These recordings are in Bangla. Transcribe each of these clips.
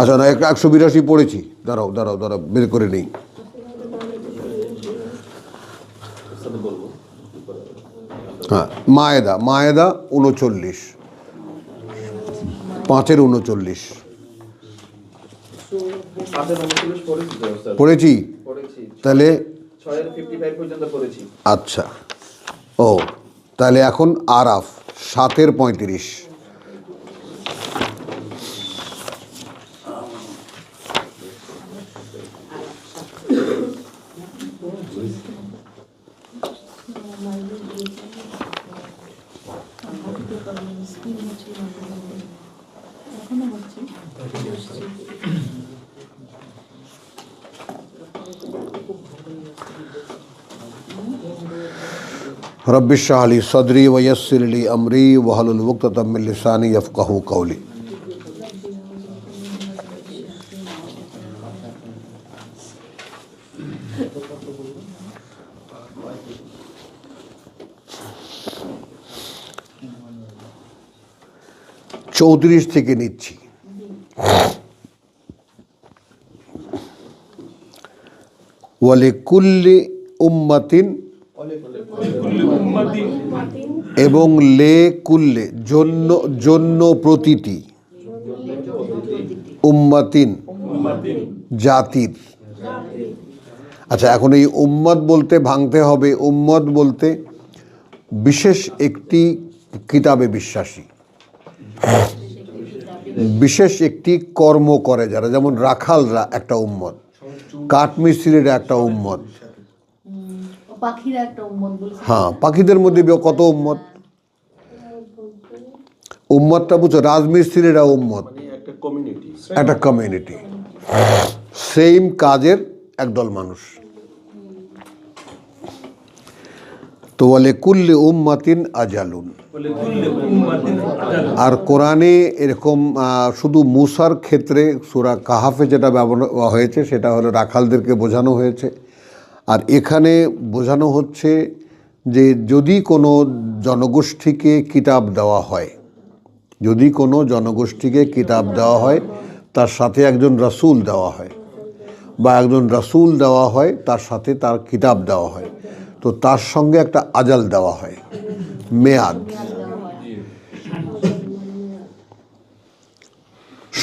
আচ্ছা না, 182 পড়েছি, দাঁড়াও দাঁড়াও দাঁড়াও, বের করে নেই। হ্যাঁ, মায়েদা, মায়েদা 39, 5-39 পড়েছি। তাহলে আচ্ছা, ও তাহলে এখন আরাফ 7-35। रब्बि इश्रह ली सदरी वयस्सिर ली अमरी वहलुल उक़दतम मिन लिसानी यफ़क़हू क़ौली। चौत्रिश থেকে নিচ্ছি। ওয়ালিকুল্লি উম্মাতিন এবং লে কুল্লে জন্য, জন্য প্রতিটি, উম্মাতিন জাতির। আচ্ছা, এখন এই উম্মত বলতে ভাঙতে হবে, উম্মত বলতে বিশেষ একটি কিতাবে বিশ্বাসী, বিশেষ একটি কর্ম করে যারা, যেমন রাখালরা একটা উম্মত, কাঠমিস্ত্রিরা একটা উম্মত, হ্যাঁ পাখিদের মধ্যে কত উম্মত, উম্মতটা বুঝছো, রাজমিস্ত্রিরা উম্মত, একটা কমিউনিটি, সেম কাজের একদল মানুষ। তো বলে কুল্লি উম্মাতিন আজালুন। আর কোরআনে এরকম শুধু মুসার ক্ষেত্রে সূরা কাহাফে যেটা ব্যবহার হয়েছে সেটা হলো রাখালদেরকে বোঝানো হয়েছে। আর এখানে বোঝানো হচ্ছে যে যদি কোনো জনগোষ্ঠীকে কিতাব দেওয়া হয়, যদি কোনো জনগোষ্ঠীকে কিতাব দেওয়া হয় তার সাথে একজন রাসূল দেওয়া হয়, বা একজন রাসূল দেওয়া হয় তার সাথে তার কিতাব দেওয়া হয়, তো তার সঙ্গে একটা আজাল দেওয়া হয়, মেয়াদ,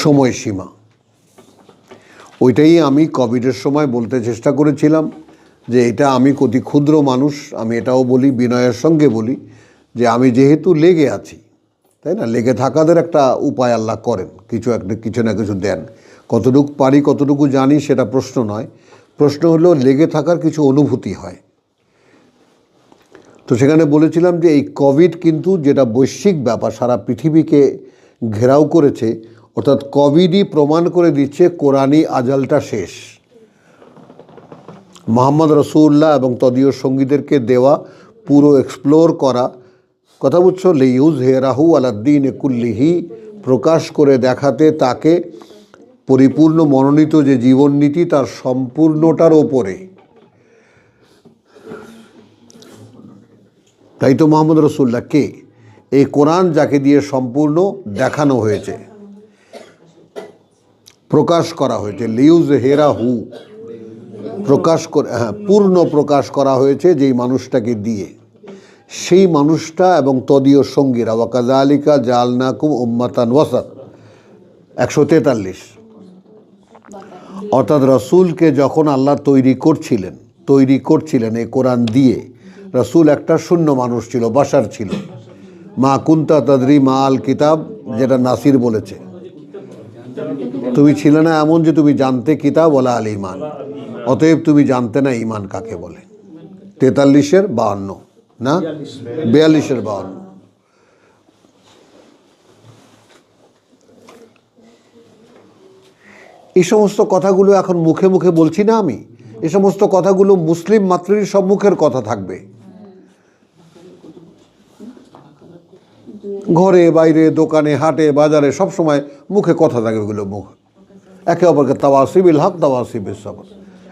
সময়সীমা। ওইটাই আমি কোভিডের সময় বলতে চেষ্টা করেছিলাম যে এটা আমি অতি ক্ষুদ্র মানুষ, আমি এটাও বলি, বিনয়ের সঙ্গে বলি যে আমি যেহেতু লেগে আছি, তাই না, লেগে থাকাদের একটা উপায় আল্লাহ করেন, কিছু একটা কিছু না কিছু দেন। কতটুকু পারি কতটুকু জানি সেটা প্রশ্ন নয়, প্রশ্ন হলো লেগে থাকার কিছু অনুভূতি হয়। তো সেখানে বলেছিলাম যে এই কোভিড কিন্তু যেটা বৈশ্বিক ব্যাপার, সারা পৃথিবীকে ঘেরাও করেছে, অর্থাৎ কোভিডই প্রমাণ করে দিচ্ছে কোরআনি আজালটা শেষ। মুহাম্মদ রাসূলুল্লাহ এবং তদীয় সঙ্গীদেরকে দেওয়া পুরো এক্সপ্লোর করা, কথা বুঝছো, লিইউযহিরাহু আলাদ-দীনি কুল্লিহি, প্রকাশ করে দেখাতে তাকে পরিপূর্ণ মনোনীত যে জীবননীতি তার সম্পূর্ণটার ওপরে। তাই তো মুহাম্মদ রাসূলুল্লাহ কে? এই কোরআন যাকে দিয়ে সম্পূর্ণ দেখানো হয়েছে, প্রকাশ করা হয়েছে, লিইউযহিরাহু, প্রকাশ করে, হ্যাঁ পূর্ণ প্রকাশ করা হয়েছে যেই মানুষটাকে দিয়ে, সেই মানুষটা এবং তদীয় সঙ্গীরা। ওয়া কাযালিকা জাআলনাকুম উম্মাতান ওয়াসাত 143। অর্থাৎ রাসূলকে যখন আল্লাহ তৈরি করছিলেন এই কোরআন দিয়ে, রাসূল একটা শূন্য মানুষ ছিল, বাশার ছিল। মা কুনতা তাদরি মা আল কিতাব, যেটা নাসির বলেছে, তুমি ছিলে না এমন যে তুমি জানতে কিতাব ওয়ালা আল ঈমান, অতএব তুমি জানতে না ঈমান কাকে বলে। 43-52 না 42-52। এই সমস্ত কথাগুলো এখন মুখে মুখে বলছি না আমি, এই সমস্ত কথাগুলো মুসলিম মাত্রই সম্মুখের কথা থাকবে, ঘরে বাইরে দোকানে হাটে বাজারে সব সময় মুখে কথা থাকে, ওগুলো মুখ একে অপরকে তাওয়াসিবিল হক তাওয়াসিবিস সবর,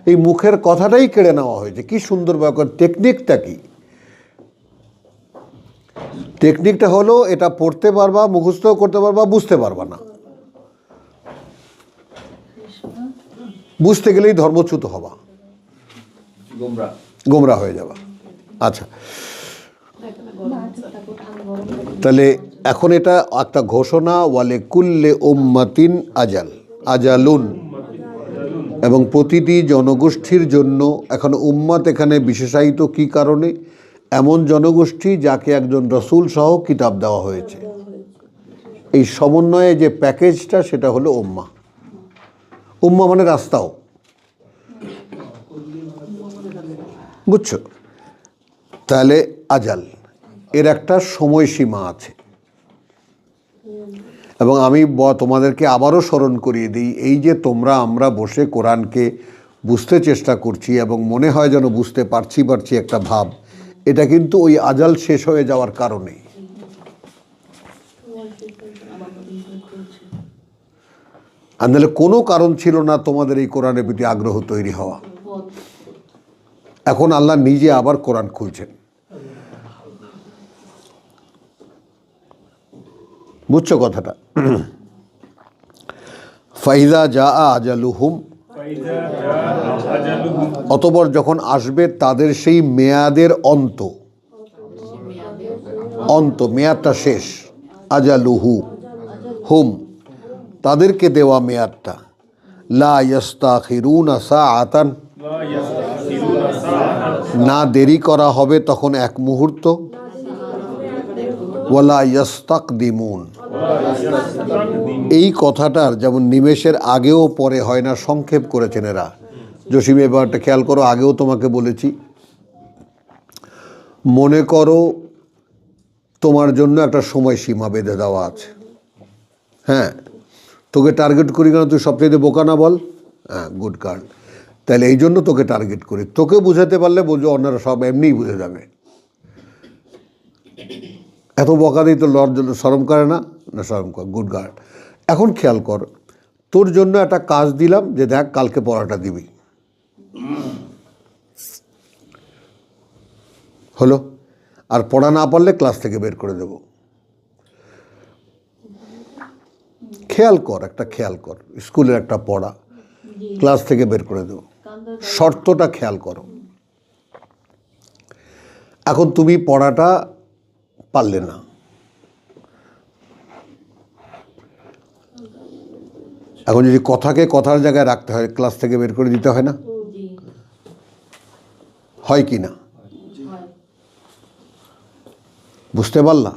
এই মুখের কথাটাই কেড়ে নেওয়া হয়েছে। কি সুন্দর ব্যাপার, টেকনিকটা কি, টেকনিকটা হলো এটা পড়তে পারবা, মুখস্থ করতে পারবা, বুঝতে পারবা না। বুঝতে গেলেই ধর্মচ্যুত হবা, গোমরা হয়ে যাবা। আচ্ছা, তাহলে এখন এটা একটা ঘোষণা, ওয়ালে কুল্লে উম্মাতিন আজাল, আজালুন, এবং প্রতিটি জনগোষ্ঠীর জন্য। এখন উম্মাত এখানে বিশেষায়িত কি কারণে? এমন জনগোষ্ঠী যাকে একজন রসুল সহ কিতাব দেওয়া হয়েছে, এই সমন্বয়ে যে প্যাকেজটা সেটা হলো উম্মা। উম্মা মানে রাস্তাও, বুঝছো? তাহলে আজাল এর একটা সময়সীমা আছে। এবং আমি তোমাদেরকে আবারও স্মরণ করিয়ে দিই, এই যে আমরা বসে কোরআনকে বুঝতে চেষ্টা করছি এবং মনে হয় যেন বুঝতে পারছি একটা ভাব, এটা কিন্তু ওই আজাল শেষ হয়ে যাওয়ার কারণে। আর নাহলে কোনো কারণ ছিল না তোমাদের এই কোরআনের প্রতি আগ্রহ তৈরি হওয়া। এখন আল্লাহ নিজে আবার কোরআন খুলছেন, বুঝছো কথাটা? ফাইজা জা আজালুহুম, অতঃপর যখন আসবে তাদের সেই মেয়াদের অন্ত, মেয়াদটা শেষ, আজালুহু হুম, তাদেরকে দেওয়া মেয়াদটা, লা ইস্তাখিরুনা সাআতান, না দেরি করা হবে তখন এক মুহূর্ত, ওয়ালা ইস্তাকদিমুন, এই কথাটার যেমন নিমেষের আগেও পরে হয় না, সংক্ষেপ করেছেন এরা। জসিম, এবারটা খেয়াল করো, আগেও তোমাকে বলেছি, মনে করো তোমার জন্য একটা সময়সীমা বেঁধে দেওয়া আছে। হ্যাঁ, তোকে টার্গেট করি কেন? তুই সবচেয়ে বোকা না বল? হ্যাঁ, গুড গার্ল। তাহলে এই জন্য তোকে টার্গেট করি, তোকে বুঝাতে পারলে বুঝো, অন্যরা সব এমনিই বুঝে যাবে। এত বকা দিই তো শরম করে না? না, শরম কর, গুড গার্ল। এখন খেয়াল কর, তোর জন্য একটা কাজ দিলাম যে দেখ কালকে পড়াটা দিবি, হলো? আর পড়া না পারলে ক্লাস থেকে বের করে দেব। খেয়াল কর, খেয়াল কর, স্কুলের একটা পড়া, ক্লাস থেকে বের করে দেব, শর্তটা খেয়াল করো। এখন তুমি পড়াটা পারলে না, এখন যদি কথাকে কথার জায়গায় রাখতে হয়, ক্লাস থেকে বের করে দিতে হয় না? হয় কি না? বুঝতে পারলা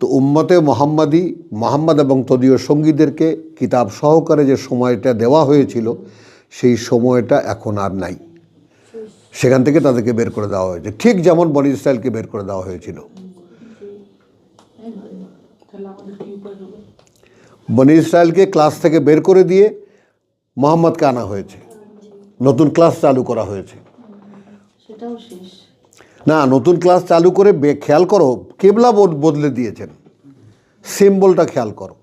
তো? উম্মতে মোহাম্মদ এবং তদীয় সঙ্গীদেরকে কিতাব সহকারে যে সময়টা দেওয়া হয়েছিল, সেই সময়টা এখন আর নাই। সেখান থেকে তাদেরকে বের করে দেওয়া হয়েছে, ঠিক যেমন বনি ইসরায়েলকে বের করে দেওয়া হয়েছিল। বনি ইসরায়েলকে ক্লাস থেকে বের করে দিয়ে মোহাম্মদকে আনা হয়েছে, নতুন ক্লাস চালু করা হয়েছে। না, নতুন ক্লাস চালু করে খেয়াল করো, কেবলা বদলে দিয়েছেন, সিম্বলটা খেয়াল করো,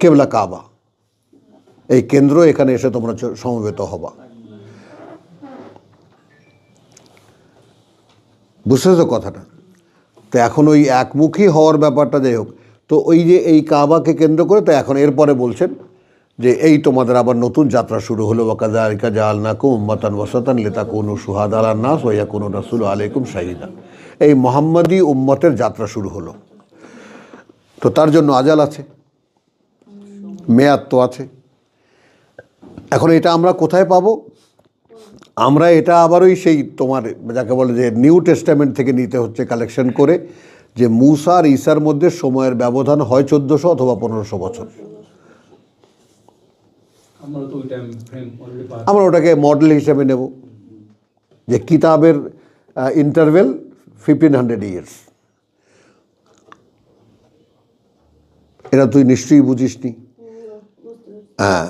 কেবলা কাবা, এই কেন্দ্র, এখানে এসে তোমরা সমবেত হবা। বুঝতেছো কথাটা? তো এখন ওই একমুখী হওয়ার ব্যাপারটা যাই হোক, তো ওই যে এই কাবাকে কেন্দ্র করে, তো এখন এরপরে বলছেন যে এই তোমাদের আবার নতুন যাত্রা শুরু হলো, ওয়াকাযালিকা জাআলনাকুম উম্মাতান ওয়াসাতান লিতাকুনু শুহাদা আলান নাস ওয়া ইয়াকুনা রাসূলু আলাইকুম শাহিদা। এই মুহাম্মাদি উম্মতের যাত্রা শুরু হলো, তো তার জন্য আজাল আছে, মেয়াদ তো আছে। এখন এটা আমরা কোথায় পাবো? আমরা এটা আবার ওই সেই তোমার যাকে বলে যে নিউ টেস্টামেন্ট থেকে নিতে হচ্ছে কালেকশন করে, যে মূসা আর ঈসার মধ্যে সময়ের ব্যবধান হয় 1400 অথবা 1500 বছর। আমরা ওটাকে মডেল হিসেবে নেব যে কিতাবের ইন্টারভেল 1500 ইয়ার্স। এটা তুই নিশ্চয়ই বুঝিসনি। হ্যাঁ,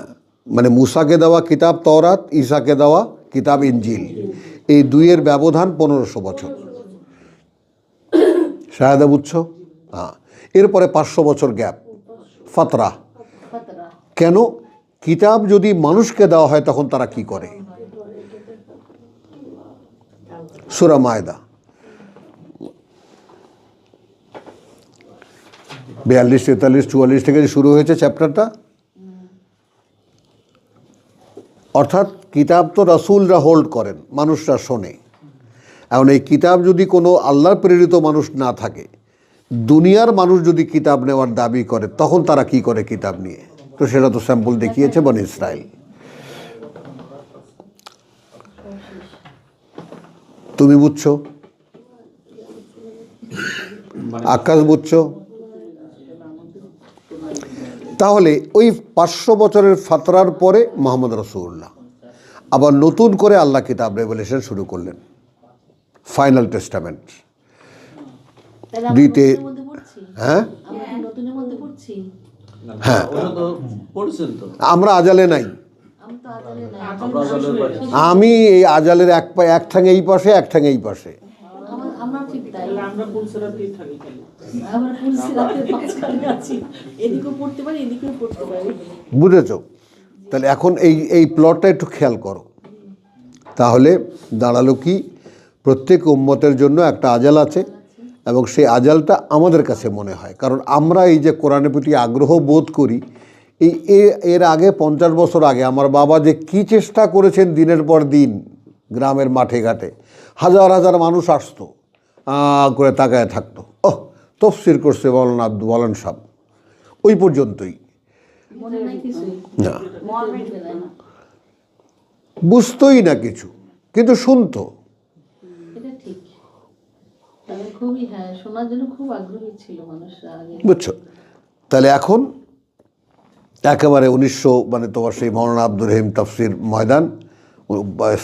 মানে মূসাকে দেওয়া কিতাব তওরাত, ঈসাকে দেওয়া কিতাব ইনজিল, এই দুইয়ের ব্যবধান 1500 বছর। শাহাদা বুঝছো? হ্যাঁ, এরপরে 500 বছর গ্যাপ, ফাতরা। কেন? কিতাব যদি মানুষকে দেওয়া হয় তখন তারা কি করে? সূরা মায়দা, 42, 43, 44 থেকে যে শুরু হয়েছে চ্যাপ্টারটা, অর্থাৎ কিতাব তো রাসূলরা হোল্ড করেন, মানুষরা শোনে। এখন এই কিতাব যদি কোনো আল্লাহর প্রেরিত মানুষ না থাকে, দুনিয়ার মানুষ যদি কিতাব নেওয়ার দাবি করে, তখন তারা কি করে কিতাব নিয়ে? তো সেটা তো স্যাম্পল দেখিয়েছে বনি ইসরাইল। তুমি বুঝছো, আকাশ বুঝছো? তাহলে ওই 500 বছরের ফাতরার পরে মুহাম্মদ রাসূলুল্লাহ আবার নতুন করে আল্লাহ কিতাব রেভেলেশন শুরু করলেন, ফাইনাল টেস্টামেন্ট দিতে। হ্যাঁ হ্যাঁ, আমরা আজালে নাই। আমি এই আজালের এক ঠ্যাং এই পাশে, এক ঠ্যাং এই পাশে। বুঝেছ? তাহলে এখন এই প্লটটা একটু খেয়াল করো। তাহলে দাঁড়ালো কি, প্রত্যেক উম্মতের জন্য একটা আজাল আছে, এবং সেই আজালটা আমাদের কাছে মনে হয়, কারণ আমরা এই যে কোরআনের প্রতি আগ্রহ বোধ করি, এর আগে 50 বছর আগে আমার বাবা যে কি চেষ্টা করেছেন দিনের পর দিন, গ্রামের মাঠে ঘাটে হাজার হাজার মানুষ আসতো, করে তাকায় থাকতো, তফসির করছে বলেন সব, ওই পর্যন্তই। না, বুঝতোই না কিছু, কিন্তু শুনতো। বুঝছো? তাহলে এখন একেবারে 1900 মানে তোমার সেই মৌলানা আব্দুর রহিম তাফসির ময়দান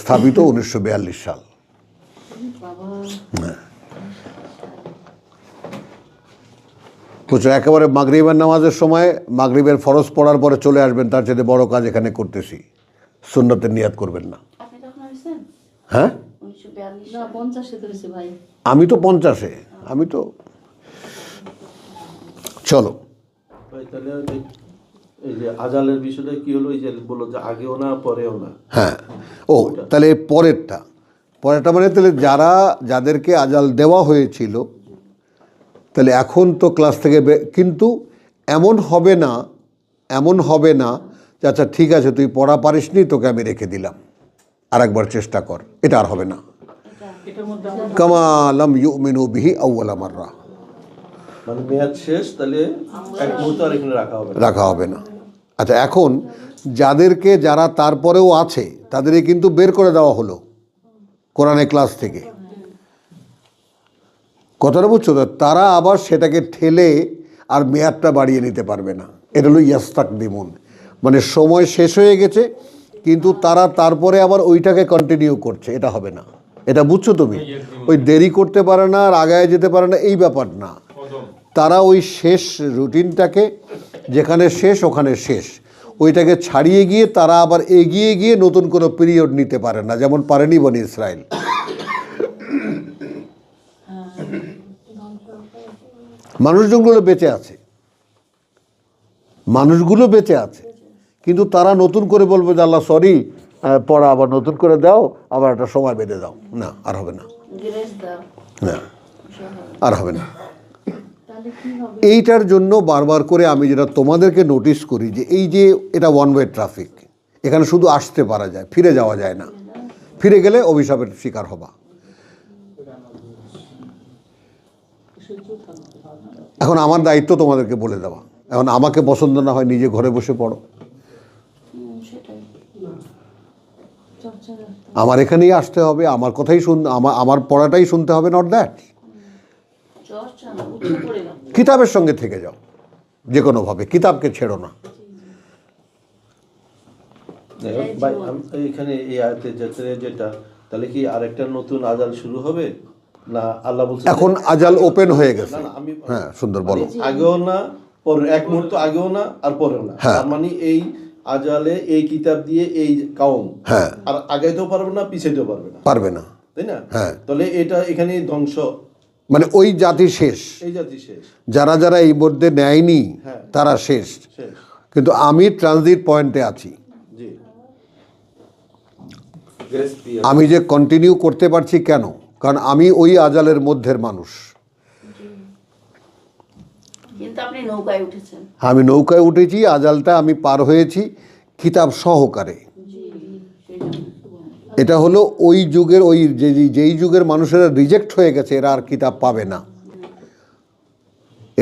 স্থাপিত 1942 সাল। বুঝছো? একেবারে মাগরিবের নামাজের সময়, মাগরিবের ফরজ পড়ার পরে চলে আসবেন, তার চেয়ে বড় কাজ এখানে করতেছি, সুন্নতের নিয়াত করবেন না। হ্যাঁ, আমি তো 50-এ, আমি তো। চলো, এই যে আজালের বিষয়টা কি হলো, এই যে বললো যে আগেও না পরেও না। হ্যাঁ, তাহলে পরেরটা মানে তাহলে যাদেরকে আজাল দেওয়া হয়েছিল, তাহলে এখন তো ক্লাস থেকে কিন্তু এমন হবে না যে আচ্ছা ঠিক আছে তুই পড়া পারিসনি, তোকে আমি রেখে দিলাম, আর একবার চেষ্টা কর, এটা আর হবে না। কামা লাম ইউমিনু বিহি আউয়ালা মাররা, মানে মেয়াদ শেষ, তাহলে এক মুহূর্ত আর এখানে রাখা হবে না। আচ্ছা, এখন যারা তারপরেও আছে তাদেরই কিন্তু বের করে দেওয়া হলো কোরআনের ক্লাস থেকে, কথাটা বুঝছো তো? তারা আবার সেটাকে ঠেলে আর মেয়াদটা বাড়িয়ে নিতে পারবে না। এটা হলো ইয়াস্তাকদিমুন, মানে সময় শেষ হয়ে গেছে কিন্তু তারা তারপরে আবার ওইটাকে কন্টিনিউ করছে, এটা হবে না। এটা বুঝছো তুমি? ওই দেরি করতে পারে না আর আগায় যেতে পারে না, এই ব্যাপার না। তারা ওই শেষ রুটিনটাকে, যেখানে শেষ ওখানে শেষ, ওইটাকে ছাড়িয়ে গিয়ে তারা আবার এগিয়ে গিয়ে নতুন কোনো পিরিয়ড নিতে পারে না, যেমন পারেনি বনি ইসরাইল। মানুষগুলো বেঁচে আছে, কিন্তু তারা নতুন করে বলবে যে আল্লাহ সরি, পড়া আবার নতুন করে দাও, আবার একটা সময় বেঁধে দাও। না, আর হবে না, না আর হবে না। এইটার জন্য বারবার করে আমি যেটা তোমাদেরকে নোটিস করি, যে এই যে এটা ওয়ান ওয়ে ট্রাফিক, এখানে শুধু আসতে পারা যায়, ফিরে যাওয়া যায় না। ফিরে গেলে অভিশাপের শিকার হবা। এখন আমার দায়িত্ব তোমাদেরকে বলে দেওয়া, এখন আমাকে পছন্দ না হয় নিজে ঘরে বসে পড়ো, আমার এখানেই আসতে হবে, আমার কথাই আমার পড়াটাই শুনতে হবে, নট দ্যাট। কিতাবের সঙ্গে থেকে যাও, যে কোনোভাবে কিতাবকে ছেড়ো না। এখানে এই আয়াতে যেটা, তাহলে কি আরেকটা নতুন আজাল শুরু হবে না? আল্লাহ বলছেন এখন আজাল ওপেন হয়ে গেছে। হ্যাঁ, সুন্দর, বলো। আগেও না, পরে এক মুহূর্ত আগেও না আর পরেও না, তার মানে এই আজালে এই কিতাব দিয়ে এই কাউম আর আগাইতেও পারবে না, পিছাইতেও পারবে না, তাই না? হ্যাঁ, তাহলে এটা এখানে ধ্বংস, মানে ওই জাতি শেষ, যারা এই মধ্যে নেয়নি তারা শেষ। কিন্তু আমি ট্রানজিট পয়েন্টে আছি, আমি যে কন্টিনিউ করতে পারছি কেন? কারণ আমি ওই আজালের মধ্যের মানুষ। কিন্তু আপনি নৌকায় উঠেছেন। আমি নৌকায় উঠেছি, আজালটা আমি পার হয়েছি কিতাব সহকারে। এটা হলো ওই যুগের, ওই যেই যুগের মানুষেরা রিজেক্ট হয়ে গেছে, এরা আর কিতাব পাবে না।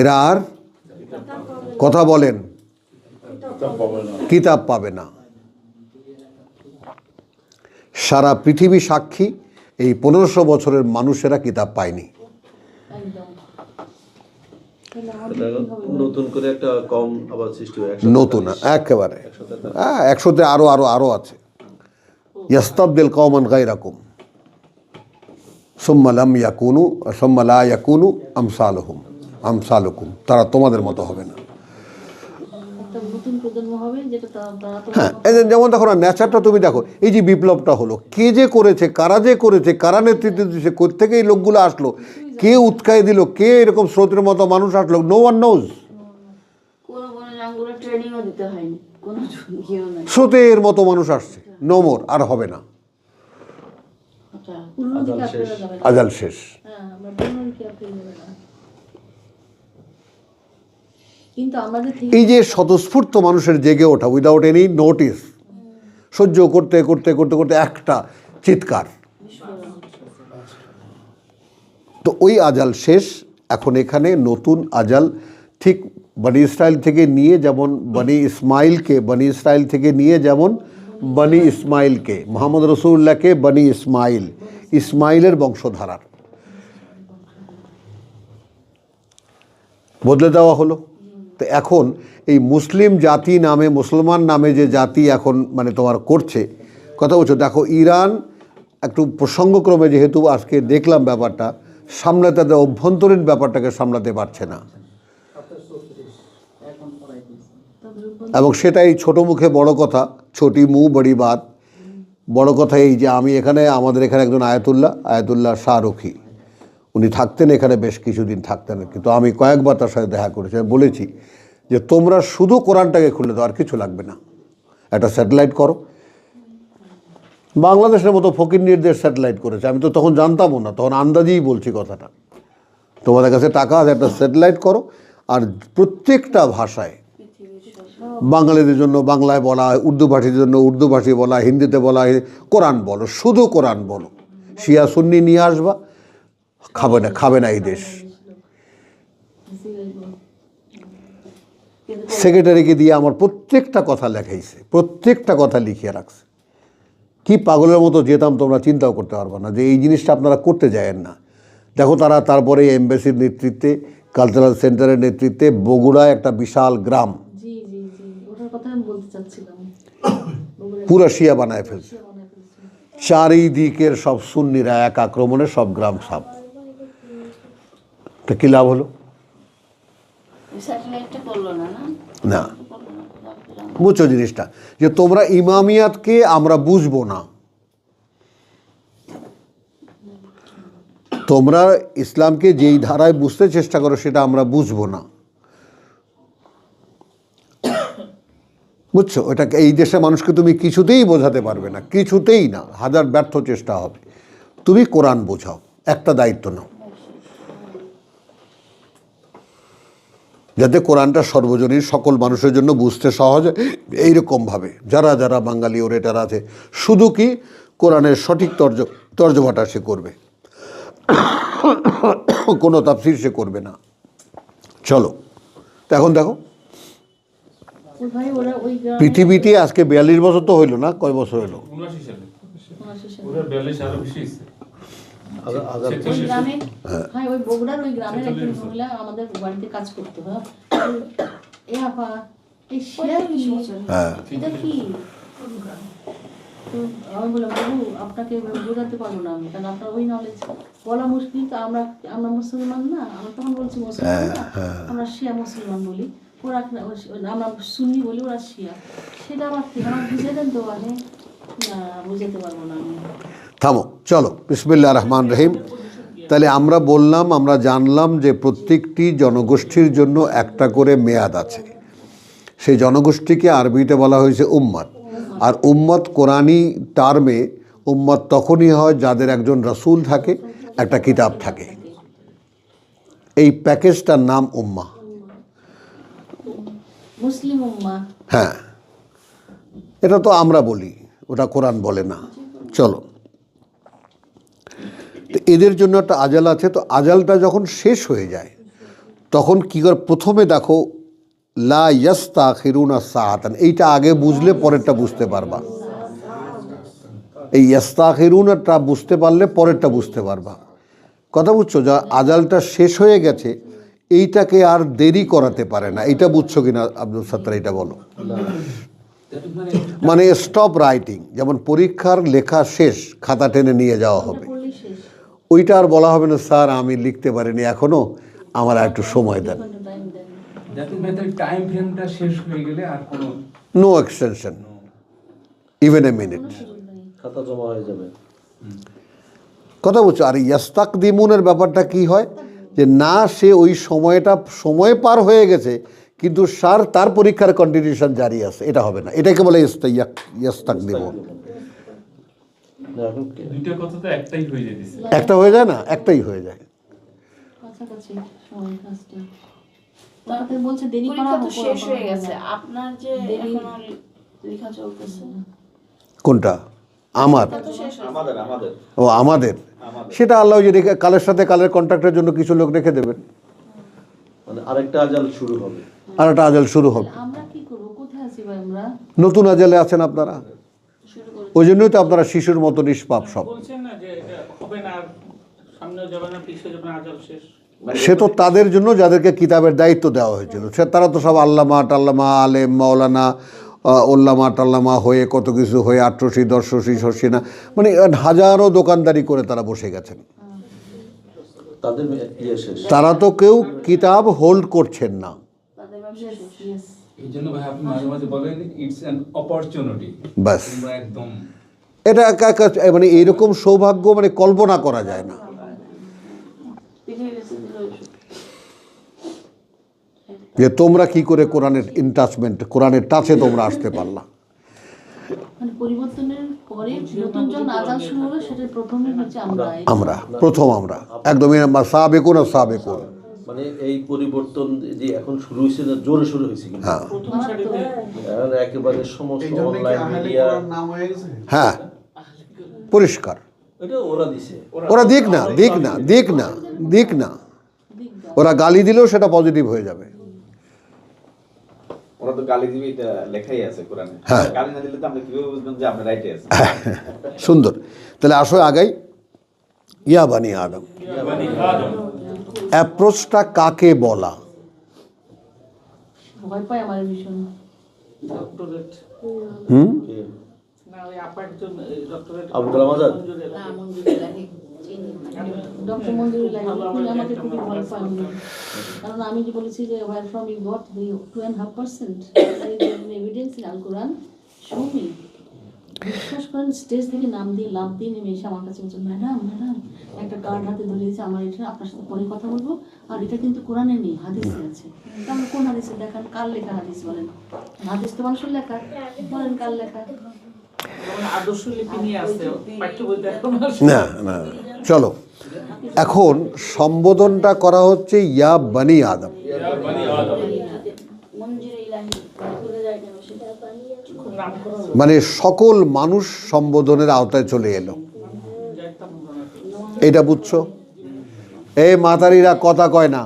এরা আর কথা বলেন কিতাব পাবে না। সারা পৃথিবী সাক্ষী, এই 1500 বছরের মানুষেরা কিতাব পায়নি। নতুন করে একটা কম আবার সৃষ্টি হয়, নতুন একেবারে, হ্যাঁ, 100তে আরো আছে। ইয়াস্তাবদিল কওমান গায়রাকুম সুম্মা লাম ইয়াকুনু সুম্মা লা ইয়াকুনু আমসালুকুম, তারা তোমাদের মতো হবে না। হ্যাঁ, এই যেমন দেখো না, নেচারটা তুমি দেখো, এই যে বিপ্লবটা হলো, কে যে করেছে, কারা যে করেছে, কারা নেতৃত্ব দিয়েছে, কোত্থেকে এই লোকগুলো আসলো, কে উৎকায় দিল, কে এরকম স্রোতের মতো মানুষ আসলো, নো ওয়ান নোজ। স্রোতের মতো মানুষ আসছে, নো মোর, আর হবে না, আজাল শেষ। এই যে স্বতঃস্ফূর্ত মানুষের জেগে ওঠা উইদাউট এনি নোটিস, সহ্য করতে করতে করতে করতে একটা চিৎকার, তো ওই আজাল শেষ। এখন এখানে নতুন আজাল, ঠিক বনি ইসরায়েল থেকে নিয়ে যেমন বনি ইসরায়েল থেকে নিয়ে যেমন বনি ইসমাইলকে, মোহাম্মদ রসুল্লাহকে বনি ইসমাইলের বংশধারার বদলে দেওয়া হলো। তো এখন এই মুসলিম জাতি নামে, মুসলমান নামে যে জাতি এখন মানে তোমার করছে, কথা বলছো, দেখো ইরান একটু প্রসঙ্গক্রমে, যেহেতু আজকে দেখলাম ব্যাপারটা, সামলাতে, তাদের অভ্যন্তরীণ ব্যাপারটাকে সামলাতে পারছে না, এবং সেটাই ছোট মুখে বড় কথা, ছোটি মুঁ বড়ি বাত। বড় কথা এই যে আমি এখানে, আমাদের এখানে একজন আয়াতুল্লাহ শাহরুখী, উনি থাকতেন এখানে, বেশ কিছুদিন থাকতেন, কিন্তু আমি কয়েকবার তার সাথে দেখা করেছি। আমি বলেছি যে তোমরা শুধু কোরআনটাকে খুলে দাও, আর কিছু লাগবে না, একটা স্যাটেলাইট করো। বাংলাদেশের মতো ফকির দেশ স্যাটেলাইট করেছে, আমি তো তখন জানতামও না, তখন আন্দাজেই বলছি কথাটা। তোমাদের কাছে টাকা আছে, একটা স্যাটেলাইট করো, আর প্রত্যেকটা ভাষায়, বাঙালিদের জন্য বাংলায় বলা, উর্দু ভাষীদের জন্য উর্দু ভাষী বলা, হিন্দিতে বলা, কোরআন বলো, শুধু কোরআন বলো, শিয়া সুন্নি নিয়ে আসবা, খাবে না এই দেশ। সেক্রেটারিকে দিয়ে আমার প্রত্যেকটা কথা লেখাইছে, প্রত্যেকটা কথা লিখিয়ে রাখছে। কি পাগলের মতো যেতাম, তোমরা চিন্তাও করতে পারবে না যে এই জিনিসটা আপনারা করতে যায়েন না। দেখো তারা তারপরে এমবেসির নেতৃত্বে, কালচারাল সেন্টারের নেতৃত্বে বগুড়ায় একটা বিশাল গ্রাম পুরো শিয়া বানায় ফেলছে, চারিদিকের সব সুন্নিরা এক আক্রমণে সব গ্রাম সাফ। তো কি লাভ হলো? না, বুঝছো জিনিসটা, যে তোমরা ইমামিয়াতকে আমরা বুঝবো না, তোমরা ইসলামকে যেই ধারায় বুঝতে চেষ্টা করো সেটা আমরা বুঝবো না, বুঝছো? এটাকে এই দেশের মানুষকে তুমি কিছুতেই বোঝাতে পারবে না, কিছুতেই না, হাজার ব্যর্থ চেষ্টা হবে। তুমি কোরআন বোঝাও, একটা দায়িত্ব নাও, যাতে কোরআনটা সর্বজনীন সকল মানুষের জন্য বুঝতে সহজ। এইরকমভাবে যারা যারা বাঙালি ওরেটার আছে, শুধু কি কোরআনের সঠিক তর্জমাটা সে করবে, কোনো তাফসীর সে করবে না। চলো তো এখন দেখো পৃথিবীতে আজকে 42 বছর তো হইল না, কয় বছর হইল? আপনাকে বোঝাতে পারবো না আমি, কারণ আপনার ওই নলেজ বলা মুশকিল। তো আমরা মুসলমান না, আমরা তখন বলছি মুসলমান না, আমরা শিয়া মুসলমান বলি, ওরা আমরা সুন্নি বলি, ওরা শিয়া। সেটা আমার বুঝে দেন তো, মানে না বুঝাতে পারবো না আমি। থামো, চলো বিসমিল্লাহির রহমানির রহিম। তাহলে আমরা বললাম, আমরা জানলাম যে প্রত্যেকটি জনগোষ্ঠীর জন্য একটা করে মেয়াদ আছে। সেই জনগোষ্ঠীকে আরবিতে বলা হয়েছে উম্মত। আর উম্মত কোরআনি টার্মে উম্মত তখনই হয় যাদের একজন রাসূল থাকে, একটা কিতাব থাকে, এই প্যাকেজটার নাম উম্মাহ। মুসলিম উম্মাহ। হ্যাঁ, এটা তো আমরা বলি, ওটা কোরআন বলে না। চলো, তো এদের জন্য একটা আজাল আছে। তো আজালটা যখন শেষ হয়ে যায় তখন কি করে? প্রথমে দেখো লা ইয়াস্তাখিরুনা সাআতান, এইটা আগে বুঝলে পরেরটা বুঝতে পারবা। এই ইয়াস্তাখিরুনাটা বুঝতে পারলে পরেরটা বুঝতে পারবা। কথা বুঝছো? যা আজালটা শেষ হয়ে গেছে এইটাকে আর দেরি করাতে পারে না। এইটা বুঝছো কিনা আব্দুল সাত্তার? এটা বলো। মানে স্টপ রাইটিং, যেমন পরীক্ষার লেখা শেষ, খাতা টেনে নিয়ে যাওয়া হবে, পড়লেই শেষ। ওইটা আর বলা হবে না স্যার আমি লিখতে পারিনি এখনো, আমার আর একটু সময় দেন। টাইম দেন। যাতে মেথড টাইম ফ্রেমটা শেষ হয়ে গেলে আর কোনো no extension, even a minute. খাতা জমা হয়ে যাবে। কথা বলছো? আর ইয়াস্তাকদিমুনের ব্যাপারটা কি হয়, যে না সে ওই সময়টা সময় পার হয়ে গেছে কিন্তু স্যার তার পরীক্ষার কন্টিনিউশন জারি আছে, এটা হবে না। এটাকে বলে ইয়াস্তাকদিমুন। না, এখন দুইটা কথা তো একটাই হয়ে যেতেছে। একটা হয়ে যায় না, একটাই হয়ে যায়। কাছাকাছি সময় কাজটা। তাড়াতাড়ি বলছে দেরি করা পরীক্ষা তো হোক, শেষ করা হয়ে হবে গেছে, না। আপনার যে দেরি- এখনো লেখা চলতেছে। কোনটা? আমার? তো শেষ হয়েছে। ও আমাদের, সেটা আল্লাহ যে রেখে কালের সাথে কালের কন্ট্রাক্টের জন্য কিছু লোক রেখে দেবেন, মানে আরেকটা আজাল শুরু হবে। আর একটা আজাল শুরু হবে। আমরা কি করবো? কোথায় আছি ভাই আমরা? নতুন আজালে আছেন আপনারা, ওই জন্যই তো আপনারা শিশুর মতো নিষ্পাপ সব। বলছেন না যে এটা হবে না, আর সামনেও যাবে না, পিছিয়ে যাবে না, আজল শেষ। সে তো তাদের জন্য যাদেরকে কিতাবের দায়িত্ব দেওয়া হয়েছিল, সে তারা তো সব আল্লামা টাল্লামা আলেম মাওলানা ওল্লামা টাল্লামা হয়ে কত কিছু হয়ে আট্রসি দর্শসি শসিনা, মানে হাজারো দোকানদারি করে তারা বসে গেছেন। তাদের ইয়ে শেষ। তারা তো কেউ কিতাব হোল্ড করছেন না। তাদের ব্যবসা শেষ। Yes. এই জন্য ভাই আপনি মাঝে মাঝে বলেন ইটস অ্যান অপরচুনিটি। ব্যাস, তোমরা একদম এটা মানে এইরকম সৌভাগ্য মানে কল্পনা করা যায় না। পৃথিবী বেঁচে দিল যে তোমরা কি করে কোরআনের ইনটাচমেন্ট, কোরআনের টাচে তোমরা আসতে পারলা। মানে পরিবর্তনের পরে নতুন যখন আজান শুরু হলো সেটা প্রথমে হচ্ছে আমরা। আমরা প্রথম, আমরা একদমই সাবেকুন আর সাবেকুন। মানে এই পরিবর্তন যে এখন শুরু হয়েছে না, জোরে শুরু হয়েছে কিন্তু হ্যাঁ প্রথম সারিতে এখন একেবারে সমস্ত অনলাইন মিডিয়া হ্যাঁ, পরিষ্কার। এটা ওরা দিছে। ওরা দিক না, দিক না, দিক না, দিক না, ওরা গালি দিলেও সেটা পজিটিভ হয়ে যাবে। ওরা তো গালি দিবে, এটা লেখাই আছে কোরআনে। হ্যাঁ। গালি না দিলে তো আমরা কিভাবে বুঝবেন যে আপনি রাইটে আছেন? সুন্দর। তাহলে আসো আগাই। ইয়া বানি আদম, অ্যাপ্রোচটা কাকে বলা? ভয় পায় আমার ভীষণ। ডক্টরেট হুম, না, ওই আপা একজন ডক্টরেট আব্দুল আমাজাদ? ডক্টর মঞ্জুরুল ইলাহি আমাকে খুবই ভয় পান উনি। কারণ আমি যে বলেছি যে where from you got the 2.5%, there is an evidence in Al-Quran, show me. বিশ্বাস করেন স্টেজ থেকে নাম দিয়ে লাভ দিয়ে নেমে এসে আমার কাছে বলছেন ম্যাডাম ম্যাডাম একটা কার্ড হাতে ধরে দিয়েছে, আমার এটা আপনার সাথে পরে কথা বলবো, আর এটা কিন্তু কোরআনে নেই, হাদিসে আছে। তাহলে কোন হাদিসে দেখান, কার লেখা হাদিস বলেন? হাদিস তো মানুষের লেখা, বলেন কার লেখা? যেমন আদর্শ লিপি নিয়ে আসছে পাঠ্য বইতে এখন না না, চলো এখন সম্বোধনটা করা হচ্ছে ইয়া বানি আদম। মঞ্জুর ইলাহি ভুলে যায় কেন সেটা? খুব নাম করা মানে সকল মানুষ সম্বোধনের আওতায় চলে এলো, এটা বুঝছো? এই মাতারিরা কথা কয় না।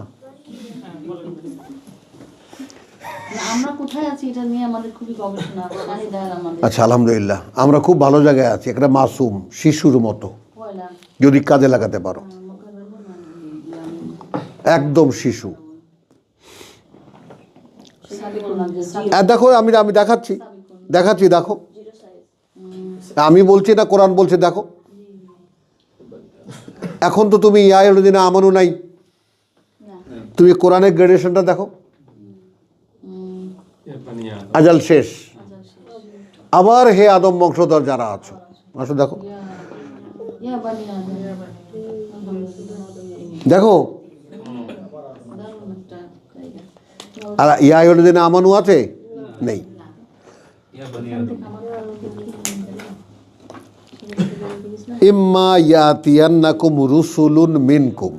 আমরা কোথায় আছি এটা নিয়ে আমাদের খুবই গবেষণা চাহিদা আমাদের। আচ্ছা, আলহামদুলিল্লাহ আমরা খুব ভালো জায়গায় আছি, একটা মাসুম শিশুর মতো, পয়লা যদি কাজে লাগাতে পারো, একদম শিশু। দেখো আমি আমি দেখাচ্ছি, দেখো আমি বলছি না, কোরআন বলছে দেখো। এখন তো তুমি ইয়ায়ুদ্দিন আমানু নাই, তুমি কোরআনের গ্রেডেশনটা দেখো। আজাল শেষ, আবার হে আদম বংশধর যারা আছো আসো দেখো, ইয়া বানি আদম। দেখো। দারুণ একটা জায়গা। আর ইয়ায়ুদ্দিন আমানু আছে? নেই। ইম্মা ইয়াতিয়ান্নাকুম রুসুলুন মিনকুম,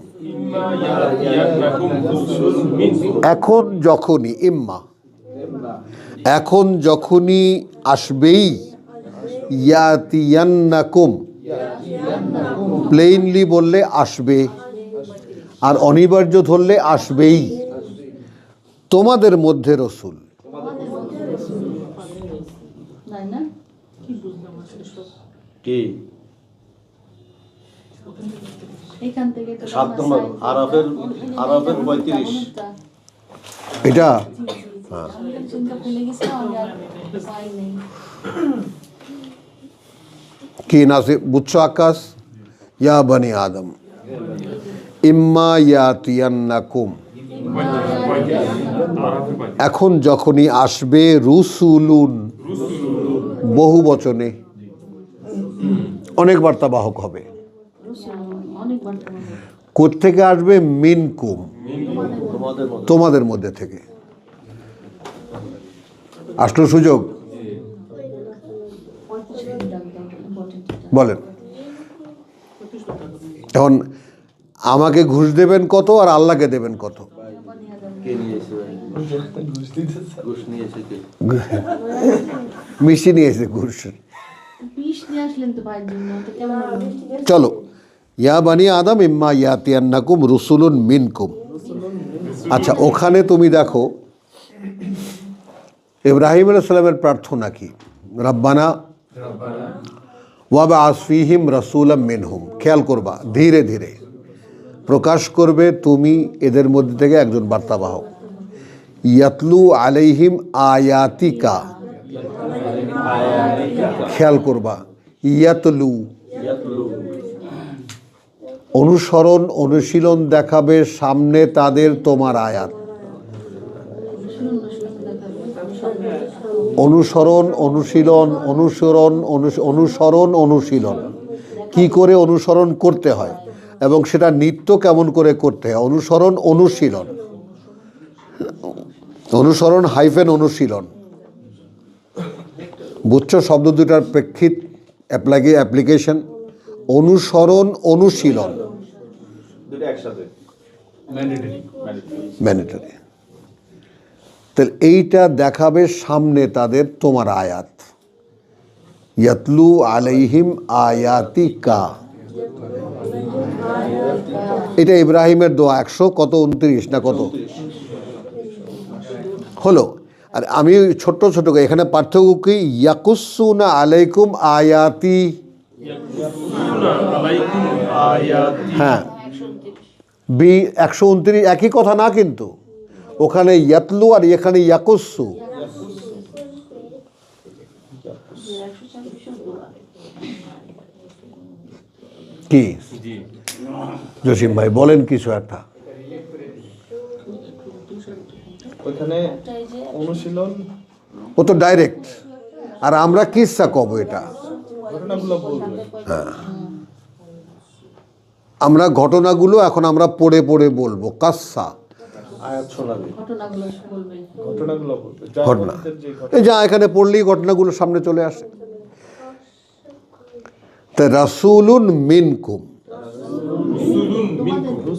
এখন যখনই ইম্মা এখন যখনই আসবেই, ইয়াতিয়ান্নাকুম, প্লেইনলি বললে আসবে, আর অনিবার্য ধরলে আসবেই, তোমাদের মধ্যে রসুল। তাই না? কি এখান থেকে তো 7 নম্বর আরবের 35। এটা আমি তো চিন্তা ভুলে গেছিলাম, আমি আর পাই নাই। কি নাসিব বুঝছো আকাশ? ইয়া বনি আদম ইম্মা ইয়াতিয়ান্নাকুম, এখন যখনই আসবে রুসুলুন, বহু বচনে, অনেক বার্তাবাহক হবে। অনেক বর্তমান কোত্থেকে আসবে? মিনকুম, তোমাদের মধ্যে থেকে। আসলো সুযোগ, বলেন। এখন আমাকে ঘুষ দেবেন কত আর আল্লাহকে দেবেন কত? কে নিয়েছে ভাই? ঘুষ নিয়েছে কে? মিশি নিয়েছে ঘুষ। বিষ নিয়ে আসলেন তো ভাইয়ের জন্য, তো কেমন হলো? চলো, ইয়া বানি আদম ইম্মা ইয়াতিয়ান্নাকুম রুসুলুন মিনকুম। আচ্ছা, ওখানে তুমি দেখো ইব্রাহিম আলাইহিস সালামের প্রার্থনা কি? রব্বানা ওয়াবআস ফীহিম রাসূলাম মিনহুম। খেয়াল করবা, ধীরে ধীরে প্রকাশ করবে তুমি এদের মধ্যে থেকে একজন বার্তাবাহক। ইয়াতলু আলাইহিম আয়াতিকা, খেয়াল করবা, ইয়াতলু, অনুসরণ অনুশীলন দেখাবে সামনে তাদের তোমার আয়াত। অনুসরণ অনুশীলন, অনুসরণ অনুশীলন, কি করে অনুসরণ করতে হয় এবং সেটা নিত্য কেমন করে করতে হয়। অনুসরণ অনুশীলন, অনুসরণ হাইফেন অনুশীলন, বুঝছো শব্দ দুটার প্রেক্ষিত অ্যাপ্লিকেশন? অনুসরণ অনুশীলন দুটো একসাথে ম্যান্ডেটরি। তাহলে এইটা দেখাবে সামনে তাদের তোমার আয়াত। ইয়াতলু আলাইহিম আয়াতিকা, এটা ইব্রাহিমের দোয়া 129 না কত হলো। আর আমি ছোট্ট ছোট এখানে পার্থক্য কি? ইয়াকুসুনা আলাইকুম আয়াতি, হ্যাঁ 129 একই কথা না, কিন্তু ওখানে ইয়াতলু আর এখানে ইয়াকুসু। কি জসিম ভাই বলেন কিছু একটা? ওখানে অনুশীলন, ও তো ডাইরেক্ট, আর আমরা কিসসা কব, এটা ঘটনাগুলো বলবে। হ্যাঁ, আমরা ঘটনাগুলো এখন আমরা পড়ে পড়ে বলবো। কাসসা আয়াত শোনাবে, ঘটনাগুলো বলবে। ঘটনাগুলো বলবে, ঘটনা, জান্নাতের যে এই যা এখানে পড়লেই ঘটনাগুলো সামনে চলে আসে। তা রাসূলুন মিনকুম,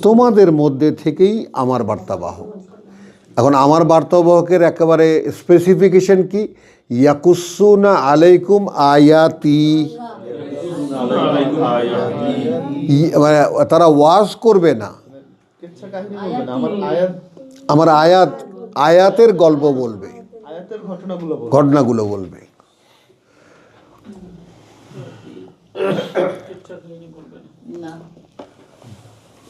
তোমাদের মধ্যে থেকেই আমার বার্তাবাহক। এখন আমার বার্তাবাহকের একেবারে স্পেসিফিকেশন কি? ইয়াকুসুনা আলাইকুম আয়াতি, মানে তারা ওয়াজ করবে না, কিচ্ছা কাহিনী বলবে না, আমার আয়াত, আমার আয়াতের গল্প বলবে, আয়াতের ঘটনাগুলো বলবে। ঘটনাগুলো বলবে। না,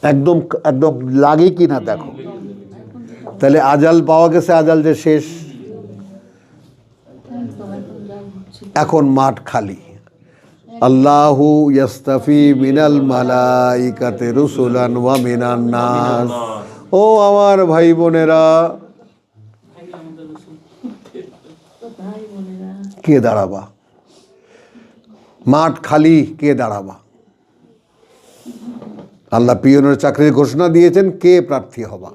একদম একদম লাগে কি না দেখো। তাহলে আজাল পাওয়া গেছে, আজাল যে শেষ, এখন মাঠ খালি। আল্লাহু ইয়াস্তাফি মিনাল মালাইকাতি রুসুলান ওয়া মিনান নাস। ও আমার ভাই বোনেরা, কে দাঁড়াবা? মাঠ খালি, কে দাঁড়াবা? আল্লাহ পিয়নের চাকরির ঘোষণা দিয়েছেন, কে প্রার্থী হবা?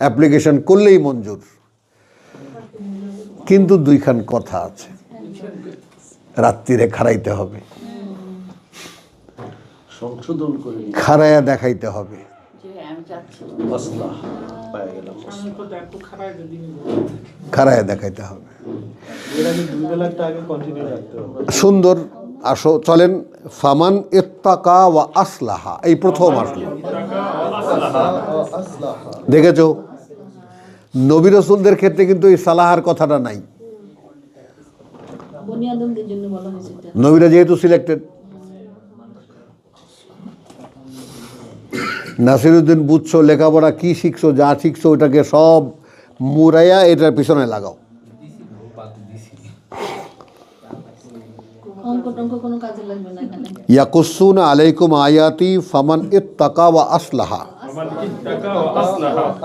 অ্যাপ্লিকেশন করলেই মঞ্জুর। কিন্তু দুইখান কথা আছে, রাত্রিরে খাড়াইতে হবে, সংশোধন করে খাড়াইয়া দেখাইতে হবে। যাচ্ছে আসলাহ পাওয়া গেলাম। আমি তো দেখো খারাপ দিন খারায় দেখাইতে হবে। এর আগে 2 বেলাটা আগে কন্টিনিউ রাখতে হবে। সুন্দর। আসো চলেন, ফামান ইত্তাকা ওয়া আসলাহা, এই প্রথম আসলো। দেখেছো নবী রাসূলদের ক্ষেত্রে কিন্তু এই সালাহার কথাটা নাই। বনি আদমদের জন্য বলা হয়েছে এটা। নবীরা যেহেতু সিলেক্টেড। নাসিরুদ্দিন বুঝছো লেখাপড়া কি শিখছো, যা শিখছো ওটাকে সব মুরাইয়া এটার পিছনে লাগাও। অঙ্ক টঙ্ক কোনো কাজে লাগবে না এখানে। ইয়াকুসুনা আলাইকুম আয়াতি ফামান ইত্তাকা ওয়া আসলাহা।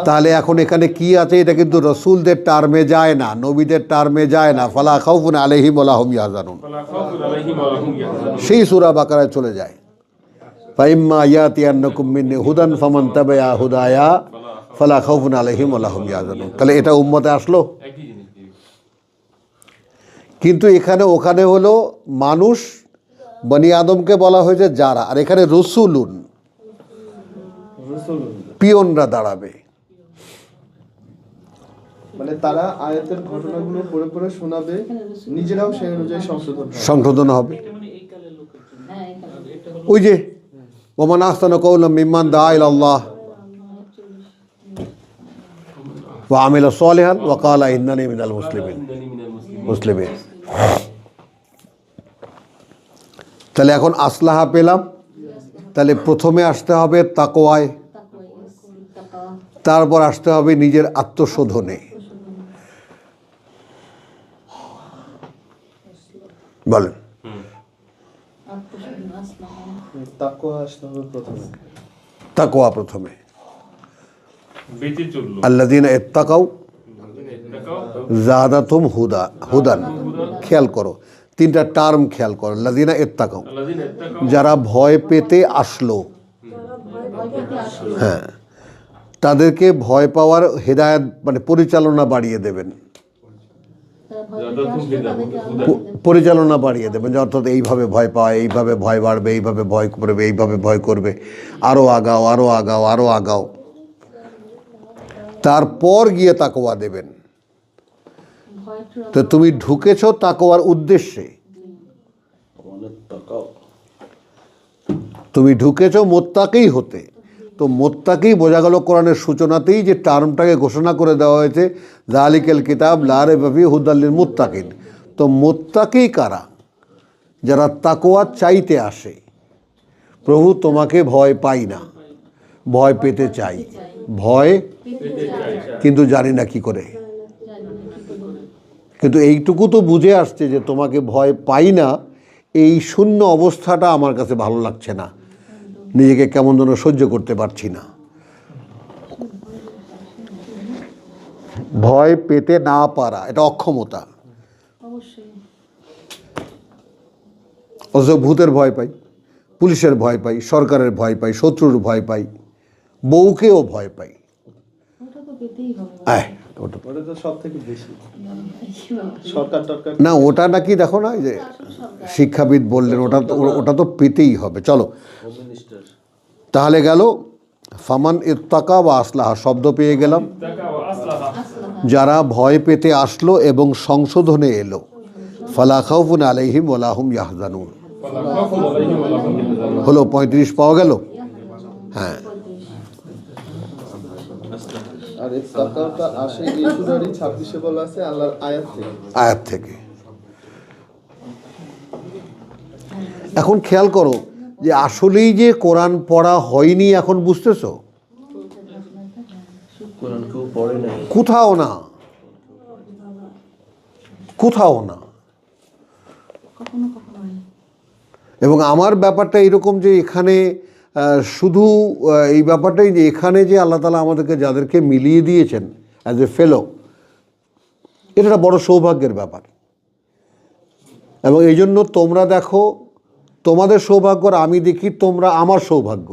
তাহলে এখন এখানে কি আছে, এটা কিন্তু রসুলদের টার্মে যায় না, নবীদের টার্মে যায় না। ফালা খাউফুন আলাইহিম ওয়া লা হুম ইয়াহজানুন, সেই সূরা বাকারায় চলে যায়। ফাইম্মা ইয়াতিয়ান্নাকুম মিন্নি হুদান ফামান তাবিআ হুদায়া ফালা খাউফুন আলাইহিম ওয়া লা হুম ইয়াহজানুন। তাহলে এটা উম্মতে আসলো। কিন্তু এখানে ওখানে হলো মানুষ, বনি আদমকে বলা হয়েছে যারা, আর এখানে রসুলুন, পিয়নরা দাঁড়াবে। মানে তারা আয়াতের ঘটনাগুলো পড়ে পড়ে শোনাবে, নিজেরাও সেই অনুযায়ী সংশোধন হবে। হ্যাঁ এখানে ওই যে ওমান আহসানু কাওলাম মিম্মান দাআ ইলাল্লাহ ওয়া আমিলা সালিহান ওয়া ক্বালা ইন্নানি মিনাল মুসলিমিন। তাহলে এখন আসলাহা পেলাম। তাহলে প্রথমে আসতে হবে তাকওয়ায়, তারপর আসতে হবে নিজের আত্মশোধনে। বলেন তাকওয়া আসতে হবে প্রথমে। তাকওয়া প্রথমে। আল্লাযীনা ইত্তাকাউ যাদাতুহুম হুদান। খেয়াল করো, 3টা টার্ম খেয়াল করো। আল্লাযীনা ইত্তাকাউ, যারা ভয় পেতে আসলো, হ্যাঁ, তাদেরকে ভয় পাওয়ার হেদায়েত মানে পরিচালনা বাড়িয়ে দেবেন, পরিচালনা বাড়িয়ে দেবেন। যে অর্থাৎ এইভাবে ভয় পাওয়া, এইভাবে ভয় বাড়বে, এইভাবে ভয় করবে, এইভাবে ভয় করবে, আরও আগাও, আরও আগাও, আরও আগাও। তারপর গিয়ে তাকওয়া দেবেন। তো তুমি ঢুকেছো তাকওয়ার উদ্দেশ্যে, তুমি ঢুকেছো মোত্তাকি হতে। তো মোত্তাকি বোঝা গেল কোরআনের সূচনাতেই যে টার্মটাকে ঘোষণা করে দেওয়া হয়েছে, যালিকাল কিতাব লা রাইবা ফীহি হুদাল লিল মুত্তাকিন। তো মোত্তাকি কারা? যারা তাকওয়া চাইতে আসে। প্রভু তোমাকে ভয় পাই না, ভয় পেতে চাই, ভয় কিন্তু জানি না কি করে। কিন্তু এইটুকু তো বুঝে আসছে যে তোমাকে ভয় পাই না, এই শূন্য অবস্থাটা আমার কাছে ভালো লাগছে না, নিজেকে কেমন যেন সহ্য করতে পারছি না। ভয় পেতে না পারা এটা অক্ষমতা। অথচ ভূতের ভয় পাই, পুলিশের ভয় পাই, সরকারের ভয় পাই, শত্রুর ভয় পাই, বউকেও ভয় পাই। ওটা তো সব থেকে বেশি সরকার টরকার না, ওটা নাকি দেখো না, যে শিক্ষাবিদ বললেন ওটা তো পেতেই হবে। চলো তাহলে গেল ফামান ইত্তাকা ওয়া আসলাহা, শব্দ পেয়ে গেলাম। যারা ভয় পেতে আসলো এবং সংশোধনে এলো, ফালা খাউফুন আলাইহিম ওয়া লা হুম ইয়াহজানুন। হলো 35 পাওয়া গেল। হ্যাঁ, আর এই তাকওয়াটা আসে এই সূরারই 26 বলা আছে আল্লাহর আয়াত থেকে। এখন খেয়াল করো যে আসলেই যে কোরআন পড়া হয়নি এখন বুঝতেছো? কোরআন কেউ পড়ে নাই, কোথাও না, কোথাও না। এবং আমার ব্যাপারটা এরকম যে এখানে শুধু এই ব্যাপারটাই যে এখানে যে আল্লাহ তাআলা আমাদেরকে যাদেরকে মিলিয়ে দিয়েছেন অ্যাজ এ ফেলো, এটা একটা বড় সৌভাগ্যের ব্যাপার। এবং এই জন্য তোমরা দেখো তোমাদের সৌভাগ্য, আর আমি দেখি তোমরা আমার সৌভাগ্য।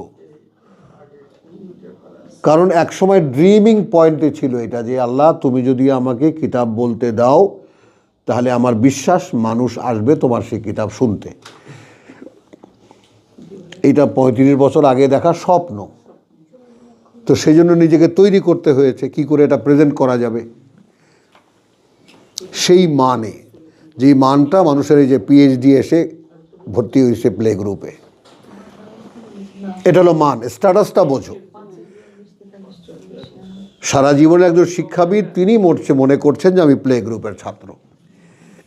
কারণ একসময় ড্রিমিং পয়েন্টে ছিল এটা, যে আল্লাহ তুমি যদি আমাকে কিতাব বলতে দাও তাহলে আমার বিশ্বাস মানুষ আসবে তোমার সেই কিতাব শুনতে। এটা 35 বছর আগে দেখা স্বপ্ন। তো সেই জন্য নিজেকে তৈরি করতে হয়েছে কি করে এটা প্রেজেন্ট করা যাবে। সেই মানে যেই মানটা মানুষের এই যে পিএইচডি এসে ভর্তি হয়েছে প্লে গ্রুপে, এটা হলো মান। স্ট্যাটাসটা বোঝো। সারা জীবনে একজন শিক্ষাবিদ তিনি মনে করছেন যে আমি প্লে গ্রুপের ছাত্র,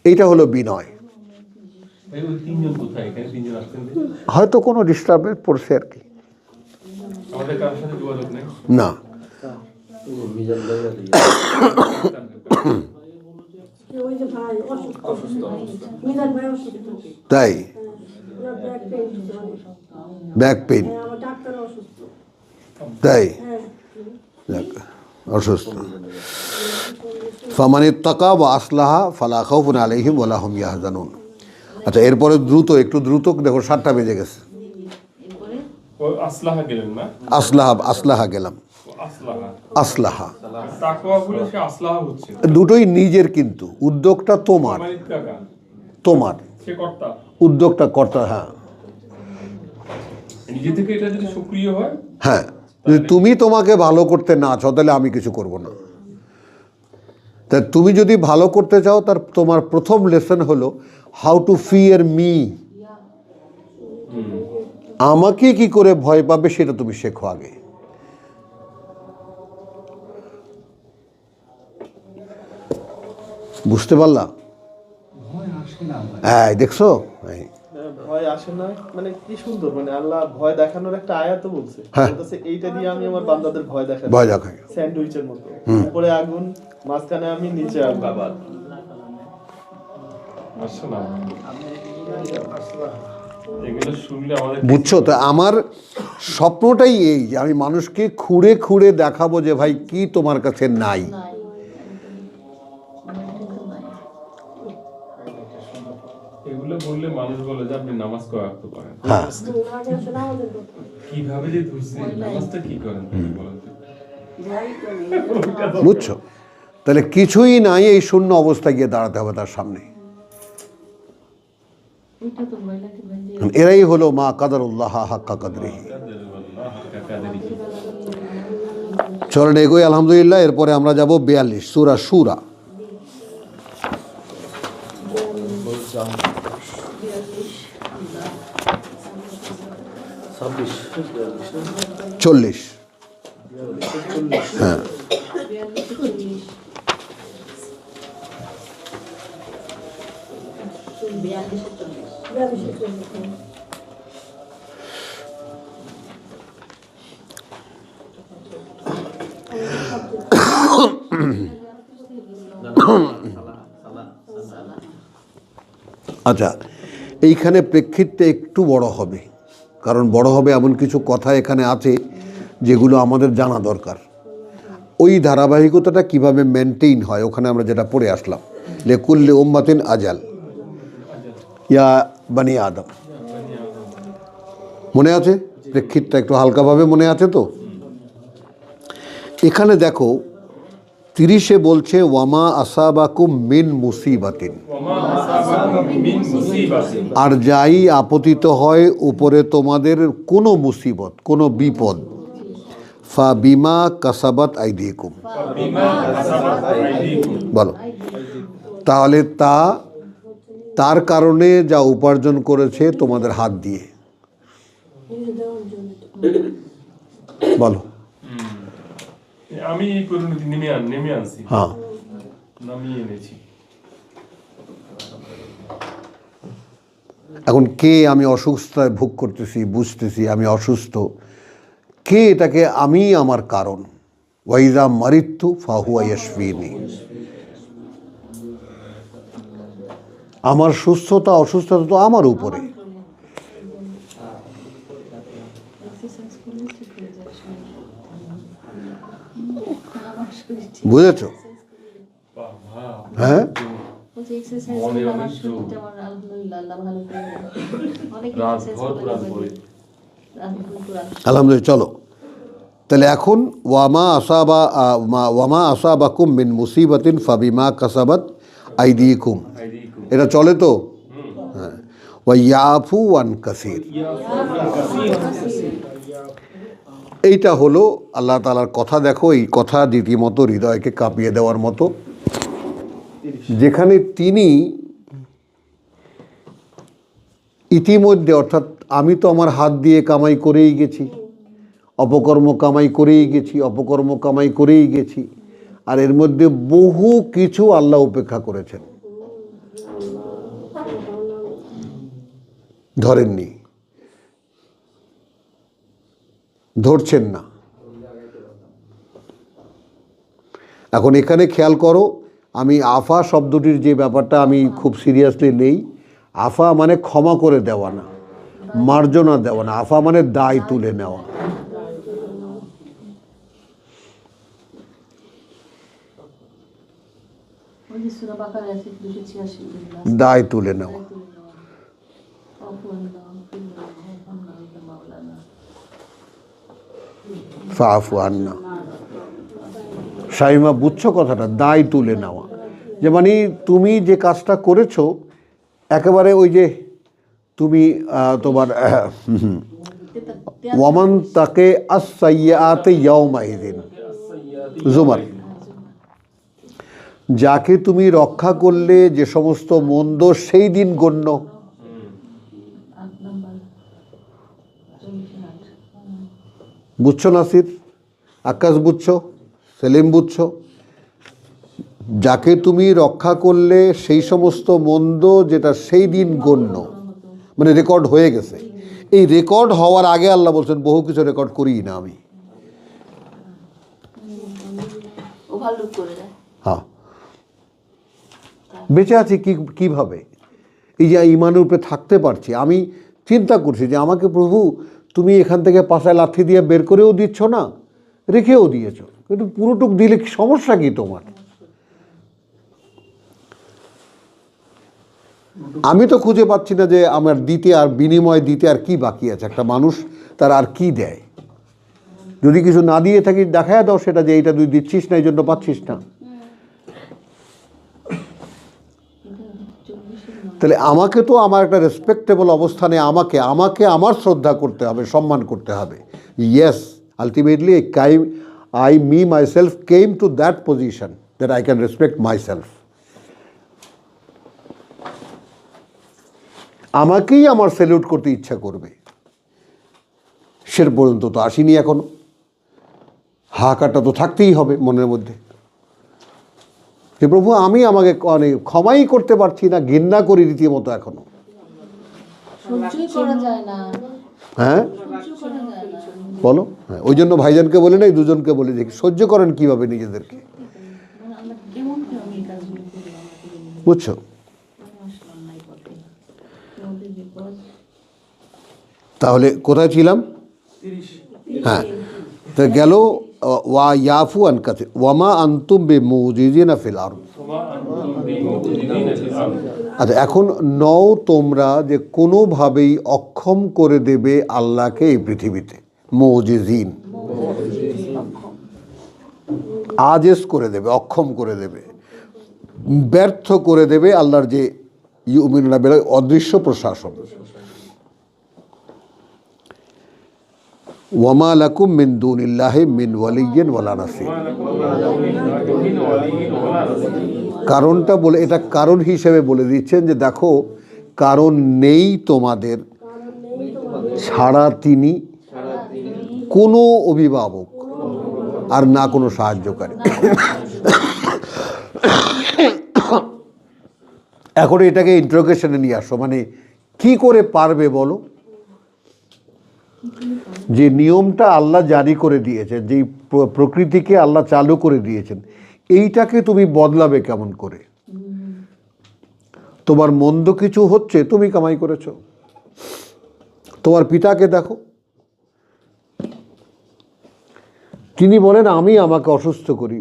এইটা হলো বিনয়। তিনজন কোথায়? এখানে তিনজন আসছেন, হয়তো কোনো ডিস্টার্বেন্স পড়ছে আর কি। আমাদের কারোর সাথে যোগাযোগ নেই। না, ওই যে ভাই অসুস্থ, মিজান ভাই অসুস্থ, তাই ওনার ব্যাক পেইন হচ্ছে অনেক। ব্যাক পেইন, হ্যাঁ, আমার ডাক্তার অসুস্থ। তাই হ্যাঁ, যাক, অসুস্থ। ফামান ইত্তাকা ওয়া আসলাহা ফালা খাউফুন আলাইহিম ওয়া লা হুম ইয়াহজানুন। আচ্ছা, এরপরে একটু দ্রুত দেখো, 7টা বেজে গেছে। এরপরে ও আসলাহা গেলেন না? আসলাহা গেলাম। আসলাহা, আসলাহা তাকওয়া বলে সে আসলাহা হচ্ছে। দুটোই নিজের, কিন্তু উদ্যোগটা তোমার, মানে ইত্তাকা, তোমার সে কর্তা। উদ্যোগটা কর্তা। হ্যাঁ নিজে থেকে এটা যদি সক্রিয় হয়, হ্যাঁ, যদি তুমি তোমাকে ভালো করতে না চাও তাহলে আমি কিছু করব না। তা তুমি যদি ভালো করতে চাও, তোমার প্রথম লেসন হলো হাউ টু ফিয়ার মি। আমাকে কি করে ভয় পাবে সেটা তুমি শেখো আগে। বুঝতে পারলা? হ্যাঁ, দেখছো? ভয় আসে না, মানে কি সুন্দর, মানে আল্লাহ ভয় দেখানোর একটা আয়াতও বলছে। হ্যাঁ। বলতেছে এইটা দিয়ে আমি আমার বান্দাদের ভয় দেখাই। ভয় দেখাই। স্যান্ডউইচের মতো, উপরে আগুন, মাঝখানে আমি, নিচে আগুন। আসছে না। এগুলো শুনলে আমাদের বুঝছো তো? আমার স্বপ্নটাই এই যে আমি মানুষকে খুঁড়ে খুঁড়ে দেখাবো যে ভাই কি তোমার কাছে নাই। নাই, অনেক কিন্তু নাই। এগুলো বললে মানুষ বলে যে আপনি নামাজ করাতে পারেন। হ্যাঁ, আগে আসলে আমাদের কথা। কিভাবে যে ধরছে নামাজটা কি করেন বলেন তো? বুঝছো? তাহলে কিছুই নাই, এই শূন্য অবস্থায় গিয়ে দাঁড়াতে হবে তার সামনে। ওইটা তো ভয় লাগে ভাই যে এরাই হলো মা কাদারুল্লাহ হাক্কা কাদরিহি। চলেন এগোই আলহামদুলিল্লাহ। এরপরে আমরা যাব 42 সূরা শুরা। 40। হ্যাঁ, 42 আচ্ছা, এইখানে প্রেক্ষিতটা একটু বড় হবে, কারণ বড় হবে এমন কিছু কথা এখানে আছে যেগুলো আমাদের জানা দরকার। ওই ধারাবাহিকতাটা কিভাবে মেনটেইন হয় ওখানে আমরা যেটা পড়ে আসলাম, লিকুল্লি উম্মাতিন আজাল ইয়া বানি আদম। মনে আছে? প্রেক্ষিতটা একটু হালকাভাবে মনে আছে তো? এখানে দেখো 30-এ বলছে ওয়ামা আসাবাকুম মিন মুসিবাতিন, আর যাই আপতিত হয় উপরে তোমাদের কোনো মুসিবত, কোনো বিপদ, ফা বিমা কাসাবাত আইদিকুম, বলো, তাহলে তার কারণে যা উপার্জন করেছে তোমাদের হাত দিয়ে, বলো। আমি এই পরিণতি নেমে আনছি, হ্যাঁ, নামিয়ে এনেছি। এখন কে আমি অসুস্থতায় ভোগ করতেছি, বুঝতেছি আমি অসুস্থ, কে এটাকে আমি আমার কারণ। ওয়াইজা মারিত্তু ফাহুয়া ইয়াশফিনি, আমার সুস্থতা অসুস্থতা তো আমার উপরে। বুঝেছো? হ্যাঁ, বলছে এক্সারসাইজ করলে আমার শরীরটা আমার আলহামদুলিল্লাহ আল্লাহ ভালো করে দেয়। অনেক এক্সারসাইজ করলে আলহামদুলিল্লাহ। চলো তাহলে এখন ওয়ামা আসাবাকুম মিন মুসিবাতিন ফাবিমা কাসাবাত আইদিকুম, এটা চলে তো? হ্যাঁ, ওয়া ইয়াফু আন কাসীর। এইটা হলো আল্লাহ তাআলার কথা। দেখো, এই কথা রীতিমতো হৃদয়কে কাঁপিয়ে দেওয়ার মতো, যেখানে তিনি ইতিমধ্যে, অর্থাৎ আমি তো আমার হাত দিয়ে কামাই করেই গেছি, অপকর্ম কামাই করেই গেছি, অপকর্ম কামাই করেই গেছি, আর এর মধ্যে বহু কিছু আল্লাহ উপেক্ষা করেছেন, ধরেননি, ধরছেন না। এখন এখানে খেয়াল করো, আমি আফা শব্দটির যে ব্যাপারটা আমি খুব সিরিয়াসলি নেই। আফা মানে ক্ষমা করে দেওয়া না, মার্জনা দেওয়া না। আফা মানে দায় তুলে নেওয়া। ওই যে সূরা বাকারা আছে 286 দায় তুলে নেওয়া। ফাফু আন্না। শাইমা, বুঝছো কথাটা? দায় তুলে নেওয়া, যে মানে তুমি যে কাজটা করেছো, একেবারে ওই যে তুমি তোমার ওয়ামান তাকে আস-সাইয়্যাতে ইয়াওমাইযিন, জুমার, যাকে তুমি রক্ষা করলে যে সমস্ত মন্দ সেই দিন গণ্য। বুঝছো নাসির? আকাশ বুঝছো? সেলিম বুঝছো? যাকে তুমি রক্ষা করলে সেই সমস্ত মন্দ যেটা সেই দিন গণ্য, মানে রেকর্ড হয়ে গেছে। এই রেকর্ড হওয়ার আগে আল্লাহ বলছেন বহু কিছু রেকর্ড করি না আমি। ওভারলুক করে দেয়। হ্যাঁ, বেঁচে আছি কিভাবে? এই যে ইমানের উপরে থাকতে পারছি, আমি চিন্তা করছি যে আমাকে প্রভু তুমি এখান থেকে পাশায় লাথি দিয়ে বের করেও দিচ্ছ না, রেখেও দিয়েছ, কিন্তু পুরোটুক দিলে সমস্যা কি তোমার? আমি তো খুঁজে পাচ্ছি না যে আমার দিতে আর বিনিময় দিতে আর কি বাকি আছে। একটা মানুষ তার আর কি দেয়? যদি কিছু না দিয়ে থাকি দেখায় দাও সেটা, যে এইটা তুই দিচ্ছিস না এই জন্য পাচ্ছিস না। তাহলে আমাকে তো আমার একটা রেসপেক্টেবল অবস্থানে আমাকে আমার শ্রদ্ধা করতে হবে, সম্মান করতে হবে। Yes, ultimately I myself came to that position that I can respect myself. আমাকেই আমার স্যালিউট করতে ইচ্ছা করবে, সে পর্যন্ত তো আসিনি এখনো। হাহাকারটা তো থাকতেই হবে মনের মধ্যে, যে প্রভু আমি আমাকে ক্ষমাই করতে পারছি না, ঘৃণা করি রীতিমতো এখনো। সহ্যই করা যায় না। হ্যাঁ সহ্য করা যায় না। বলো। হ্যাঁ, ওই জন্য ভাইজানকে বলে নাই, দুজনকে বলে দেখি সহ্য করেন কিভাবে নিজেদেরকে। মানে আমরা কেমন করে আমি এই কাজগুলো করি, বুঝছো? তাহলে কোথায় ছিলাম? হ্যাঁ, তো গেল ওয়া ইয়াফু আন কাসির ওয়ামা আনতুম বিমুজিজিনা ফিল আরদ। আচ্ছা, এখন নও তোমরা যে কোনোভাবেই অক্ষম করে দেবে আল্লাহকে এই পৃথিবীতে। মুজিজিন, আজেজ করে দেবে, অক্ষম করে দেবে, ব্যর্থ করে দেবে আল্লাহর যে ইউমিনুনা বিল অদৃশ্য প্রশাসন। ওয়ামা লাকুম মিন দুনিল্লাহি মিন ওয়ালিয়্যিন ওয়ালা নাসির। কারণটা বলে, এটা কারণ হিসেবে বলে দিচ্ছেন যে দেখো, কারণ নেই তোমাদের ছাড়া তিনি কোনো অভিভাবক আর না কোনো সাহায্যকারী। এখন এটাকে ইন্টারোগেশনে নিয়ে আসো, মানে কি করে পারবে বলো? যে নিয়মটা আল্লাহ জারি করে দিয়েছেন, যেই প্রকৃতিকে আল্লাহ চালু করে দিয়েছেন, এইটাকে তুমি বদলাবে কেমন করে? তোমার মন্দ কিছু হচ্ছে, তুমি কামাই করেছো। তোমার পিতাকে দেখো, তিনি বলেন আমি আমাকে অসুস্থ করি,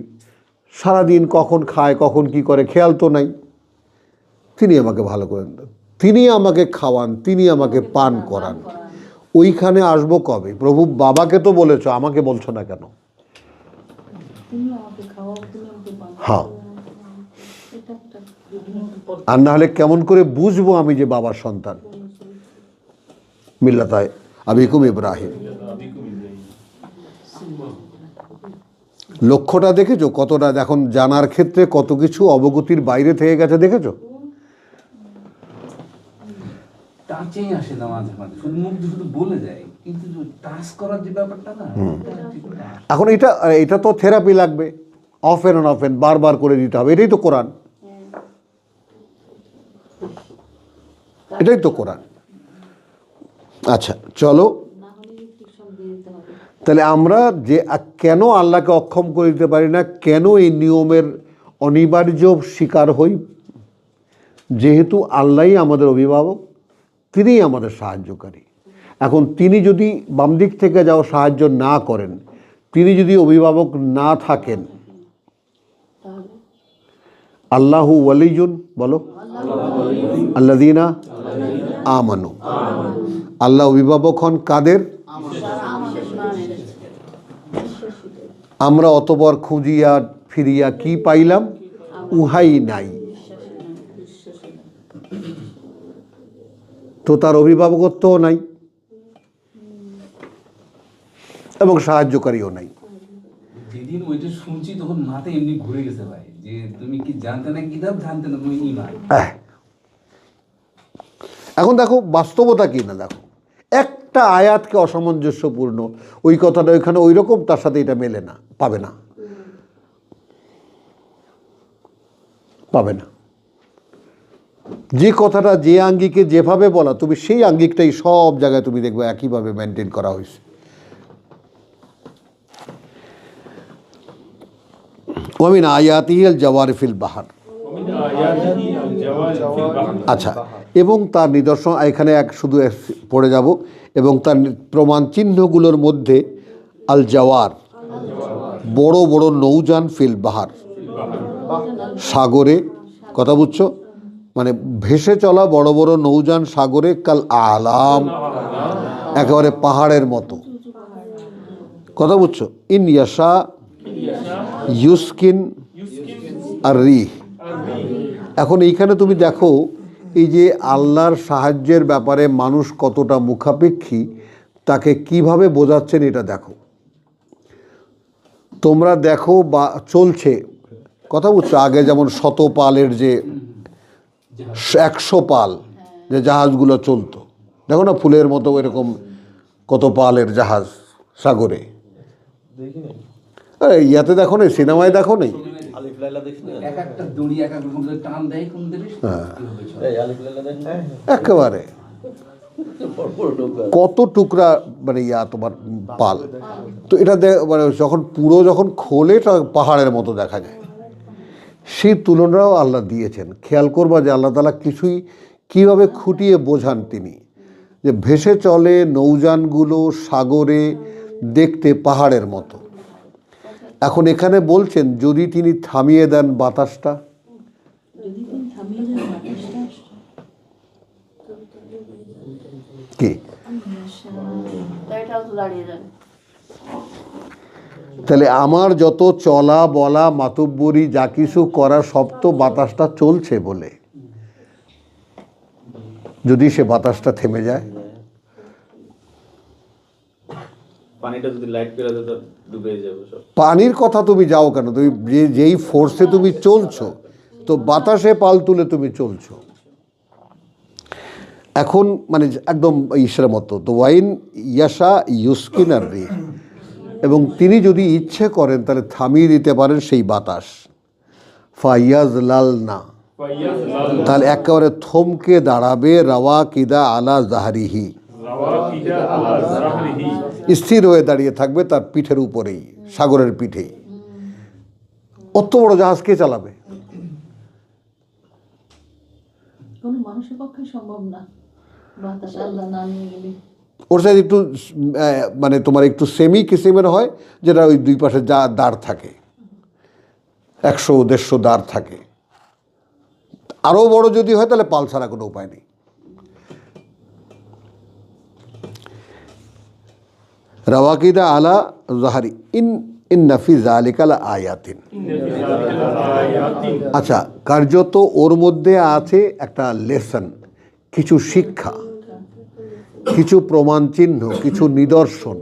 সারাদিন কখন খায় কখন কি করে খেয়াল তো নাই, তিনি আমাকে ভালো করেন, তিনি আমাকে খাওয়ান, তিনি আমাকে পান করান। ওইখানে আসবো কবে? প্রভু বাবাকে তো বলেছো, আমাকে বলছো না কেন? হ্যাঁ, আর না হলে কেমন করে বুঝবো আমি যে বাবার সন্তান? মিল্লাতায় আবিকুম ইব্রাহিম। লক্ষ্যটা দেখেছো কতটা, এখন জানার ক্ষেত্রে কত কিছু অবগতির বাইরে থেকে গেছে, দেখেছো? টাচেই আসে না মাঝে মাঝে, শুধু মুখ দিয়ে শুধু বলে যায়, কিন্তু টাচ করার যে ব্যাপারটা না, এটা ঠিক না। এখন এটা তো থেরাপি লাগবে, অফেন অ্যান্ড অফেন বারবার করে দিতে হবে, এটাই তো কোরআন, এটাই তো কোরআন। আচ্ছা চলো, না হলে রিফ্লেকশন দিয়ে দিতে হবে। তাহলে আমরা যে কেন আল্লাহকে অক্ষম করে দিতে পারি না, কেন এই নিয়মের অনিবার্য শিকার হই? যেহেতু আল্লাহই আমাদের অভিভাবক, তিনিই আমাদের সাহায্যকারী। এখন তিনি যদি বাম দিক থেকে যাও সাহায্য না করেন, তিনি যদি অভিভাবক না থাকেন, আল্লাহু ওয়ালিয়ুন, বলো আল্লাযীনা আমানু, আল্লাহ অভিভাবক হন কাদের? আমরা অতবার খুঁজিয়া ফিরিয়া কি পাইলাম? উহাই নাই। তো তার অভিভাবকত্বও নাই এবং সাহায্যকারীও নাই। যেদিন ওইটা শুনছি তখন মাথায় এমনি ঘুরে গেছে ভাই, যে তুমি কি জানতে না কিতাব, জানতে না তুমি ঈমান। এখন দেখো বাস্তবতা কি না, দেখো একটা আয়াতকে অসামঞ্জস্যপূর্ণ, ওই কথাটা ওইখানে ওই রকম, তার সাথে এটা মেলে না, পাবে না, পাবে না। যে কথাটা যে আঙ্গিকে যেভাবে বলা, তুমি সেই আঙ্গিকটাই সব জায়গায় তুমি দেখবে একইভাবে মেনটেন করা হয়েছে। ওয়ামিন আয়াতিহিল জাওয়ারি ফিল বাহার, আচ্ছা, এবং তার নিদর্শন এখানে শুধু পড়ে যাব, এবং তার প্রমাণ চিহ্নগুলোর মধ্যে আল জাওয়ার, বড় বড় নৌযান, ফিল বাহার, সাগরে, কথা বুঝছো, মানে ভেসে চলা বড় বড় নৌযান সাগরে, কাল আলাম, একেবারে পাহাড়ের মতো, কথা বুঝছো, ইন ইয়াশা ইউসকিন আর রিহ। এখন এইখানে তুমি দেখো এই যে আল্লাহর সাহায্যের ব্যাপারে মানুষ কতটা মুখাপেক্ষী, তাকে কিভাবে বোঝাচ্ছেন এটা দেখো। তোমরা দেখো বা চলছে, কথা বুঝছো, আগে যেমন 100 পালের যে 100 পাল যে জাহাজগুলো চলতো, দেখো না ফুলের মতো এরকম কত পালের জাহাজ সাগরে, আরে ইয়াতে দেখো নেই, সিনেমায় দেখো নেই, আলিফ লাইলা দেখি না? এক একটা দড়ি এক এক রকম করে টান দেয় কোন দিকে, এই আলিফ লাইলা দেখি না? একেবারে কত টুকরা, মানে তোমার পাল। তো এটা মানে যখন খোলে এটা পাহাড়ের মতো দেখা যায়। সেই তুলনাও আল্লাহ দিয়েছেন। খেয়াল করবা যে আল্লাহ তাআলা কিছুই কীভাবে খুঁটিয়ে বোঝান তিনি, যে ভেসে চলে নৌযানগুলো সাগরে, দেখতে পাহাড়ের মতো। এখন এখানে বলছেন যদি তিনি থামিয়ে দেন বাতাসটা, কি তাহলে আমার যত চলা বলা মাতুব্বরি যা কিছু করা সব তো বাতাসটা চলছে বলে, যদি সে বাতাসটা থেমে যায়, পানিটা যদি লাইট করে দেয় তো ডুবে যাবে সব। পানির কথা তুমি যাও কেন, তুমি যেই ফোর্সে তুমি চলছো, তো বাতাসে পাল তুলে তুমি চলছো। এখন মানে একদম ঈশ্বরের মতো, তো ওয়াইন ইয়াশা ইউসকিন আর রিহ, এবং তিনি যদি ইচ্ছে করেন তাহলে থামিয়ে দিতে পারেন সেই বাতাস। ফাইয়াজ লাল না, তাহলে একেবারে থমকে দাঁড়াবে, রাওয়া কিদা আলা জাহরিহি, স্থির হয়ে দাঁড়িয়ে থাকবে তার পিঠের উপরেই, সাগরের পিঠেই। অত বড় জাহাজ কে চালাবে? কোনো মানুষের পক্ষে সম্ভব না, বাতাস আল্লাহ না নিয়ে গেলে। ওর সাথে একটু মানে তোমার একটু সেমি কিসিমের হয়, যেটা ওই দুই পাশে যা দাঁড় থাকে, 100-150 দাঁড় থাকে। আরও বড় যদি হয় তাহলে পাল ছাড়া কোনো উপায় নেই। রাওয়াকিদা আলা জাহারি ইন্না ফি যালিকা লাআয়াতিন। আচ্ছা, কার্যত ওর মধ্যে আছে একটা লেসন, কিছু শিক্ষা, কিছু প্রমাণ চিহ্ন, কিছু নিদর্শন।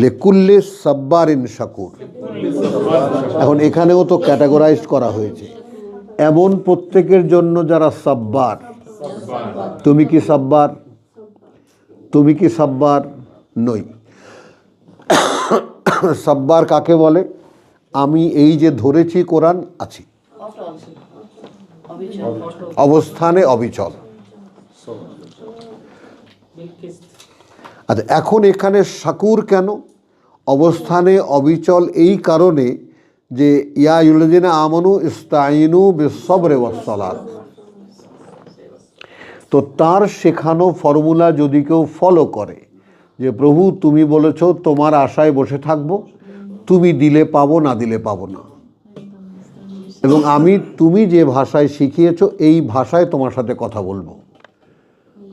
লেকুল্লে সাব্বারিন শাকুর। এখন এখানেও তো ক্যাটাগরাইজ করা হয়েছে, এমন প্রত্যেকের জন্য যারা সাব্বার। তুমি কি সাব্বার? তুমি কি সাব্বার? নই। সাব্বার কাকে বলে? আমি এই যে ধরেছি কোরআন, আছি অবস্থানে অবিচল। আচ্ছা, এখন এখানে শাকুর কেন? অবস্থানে অবিচল এই কারণে যে ইয়া আইয়ুহাল্লাযীনা আমানু ইস্তাঈনু বিস-সাবরি ওয়াস-সালাত। তো তার শেখানো ফর্মুলা যদি কেউ ফলো করে যে প্রভু তুমি বলেছো তোমার আশায় বসে থাকবো, তুমি দিলে পাবো, না দিলে পাবো না, এবং আমি তুমি যে ভাষায় শিখিয়েছো এই ভাষায় তোমার সাথে কথা বলবো,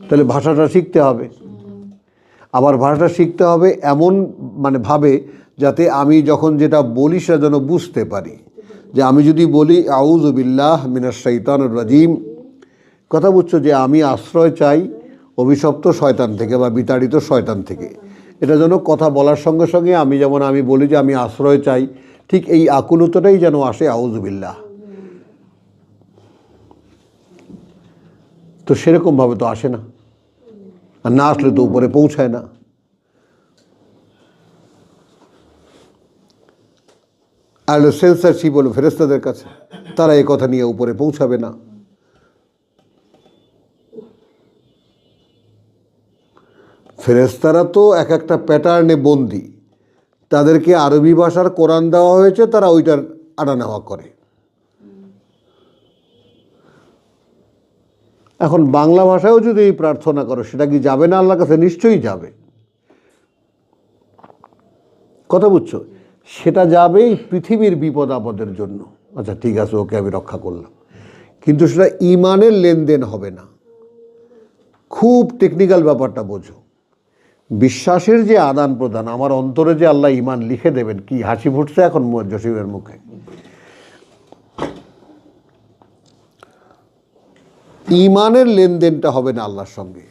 তাহলে ভাষাটা শিখতে হবে। আবার ভাষাটা শিখতে হবে এমন মানে ভাবে যাতে আমি যখন যেটা বলি সেটা যেন বুঝতে পারি। যে আমি যদি বলি আউযু বিল্লাহ মিনাশ শাইতানির রাজিম, কথা বুঝছো, যে আমি আশ্রয় চাই অভিশপ্ত শয়তান থেকে বা বিতাড়িত শয়তান থেকে, এটা যেন কথা বলার সঙ্গে সঙ্গে আমি যেমন আমি বলি যে আমি আশ্রয় চাই, ঠিক এই আকুলতাটাই যেন আসে আউযু বিল্লাহ। তো সেরকমভাবে তো আসে না, আর না আসলে তো উপরে পৌঁছায় না। আর সেন্সারশিপ হলো ফেরেশতাদের কাছে, তারা এই কথা নিয়ে উপরে পৌঁছাবে না। ফেরেশতারা তো এক একটা প্যাটার্নে বন্দি, তাদেরকে আরবি ভাষার কোরআন দেওয়া হয়েছে, তারা ওইটার আনা নেওয়া করে। এখন বাংলা ভাষায়ও যদি এই প্রার্থনা করো, সেটা কি যাবে না আল্লাহর কাছে? নিশ্চয়ই যাবে। কথা বুঝছো? সেটা যাবে এই পৃথিবীর বিপদ আপদের জন্য। আচ্ছা ঠিক আছে, ওকে আমি রক্ষা করলাম, কিন্তু সেটা ইমানের লেনদেন হবে না। খুব টেকনিক্যাল ব্যাপারটা বোঝো। বিশ্বাসের যে আদান প্রদান, আমার অন্তরে যে আল্লাহ ইমান লিখে দেবেন, কি হাসি ফুটছে এখন জসিমের মুখে। ইমানের লেনদেনটা হবে না আল্লাহর সঙ্গে।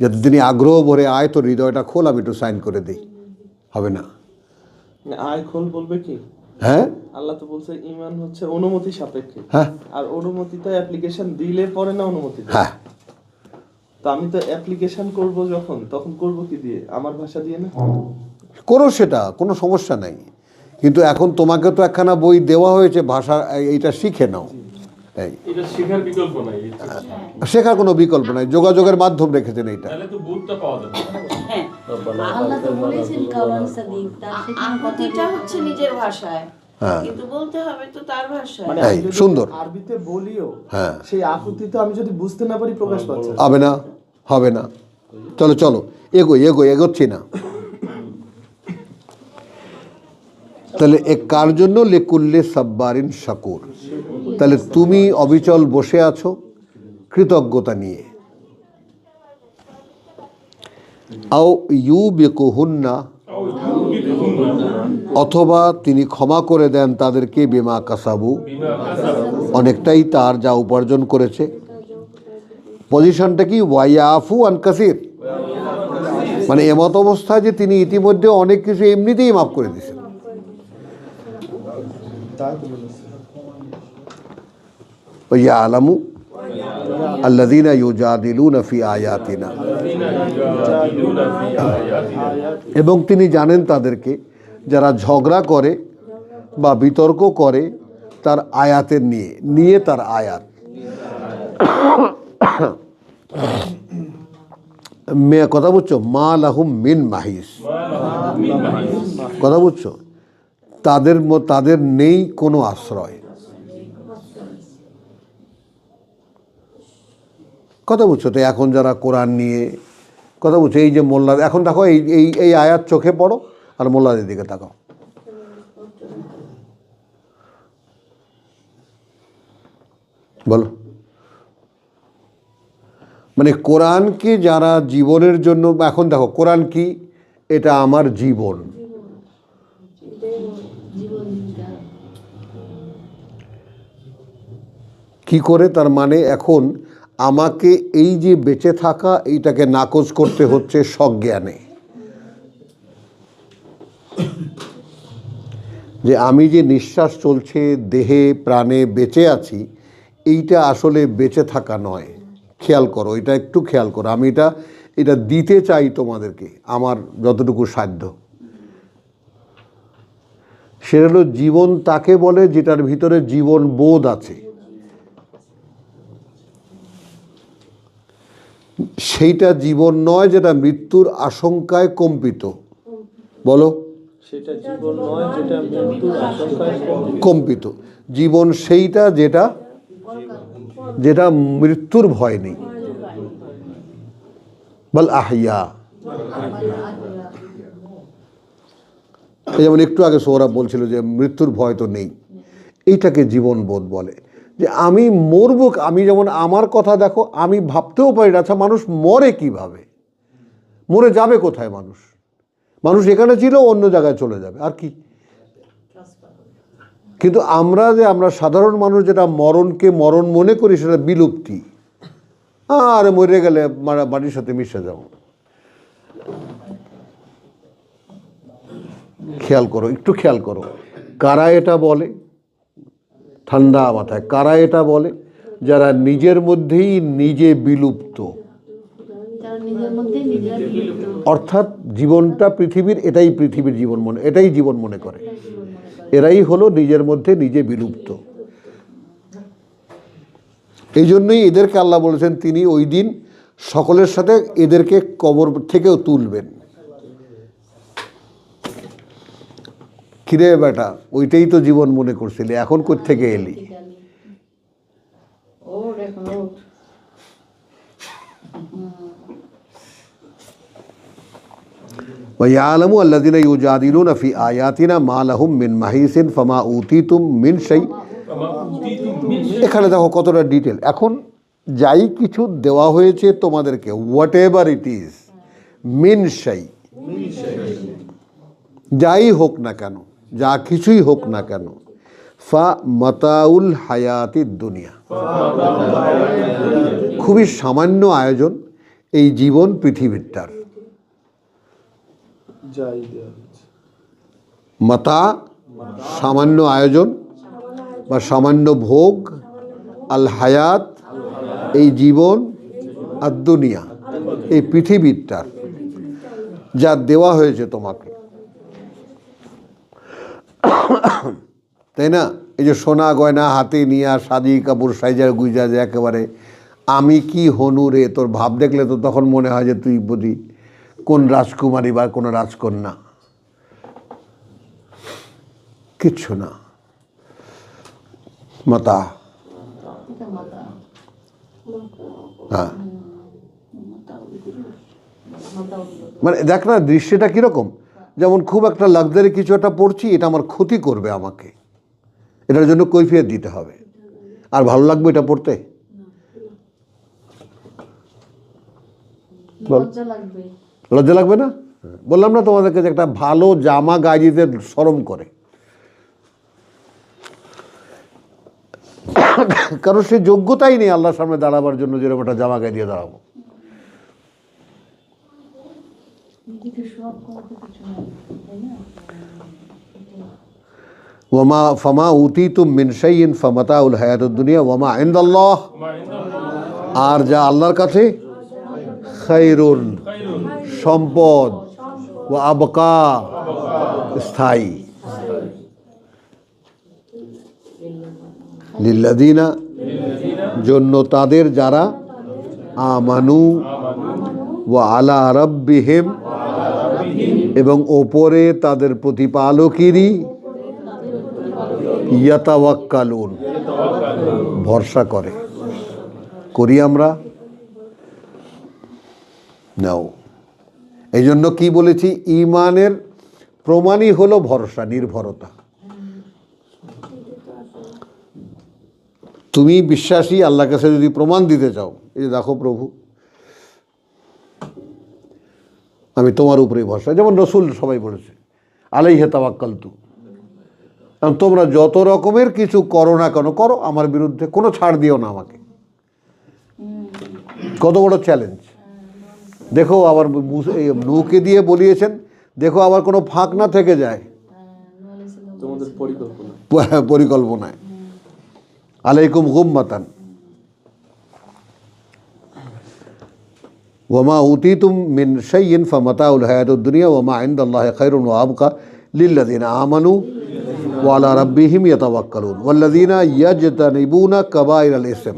যদি তিনি আগ্রহ ভরে আয় তো হৃদয়টা খোল, আমি একটু সাইন করে দিই, হবে না। আয় খোল বলবে কি? হ্যাঁ, আল্লাহ তো বলছে ঈমান হচ্ছে অনুমতি সাপেক্ষে। হ্যাঁ, আর অনুমতি তো অ্যাপ্লিকেশন দিলে পরে না অনুমতি দেয়। হ্যাঁ। তো আমি তো অ্যাপ্লিকেশন করব যখন, তখন করব কি দিয়ে? আমার ভাষা দিয়ে না? করো, সেটা কোনো সমস্যা নাই, কিন্তু এখন তোমাকে তো একখানা বই দেওয়া হয়েছে, ভাষা এইটা শিখে নাও। এই এটা শেখার বিকল্প নাই, শেখার কোনো বিকল্প নাই, যোগাযোগের মাধ্যম রেখেছেন এইটা। তাহলে তো বুঝতে পাওয়া যাবে। আল্লাহ তো বলেছেন কাওলান সাদিক, তার সেখানে কথাটা হচ্ছে নিজের ভাষায়, হ্যাঁ, কিন্তু বলতে হবে তো তার ভাষায়। মানে এই, আমি যদি সুন্দর। আরবিতে বলিও, হ্যাঁ, সেই আকুতি তো আমি যদি বুঝতে না পারি প্রকাশ পাচ্ছে না। হবে না, হবে না। চলো চলো এগোচ্ছি না। তাহলে কার জন্য? লেকুল্লে সাব্বারিন শাকুর। তাহলে তুমি অবিচল বসে আছো কৃতজ্ঞতা নিয়ে। আও ইউবিকুহুন্না, অথবা তিনি ক্ষমা করে দেন তাদেরকে, বিমা কাসাবু, অনেকটাই তার যা উপার্জন করেছে। পজিশনটা কি? ওয়াইয়াফু আন কাসির, মানে এমত অবস্থায় যে তিনি ইতিমধ্যে অনেক কিছু এমনিতেই মাফ করে দিয়েছেন। ওয়াইয়ালামু আল্লাযীনা ইউজাদিলুনা ফি আয়াতিনা, এবং তিনি জানেন তাদেরকে যারা ঝগড়া করে বা বিতর্ক করে তার আয়াতের নিয়ে তার আয়াত। কথা বুঝছো? মা লাহুম মিন মাহিস, কথা বুঝছো? তাদের নেই কোনো আশ্রয়। কথা বুঝছো? তো এখন যারা কোরআন নিয়ে কথা বুঝছো, এই যে মোল্লা, এখন দেখো এই আয়াত চোখে পড়ো আর মোল্লাদের দিকে তাকাও, বলো। মানে কোরআনকে যারা জীবনের জন্য, এখন দেখো কোরআন কি? এটা আমার জীবন। কি করে? তার মানে এখন আমাকে এই যে বেঁচে থাকা, এইটাকে নাকচ করতে হচ্ছে সজ্ঞানে। যে আমি যে নিঃশ্বাস চলছে দেহে প্রাণে বেঁচে আছি, এইটা আসলে বেঁচে থাকা নয়। খেয়াল করো, এটা একটু খেয়াল করো। আমি এটা দিতে চাই তোমাদেরকে আমার যতটুকু সাধ্য। সেটা হলো জীবন তাকে বলে যেটার ভিতরে জীবন বোধ আছে। সেইটা জীবন নয় যেটা মৃত্যুর আশঙ্কায় কম্পিত। বলো, সেটা জীবন নয় যেটা মৃত্যুর আশঙ্কায় কম্পিত। জীবন সেইটা যেটা মৃত্যুর ভয় নেই। বল আহিয়া। যেমন একটু আগে সৌরভ বলছিল যে মৃত্যুর ভয় তো নেই, এইটাকে জীবনবোধ বলে। যে আমি মরব, আমি যেমন আমার কথা দেখো, আমি ভাবতেও পারি না আচ্ছা মানুষ মরে কিভাবে, মরে যাবে কোথায় মানুষ? মানুষ এখানে ছিল, অন্য জায়গায় চলে যাবে, আর কি। কিন্তু আমরা সাধারণ মানুষ যেটা মরণকে মরণ মনে করি, সেটা বিলুপ্তি। আর মরে গেলে বাড়ির সাথে মিশে যাও। খেয়াল করো, একটু খেয়াল করো, কারা এটা বলে? ঠান্ডা মাথায় কারা এটা বলে? যারা নিজের মধ্যেই নিজে বিলুপ্ত, অর্থাৎ জীবনটা পৃথিবীর, এটাই পৃথিবীর জীবন মনে, এটাই জীবন মনে করে। এরাই হলো নিজের মধ্যে নিজে বিলুপ্ত। এই জন্যই এদেরকে আল্লাহ বলেছেন তিনি ওই দিন সকলের সাথে এদেরকে কবর থেকেও তুলবেন। কিরে বেটা, ওইটাই তো জীবন মনে করছিলি, এখন কোত্থেকে এলি? وَيَعْلَمُ الَّذِينَ يُجَادِلُونَ فِي آيَاتِنَا مَا لَهُم مِّن مَّحِيصٍ فَمَا أُوتِيتُم مِّن شَيْءٍ। এখানে দেখো কতটা ডিটেল। এখন যাই কিছু দেওয়া হয়েছে তোমাদেরকে, হোয়াট এভার ইট ইজ, মিন শাই, যাই হোক না কেন, যা কিছুই হোক না কেন, ফা মাতাউল হায়াতিদ দুনিয়া, খুবই সামান্য আয়োজন এই জীবন পৃথিবীরটার। মাতা সামান্য আয়োজন বা সামান্য ভোগ, আল হায়াত এই জীবন, আর দুনিয়া এই পৃথিবীরটার যা দেওয়া হয়েছে তোমাকে, তাই না? এই যে সোনা গয়না হাতে নিয়ে সাজি কাপড় সাইজার গুইজা যে একেবারে আমি কি হনু রে, তোর ভাব দেখলে তো তখন মনে হয় যে তুই বুঝি কোন রাজকুমারী বা কোনো রাজকন্যা। কিচ্ছু না, মাতা। হ্যাঁ, মানে দেখ না দৃশ্যটা কিরকম। যেমন খুব একটা লাক্সারি কিছু একটা পড়ছি, এটা আমার ক্ষতি করবে, আমাকে এটার জন্য কৈফিয়ত দিতে হবে। আর ভালো লাগবে এটা পড়তে? লজ্জা লাগবে না? বললাম না তোমাদেরকে যে একটা ভালো জামা গায়ে দিতে শরম করে, কারণ সে যোগ্যতাই নেই আল্লাহর সামনে দাঁড়াবার জন্য যেরকম একটা জামা গায়ে দিয়ে দাঁড়াবো। ওয়ামা ফামা উতীতুম মিন শাইইন ফামাতাউল হায়াতুদ দুনিয়া ওয়ামা ইনদাল্লাহ, আর যা আল্লাহর কাছে খায়রুন সম্পদ, ওয়া আবকা স্থায়ী, লিল্লাযিনা জন্য তাদের যারা আমানু ওয়া আলা রাব্বিহিম এবং ওপরে তাদের প্রতিপালকেরই ইয়াতাওয়াক্কালুন ভরসা করে। করি আমরা? নাও। এই জন্য কি বলেছি, ঈমানের প্রমাণই হলো ভরসা, নির্ভরতা। তুমি বিশ্বাসী, আল্লাহর কাছে যদি প্রমাণ দিতে চাও, এই যে দেখো প্রভু আমি তোমার উপরেই ভরসা, যেমন রসুল সবাই বলেছে আলাইহি তাওয়াক্কালতু। তোমরা যত রকমের কিছু করো না কেন করো, আমার বিরুদ্ধে কোনো ছাড় দিও না আমাকে। কত বড় চ্যালেঞ্জ দেখো। আবার নূহকে দিয়ে বলিয়েছেন দেখো আবার কোনো ফাঁক না থেকে যায় তোমাদের পরিকল্পনা। পরিকল্পনায়। আলাইকুম গুম্মাতান ওয়ামা উতিতুম মিন শাইইন ফামাতাউল হায়াতুদ দুনিয়া ওয়ামা ইনদাল্লাহি খায়রুন ওয়া আবকা লিল্লাযিনা আমানু ওয়া আলা রাব্বিহিম ইয়াতাওয়াক্কালুন ওয়াল্লাযিনা ইয়াজতানিবুনা কাবাইরাল ইসম।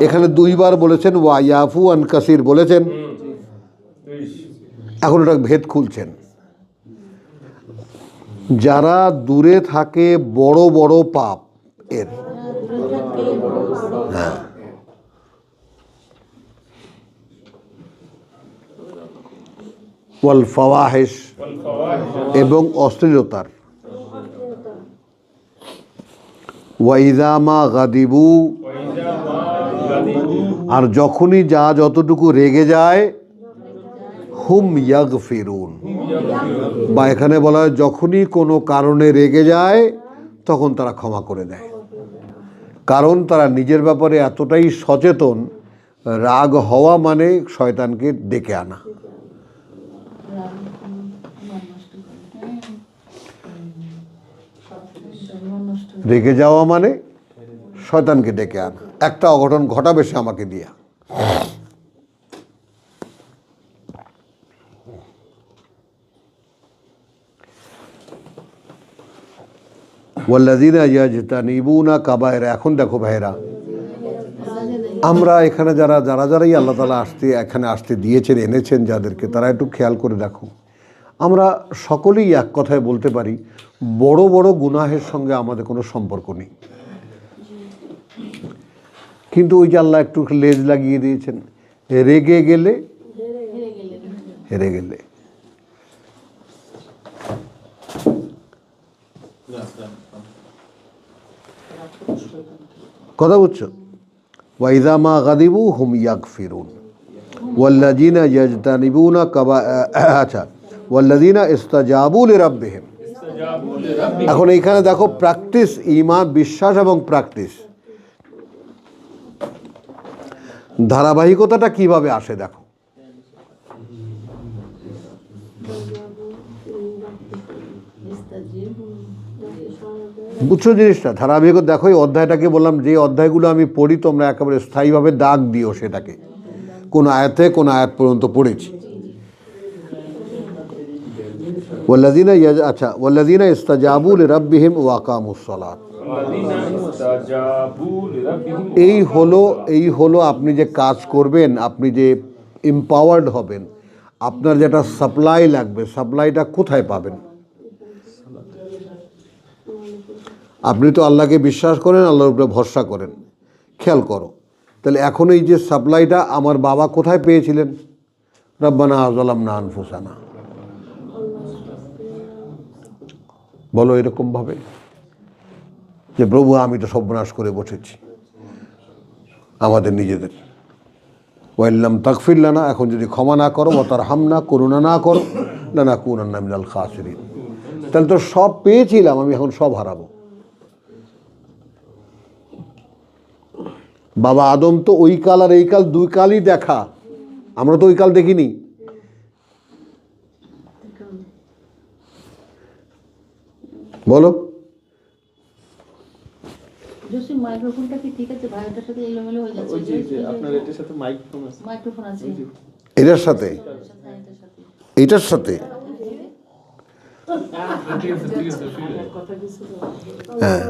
এখানে দুইবার বলেছেন ওয়া ইয়াফু আন কাসির বলেছেন, এখন এটা ভেদ খুলছেন। যারা দূরে থাকে বড় বড় পাপ এর, হ্যাঁ, ওয়াল ফাওয়াহিশ এবং অশ্লীলতার, ওয়াইদা মা গাদিবু আর যখনই যা যতটুকু রেগে যায়, হুম ইয়াগফিরুন বা এখানে বলা হয় যখনই কোনো কারণে রেগে যায় তখন তারা ক্ষমা করে দেয়, কারণ তারা নিজের ব্যাপারে এতটাই সচেতন, রাগ হওয়া মানে শয়তানকে ডেকে আনা। রেগে যাওয়া মানে শয়তানকে ডেকে আনা। একটা অঘটন ঘটাবে সে আমাকে দিয়া। ওয়াল্লাযিনা ইয়াজতানিবুনা কাবায়রা। এখন দেখো ভাইরা, আমরা এখানে যারাই আল্লাহ তাআলা এখানে আসতে দিয়েছেন, এনেছেন যাদেরকে, তারা একটু খেয়াল করে দেখো, আমরা সকলেই এক কথায় বলতে পারি বড় বড় গুনাহের সঙ্গে আমাদের কোনো সম্পর্ক নেই, কিন্তু ওই যে আল্লাহ একটু লেজ লাগিয়ে দিয়েছেন, রেগে গেলে হেরে গেলে। কথা বুঝছো? ওয়াইদা মা গাদিবু হুম ইয়াগফিরুন ওয়াল্লাযিনা ইয়াজতানিবুনা আচ্ছা ওয়াল্লাযিনা ইস্তাজাবু লিরাব্বিহিম। এখন এইখানে দেখো প্র্যাকটিস, ঈমান, বিশ্বাস এবং প্র্যাকটিস, ধারাবাহিকতাটা কিভাবে আসে দেখো। বুঝছো জিনিসটা? ধারাবাহিকতা দেখো। এই অধ্যায়টাকে বললাম, যে অধ্যায়গুলো আমি পড়ি তোমরা একেবারে স্থায়ীভাবে দাগ দিও সেটাকে, কোন আয়াতে কোন আয়াত পর্যন্ত পড়েছি। ওয়াল্লাযিনা ইস্তাজাবু লিরাব্বিহিম ওয়া আকামুস সালাত। এই হলো আপনি যে কাজ করবেন, আপনি যে এম্পাওয়ার্ড হবেন, আপনার যেটা সাপ্লাই লাগবে, সাপ্লাইটা কোথায় পাবেন? আপনি তো আল্লাহকে বিশ্বাস করেন, আল্লাহর উপরে ভরসা করেন, খেয়াল করো। তাহলে এখন এই যে সাপ্লাইটা আমার বাবা কোথায় পেয়েছিলেন? রব্বানা যালামনা আনফুসানা। বলো এরকমভাবে যে প্রভু আমি তো সর্বনাশ করে বসেছি আমাদের নিজেদের। ওয়াইল্লাম তাগফির লানা, এখন যদি ক্ষমা না করো, ওয়া তারহামনা, করুণা না করো, লানাকুনান্না মিনাল খাসিরিন। তাহলে তো সব পেয়েছিলাম, আমি এখন সব হারাবো। বাবা আদম তো ওই কাল আর এই কাল দুই কালই দেখা, আমরা তো ওই কাল দেখিনি। বলো মাইক্রোফোনটা কি ঠিক আছে? ভাইটার সাথে এলোমেলো হয়ে যাচ্ছে। ওই যে আপনার এটার সাথে মাইক্রোফোন আছে। মাইক্রোফোন আছে এটার সাথে, এইটার সাথে, হ্যাঁ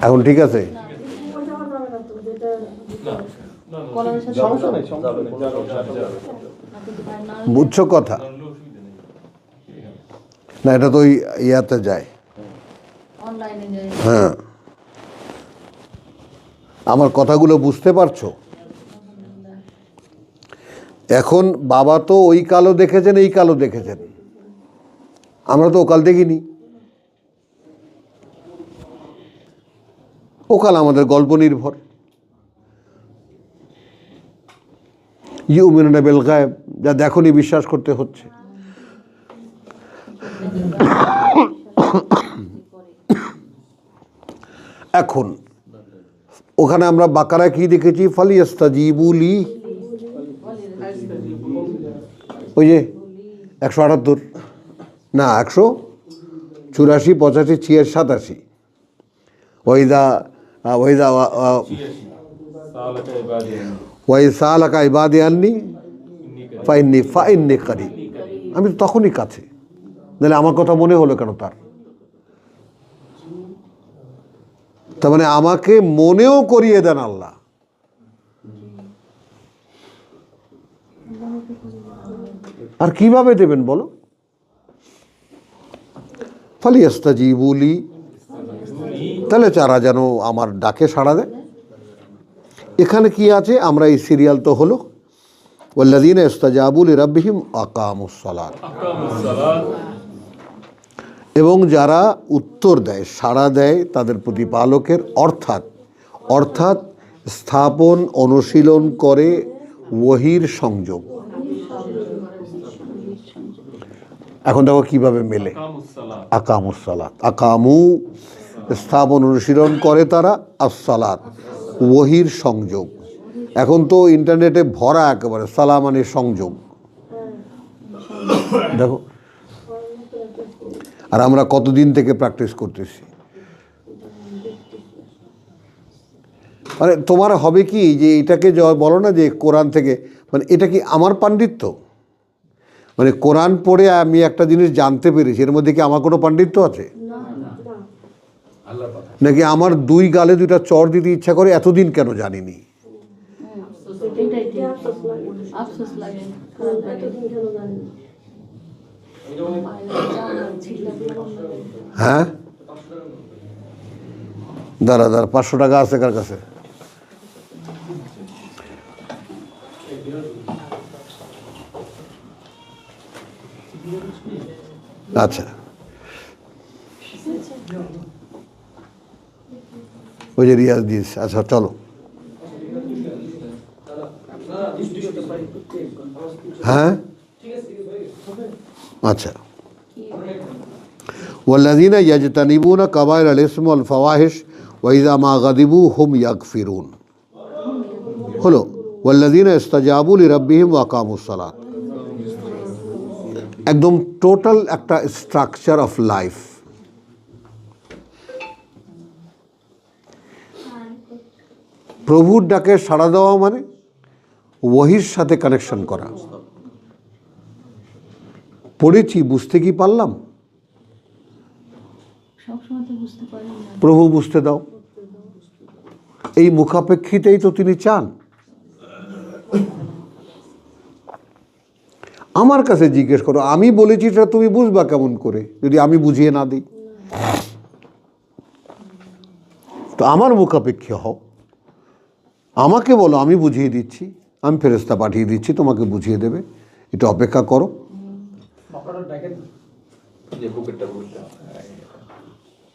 এখন ঠিক আছে। বুঝছো কথা না? এটা তো ওই ইয়াতে যায়, হ্যাঁ। আমার কথাগুলো বুঝতে পারছো? এখন বাবা তো ওই কালও দেখেছেন, এই কালও দেখেছেন, আমরা তো ও কাল দেখিনি। ও কাল আমাদের গল্প নির্ভর। ইউমিনুনা বিল গায়ব, যা দেখনি বিশ্বাস করতে হচ্ছে। এখন ওখানে আমরা বাকারায় কি দেখেছি? ফালিয়াস্তাজিবুলি, ওই যে 178 না 184, 85, 86, 87 ওইদা ওইদা ওয়াইসালাকা ইবাদি আন্নি ফাইন্নি কারিব। আমি তো তখনই কাছে, নাহলে আমার কথা মনে হলো কেন তার? তার মানে আমাকে মনেও করিয়ে দেন আল্লাহ। আর কিভাবে দেবেন বলো? ফালিয়াস্তাজিবুলি, তাহলে তারা যেন আমার ডাকে সাড়া দেয়। এখানে কি আছে? আমরা এই সিরিয়াল তো হলো ওয়াল্লাযীনা ইস্তাজাবু লিরাব্বিহিম আকামুস সালাত, এবং যারা উত্তর দেয়, সাড়া দেয় তাদের প্রতিপালকের, অর্থাৎ স্থাপন অনুশীলন করে ওহীর সংযোগ। এখন দেখো কিভাবে মেলে। আকামুস সালাত, আকামু স্থাপন অনুশীলন করে তারা, as-সালাত ওহীর সংযোগ। এখন তো ইন্টারনেটে ভরা একেবারে সালা মানে সংযোগ, দেখো। আর আমরা কতদিন থেকে প্র্যাকটিস করতেছি। মানে তোমার হবে কি যে এটাকে বলো না যে কোরআন থেকে, মানে এটা কি আমার পাণ্ডিত্য? মানে কোরআন পড়ে আমি একটা জিনিস জানতে পেরেছি, এর মধ্যে কি আমার কোনো পাণ্ডিত্য আছে? নাকি আমার 2 গালে 2টা চড় দিতে ইচ্ছা করে, এতদিন কেন জানিনি? হ্যাঁ, দাঁড়া 500 টাকা আছে কার কাছে? আচ্ছা, ওই যে রিয়াজ দিয়েছে। আচ্ছা চলো, হ্যাঁ আচ্ছা। ওয়াল্লাযীনা ইয়াজতানিবুনা কাবায়রাল ইসমি ওয়াল ফাওয়াহিশ ওয়া ইযা মা গাদিবু হুম ইয়াগফিরুন, হলো ওয়াল্লাযীনা ইস্তাজাবু লিরাব্বিহিম ওয়া আকামুস সালাত। একদম টোটাল একটা স্ট্রাকচার অফ লাইফ। প্রভুর ডাকে সাড়া দেওয়া মানে ওহীর সাথে কানেকশন করা। পড়েছি, বুঝতে কি পারলাম? প্রভু বুঝতে দাও, এই মুখাপেক্ষিতেই তো তিনি চান। আমার কাছে জিজ্ঞেস করো, আমি বলেছি সেটা তুমি বুঝবা কেমন করে যদি আমি বুঝিয়ে না দিই? তো আমার মুখাপেক্ষী হও, আমাকে বলো, আমি বুঝিয়ে দিচ্ছি, আমি ফেরেশতা পাঠিয়ে দিচ্ছি, তোমাকে বুঝিয়ে দেবে। একটু অপেক্ষা করো।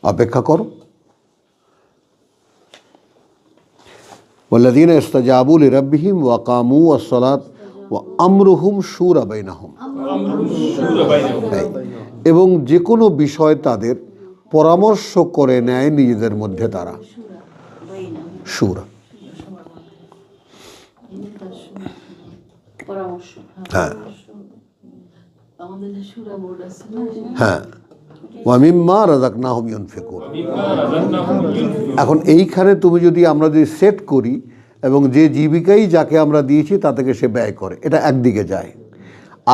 অপেক্ষা করো। ওয়াল্লাযীনা ইস্তাজাবু লিরাব্বিহিম ওয়া আকামু আস-সালাত ওয়া আমরুহুম শুরা বাইনাহুম, এবং যে কোনো বিষয় তাদের পরামর্শ করে নেয় নিজেদের মধ্যে তারা। শুরা, হ্যাঁ হ্যাঁ, ওয়া মিম্মা রাযাকনাহুম ইউনফিকুন। এখন এইখানে তুমি যদি আমরা যদি সেট করি এবং যে জীবিকাই যাকে আমরা দিয়েছি তা থেকে সে ব্যয় করে, এটা একদিকে যায়।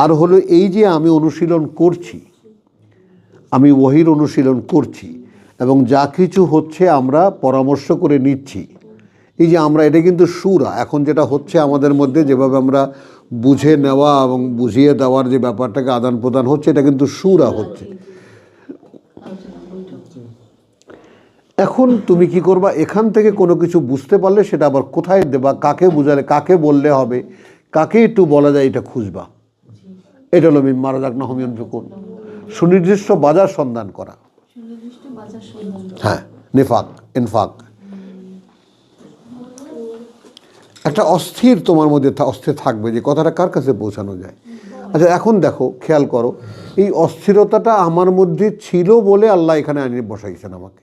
আর হলো এই যে আমি অনুশীলন করছি, আমি ওহীর অনুশীলন করছি এবং যা কিছু হচ্ছে আমরা পরামর্শ করে নিচ্ছি, এই যে আমরা, এটা কিন্তু শুরা। এখন যেটা হচ্ছে আমাদের মধ্যে, যেভাবে আমরা বুঝে নেওয়া এবং বুঝিয়ে দেওয়ার যে ব্যাপারটাকে আদান প্রদান হচ্ছে, এটা কিন্তু শুরা হচ্ছে। এখন তুমি কি করবা? এখান থেকে কোনো কিছু বুঝতে পারলে সেটা আবার কোথায় দেবা, কাকে বুঝালে, কাকে বললে হবে, কাকে একটু বলা যায়, এটা খুঁজবা। এটা হলো মিম্মা রাযাকনাহুম ইউনফিকুন, সুনির্দিষ্ট বাজার সন্ধান করা। হ্যাঁ, ইনফাক। একটা অস্থির তোমার মধ্যে অস্থির থাকবে যে কথাটা কার কাছে পৌঁছানো যায়। আচ্ছা এখন দেখো, খেয়াল করো, এই অস্থিরতাটা আমার মধ্যে ছিল বলে আল্লাহ এখানে আনিয়ে বসাইছেন আমাকে।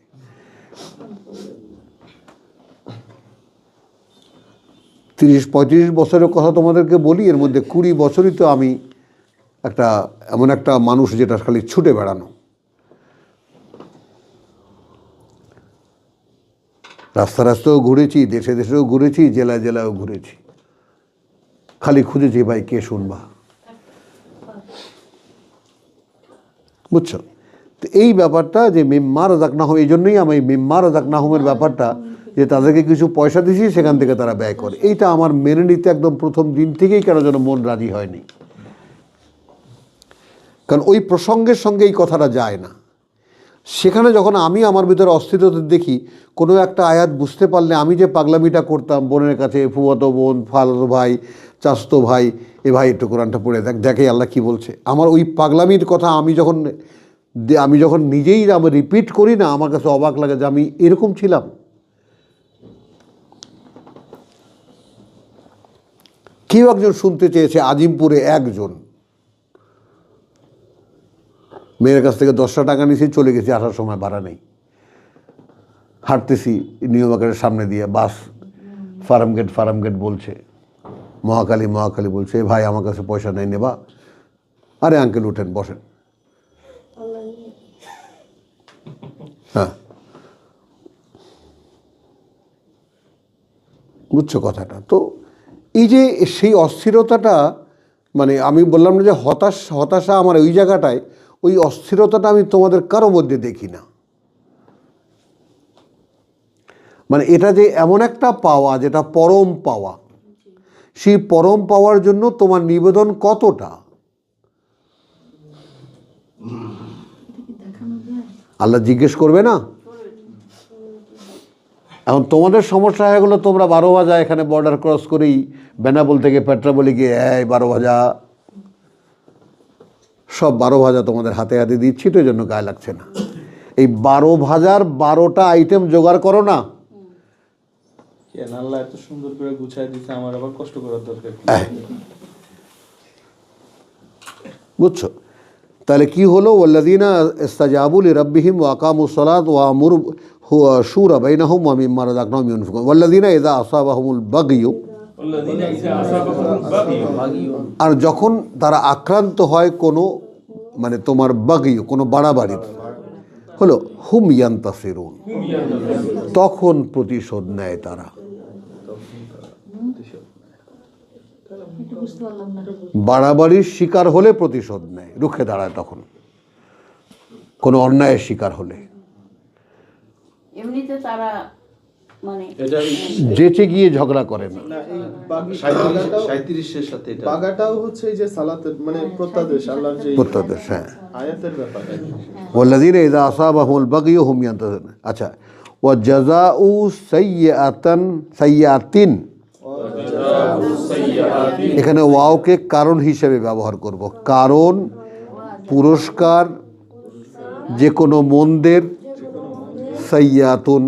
30-35 বছরের কথা তোমাদেরকে বলি, এর মধ্যে 20 বছরই তো আমি এমন একটা মানুষ যেটা খালি ছুটে বেড়ানো। রাস্তা রাস্তাও ঘুরেছি, দেশে দেশেও ঘুরেছি, জেলায় জেলায়ও ঘুরেছি, খালি খুঁজেছি ভাই কে শুনবা, বুঝছো? তো এই ব্যাপারটা যে মিম্মা রাযাকনাহুম, এই জন্যই আমি মিম্মা রাযাকনাহুমের ব্যাপারটা, যে তাদেরকে কিছু পয়সা দিছি সেখান থেকে তারা ব্যয় করে, এইটা আমার মেনে নিতে একদম প্রথম দিন থেকেই কেন যেন মন রাজি হয়নি। কারণ ওই প্রসঙ্গের সঙ্গে এই কথাটা যায় না। সেখানে যখন আমি আমার ভিতরে অস্থিরতা দেখি, কোনো একটা আয়াত বুঝতে পারলে, আমি যে পাগলামিটা করতাম বোনের কাছে, ফুফাতো বোন, ফালাতো ভাই, চাচতো ভাই, এ ভাই একটু কোরআনটা পড়ে দেখে আল্লাহ কি বলছে, আমার ওই পাগলামির কথা আমি যখন নিজেই আমি রিপিট করি না, আমার কাছে অবাক লাগে যে আমি এরকম ছিলাম। কেউ একজন শুনতে চেয়েছে, আজিমপুরে একজন মেয়ের কাছ থেকে 10টা টাকা নিয়েছি, চলে গেছি, আসার সময় ভাড়া নেই, হাঁটতেছি নিয়মাকারের সামনে দিয়ে, বাস ফার্মগেট বলছে, মহাকালী বলছে, ভাই আমার কাছে পয়সা নেই, নেবা? আরে আঙ্কেল উঠেন, বসেন। হ্যাঁ, বুঝছো কথাটা? তো এই যে সেই অস্থিরতাটা, মানে আমি বললাম না যে হতাশা আমার ওই জায়গাটায়, ওই অস্থিরতাটা আমি তোমাদের কারো মধ্যে দেখি না। মানে এটা যে এমন একটা পাওয়া, যেটা পরম পাওয়া, সেই পরম পাওয়ার জন্য তোমার নিবেদন কতটা, আল্লাহ জিজ্ঞেস করবে না? এখন তোমাদের সমস্যা হয়ে গেলো, তোমরা 12 ভাজা এখানে বর্ডার ক্রস করেই বেনাপোল থেকে পেট্রাপোলে গিয়ে 12 ভাজা, সব 12 ভাজা তোমাদের হাতে হাতে দিচ্ছি, তো এই জন্য গায়ে লাগছে না। এই 12 ভাজার 12টা আইটেম জোগাড় করো না। কেন আল্লাহ এত সুন্দর করে গুছাই দিতে, আমার আবার কষ্ট করার দরকার কি? বুঝছো? তাহলে কি হলো? ওয়াল্লাযীনা ইসতাজাবু লিরাব্বিহিম ওয়া আকামুস সালাত ওয়া আমরু শুরা বাইনাহুম ওয়া মিম্মা রাযাকনাহুম ইউনফিকুন। ওয়াল্লাযীনা ইযা আসাবাহুমুল বাগয়ু, আর যখন তারা আক্রান্ত হয় কোনো, মানে তোমার বাগয়ু, কোনো বাড়াবাড়ির হলো, হুম ইয়ান্তাসিরুন, তখন প্রতিশোধ নেয় তারা। বাড়াবাড়ির শিকার হলে প্রতিশোধ নেয়, রুখে দাঁড়ায়, তখন কোনো অন্যায়ের শিকার হলে এমনিতে তারা মানে যেচে গিয়ে ঝগড়া করে না। বাগাটাও হচ্ছে এই যে সালাতের মানে প্রত্যাদেশ, আল্লাহর যে প্রত্যাদেশ, হ্যাঁ, আয়াতের ব্যাপার। ওয়াল্লাযীনা ইযা আসাবাহুমুল বাগয়ু হুম ইয়ান্তাসিরুন। আচ্ছা, ওয়া জাযাউ সাইয়্যাতিন, এখানে ওয়াওকে কারণ হিসেবে ব্যবহার করব। কারণ, পুরস্কার, যে কোনো মন্দের, সাইয়্যাতুন,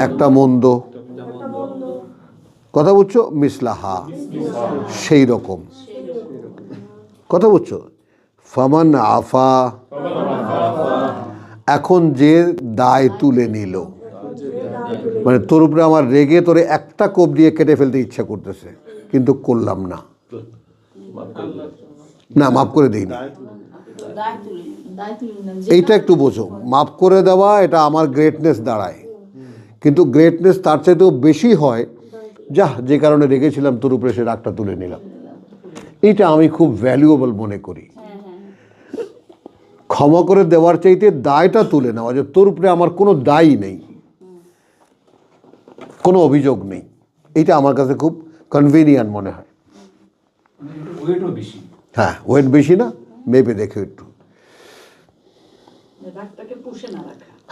একটা মন্দ, কথা বুঝছো? মিসলাহা, সেই রকম, কথা বুঝছো? ফামান আফা, এখন যে দায় তুলে নিল, মানে তোর উপরে আমার রেগে তোরে একটা কোপ দিয়ে কেটে ফেলতে ইচ্ছা করতেছে, কিন্তু করলাম না, মাফ করে দিই না, এইটা একটু বোঝো। মাফ করে দেওয়া, এটা আমার গ্রেটনেস দাঁড়ায়, কিন্তু গ্রেটনেস তার চাইতেও বেশি হয়, যে কারণে রেগেছিলাম তোর উপরে, সে রাগটা তুলে নিলাম। এইটা আমি খুব ভ্যালুয়েবল মনে করি। ক্ষমা করে দেওয়ার চাইতে দায়টা তুলে নেওয়া, যে তোর উপরে আমার কোনো দায়ী নেই, কোনো অভিযোগ নেই, এইটা আমার কাছে খুব কনভিনিয়েন্ট মনে হয়। হ্যাঁ, ওয়েট বেশি না, মেপে দেখে একটু।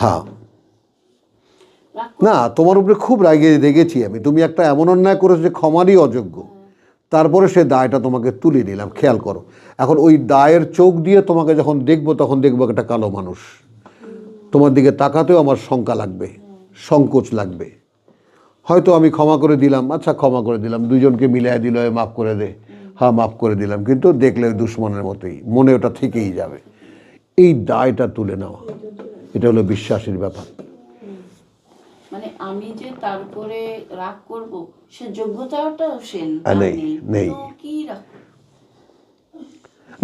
হ্যাঁ, না, তোমার উপরে খুব রেগেছি আমি, তুমি একটা এমন অন্যায় করেছো যে ক্ষমারই অযোগ্য, তারপরে সে দায়টা তোমাকে তুলে নিলাম। খেয়াল করো, এখন ওই দায়ের চোখ দিয়ে তোমাকে যখন দেখবো, তখন দেখবো একটা কালো মানুষ, তোমার দিকে তাকাতেও আমার শঙ্কা লাগবে, সংকোচ লাগবে। হয়তো আমি ক্ষমা করে দিলাম, আচ্ছা ক্ষমা করে দিলাম, দুজনকে মিলিয়ে দিল, মাফ করে দে, হ্যাঁ মাফ করে দিলাম, কিন্তু দেখলে দুশ্মনের মতোই মনে ওটা থেকেই যাবে। এই দায়টা তুলে নেওয়া, এটা হলো বিশ্বাসের ব্যাপার। মানে মানে আমি যে তার উপরে রাগ করব সে যোগ্যতাটাও সে নেই। তো কি রাগ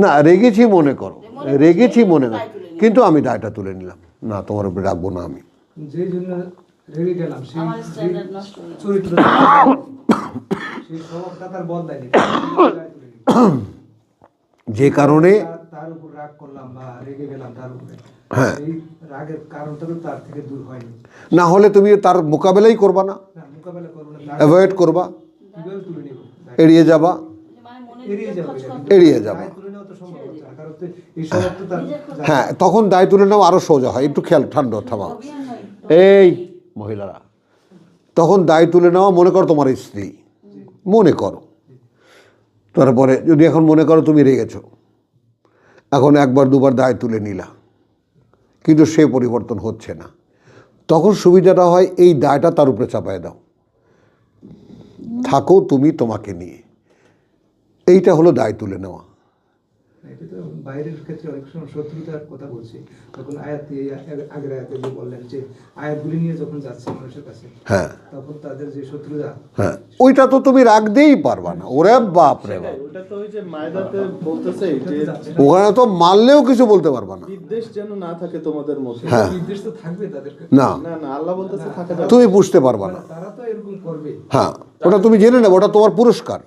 না, রেগেছি মনে করো, রেগেছি মনে করো, কিন্তু আমি দায়টা তুলে নিলাম, না তোমার উপরে রাখবো না আমি। যে জন্য রেগে গেলাম সেই আমার স্ট্যান্ডার্ড নষ্ট হয়ে গেছে। চরিত্র সেই স্বভাবটা তার বদলায়নি, যে কারণে তার উপর রাগ করলাম বা রেগে গেলাম তার উপরে, হ্যাঁ, এই রাগের কারণটা তো তার থেকে দূর হয়নি। না হলে তুমি তার মোকাবেলাই করবা না, না মোকাবেলা করবো না, অ্যাভয়েড করবা, কিভাবে তুলে নিব, এড়িয়ে যাবা, মানে মনে এড়িয়ে যাবে, এড়িয়ে যাবা। দায় তুলে নেওয়া তো সম্ভব হচ্ছে না, কারণ এই স্বভাব তো তার হ্যাঁ, তখন দায় তুলে নেওয়া আরো সোজা হয়। একটু খেয়াল, ঠান্ডা থামাও এই মহিলারা, তখন দায় তুলে নেওয়া, মনে করো তোমার স্ত্রী, মনে করো, তারপরে যদি এখন মনে করো তুমি রেগেছো, এখন একবার দুবার দায় তুলে নিলা, কিন্তু সে পরিবর্তন হচ্ছে না, তখন সুবিধাটা হয় এই দায়টা তার উপরে চাপায় দাও, থাকো তুমি তোমাকে নিয়ে, এইটা হলো দায় তুলে নেওয়া। এটা তো বাইরের ক্ষেত্রে অনেক সময় শত্রুতার কথা বলছি, তখন আয়াত আগের আয়াতে যে বললেন যে আয়াতগুলি নিয়ে যখন যাচ্ছে মানুষের কাছে, হ্যাঁ তখন তাদের যে শত্রুতা, হ্যাঁ, ওইটা তো তুমি রাখতেই পারবা না, ওরে বাপ রে বাপ, ওটা তো ওই যে মায়দাতে বলতেছে যে ওখানে তো মারলেও কিছু বলতে পারবা না। বিদ্বেষ যেন না থাকে তোমাদের মধ্যে। হ্যাঁ, নির্দেশ তো থাকবে তাদের, না না না, আল্লাহ বলতেছে থাকা যাবে। তুমি বুঝতে পারবা না। তারা তো এরকম করবে, হ্যাঁ, ওটা তুমি জেনে নেবে, ওটা তোমার পুরস্কার।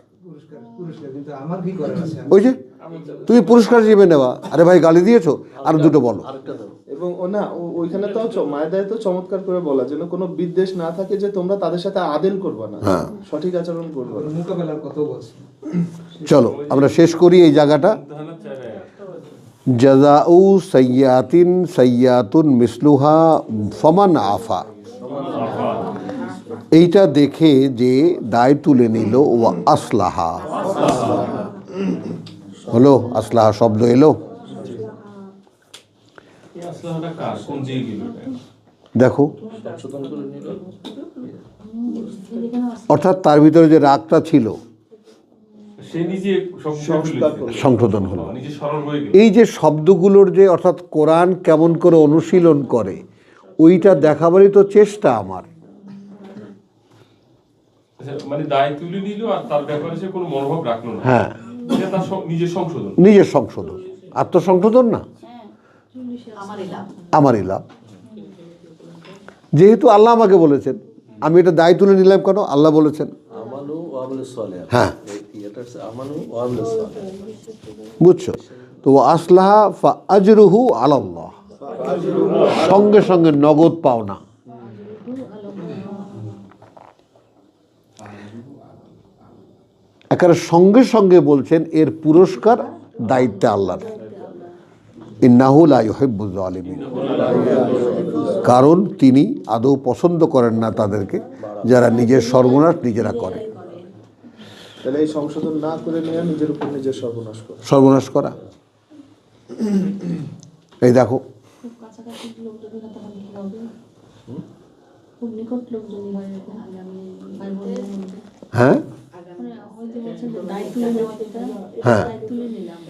পুরস্কার, কিন্তু আমার কি করার আছে? ওই যে তুমি পুরস্কার হিসেবে নেওয়া, আরে ভাই গালি দিয়েছো, আর দুটো বলো। এবং ওইখানে তো মায়দায় তো চমৎকার করে বলা যেন কোনো বিদ্বেষ না থাকে, যে তোমরা তাদের সাথে আদেল করবা না, হ্যাঁ, সঠিক আচরণ করবা না। মোকাবেলার কথা বলছি। চলো আমরা শেষ করি এই জায়গাটা। জাযাউ সাইয়্যাতিন সাইয়্যাতুন মিসলুহা ফামান আফা, এইটা দেখে যে দায় তুলে নিল, ও আসলাহা হলো, আসলাহা শব্দ এলো, এই আসলাহাটা কার, কোন দিকে গেল এটা? দেখো, অর্থাৎ তার ভিতরে যে রাগটা ছিল সে নিজে সংশোধন হলো। নিজে সরল হয়ে গেল। এই যে শব্দগুলোর যে, অর্থাৎ কোরআন কেমন করে অনুশীলন করে, ওইটা দেখাবারই তো চেষ্টা আমার। আচ্ছা, মানে দায় তুলে নিল আর তার ব্যাপারে সে কোনো মনোভাব রাখলো না। হ্যাঁ, এটা তার নিজের সংশোধন, নিজের সংশোধন, আত্মসংশোধন না, আমারই লাভ। যেহেতু আল্লাহ আমাকে বলেছেন, আমি এটা দায় তুলে নিলাম কেন, আল্লাহ বলেছেন। হ্যাঁ, বুঝছো তো, আসলাহা ফা আজরুহু আলাল্লাহ, সঙ্গে সঙ্গে নগদ পাওনা। একেবারে সঙ্গে সঙ্গে বলছেন এর পুরস্কার দায়িত্বে আল্লাহর। ইন্নাহু লা ইউহিব্বুয যালিমিন, কারণ তিনি আদৌ পছন্দ করেন না তাদেরকে যারা নিজের সর্বনাশ নিজেরা করে। তাহলে এই সংশোধন না করে নিয়ে নিজের উপর নিজের সর্বনাশ করা। এই দেখো, খুব কাছাকাছি লোক যদি না তখন কি হবে? খুব নিকট লোক যদি হয়, আমি ভাই বোনের মধ্যে, হ্যাঁ মানে ওই যে বলছেন যে দায় তুলে নেওয়া, যেটা হ্যাঁ, দায় তুলে নিলাম,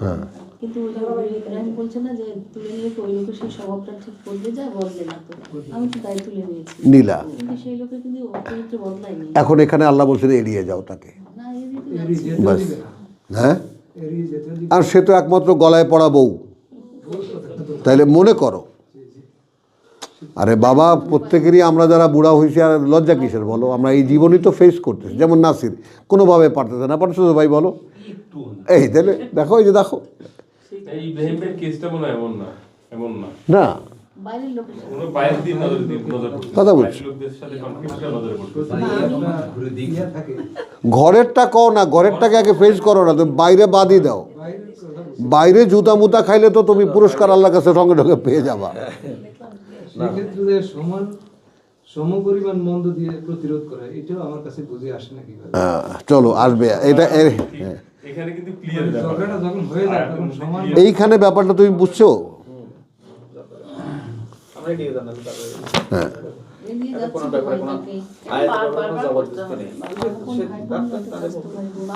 হ্যাঁ, কিন্তু ওই যে ইব্রাহিম বলছে না যে তুলে নিলে ওই লোকের সেই স্বভাবটা ঠিক বদলে যায়, বদলে না তো, আমি তো দায় তুলে নিয়েছি, নীলা। কিন্তু সেই লোকের কিন্তু চরিত্র বদলায়নি। এখন এখানে আল্লাহ বলছেন এড়িয়ে যাও তাকে, না, এদিকে বাস। হ্যাঁ, আর সে তো একমাত্র গলায় পড়া বউ, তাইলে মনে করো, আরে বাবা, প্রত্যেকেরই আমরা যারা বুড়া হয়েছি আর লজ্জা কিসের বলো, আমরা এই জীবনই তো ফেস করতেছি। যেমন নাসির কোনোভাবে পারতেছে না, পারতেছে তো ভাই বলো, এই তাহলে দেখো, এই যে দেখো, এই ইব্রাহিমের কেসটা মনে হয় এমন না, এমন না, না বাইরের লোকের সাথে ওরা বাইরের দিন নজর পড়ছে, কথা বলছি। লোকদের সাথে কনফ্লিক্টটা নজরে পড়ছে। ঘরেরটা কও না, ঘরেরটাকে আগে ফেস করো না, তুমি বাইরে বাদই দাও। বাইরে জুতা মুতা খাইলে তো তুমি পুরস্কার আল্লাহর কাছে সঙ্গে সঙ্গে পেয়ে যাবা। সেক্ষেত্রে সম পরিমাণ মন্দ দিয়ে প্রতিরোধ করা, এটাও আমার কাছে বুঝে আসে না কিভাবে। চলো আসবে এটা, এখানে কিন্তু ক্লিয়ার ঝগড়াটা যখন হয়ে যায় তখন সমান, এইখানে ব্যাপারটা তুমি বুঝছো। আমরা এগিয়ে জানাল তারপরে হ্যাঁ, এগিয়ে যাচ্ছে তো ভাইটাকে, বারবার করতে হবে। কোন ভাই বোন লোকের কাছ থেকে ভাই বোন,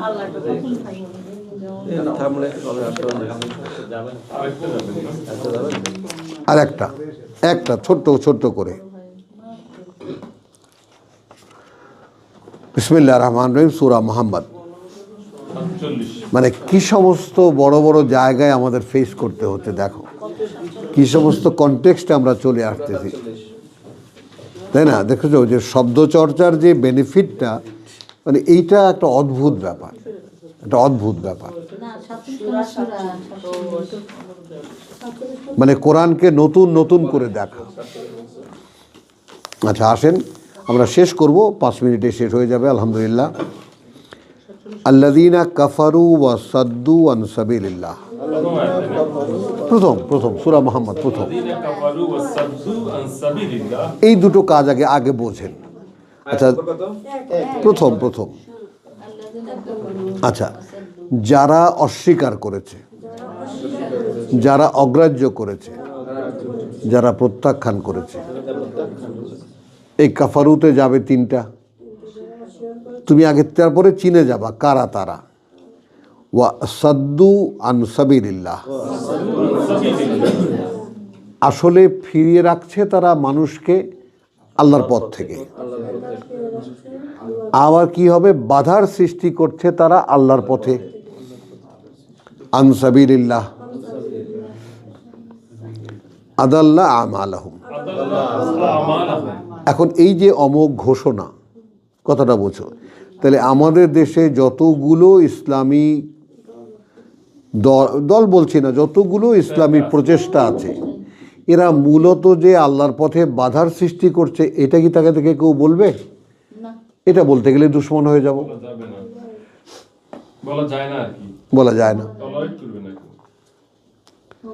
আল্লাহটা কখন ভাই বোন আর একটা ছোট্ট ছোট্ট করে, বিসমিল্লাহির রহমানির রহিম, সূরা মুহাম্মদ। 47 মানে কি সমস্ত বড় বড় জায়গায় আমাদের ফেস করতে হচ্ছে, দেখো কি সমস্ত কনটেক্সটে আমরা চলে আসতেছি, তাই না? দেখেছো যে শব্দচর্চার যে বেনিফিটটা, মানে এইটা একটা অদ্ভুত ব্যাপার, একটা অদ্ভুত ব্যাপার। না 47 সূরা মানে কোরআনকে নতুন নতুন করে দেখা। আচ্ছা আসেন আমরা শেষ করব, 5 মিনিটে শেষ হয়ে যাবে আলহামদুলিল্লাহ। আল্লাযীনা কাফারু ওয়া সাদ্দু আন সাবিলিল্লাহ, প্রথম সূরা মুহাম্মদ প্রথম। এই দুটো কাজ আগে বোঝেন। আচ্ছা প্রথম আচ্ছা, যারা অস্বীকার করেছে, যারা অগ্রাহ্য করেছে, যারা প্রত্যাখ্যান করেছে, এই কাফারুতে যাবে 3টা। তুমি আগে তারপরে চিনে যাবা কারা তারা। ওয়া সাদ্দু আন সাবিলিল্লাহ, আসলে ফিরিয়ে রাখছে তারা মানুষকে আল্লাহর পথ থেকে। আবার কি হবে, বাধার সৃষ্টি করছে তারা আল্লাহর পথে। আন সাবিলিল্লাহ আদাল্লা আমালাহুম। এখন এই যে অমোঘ ঘোষণা, কথাটা বোঝো। তাহলে আমাদের দেশে যতগুলো ইসলামী দল বলছি না, যতগুলো ইসলামী প্রচেষ্টা আছে, এরা মূলত যে আল্লাহর পথে বাধার সৃষ্টি করছে, এটা কি তাকে থেকে কেউ বলবে? এটা বলতে গেলে দুশ্মন হয়ে যাব, বলা যায় না আর কি, বলা যায় না।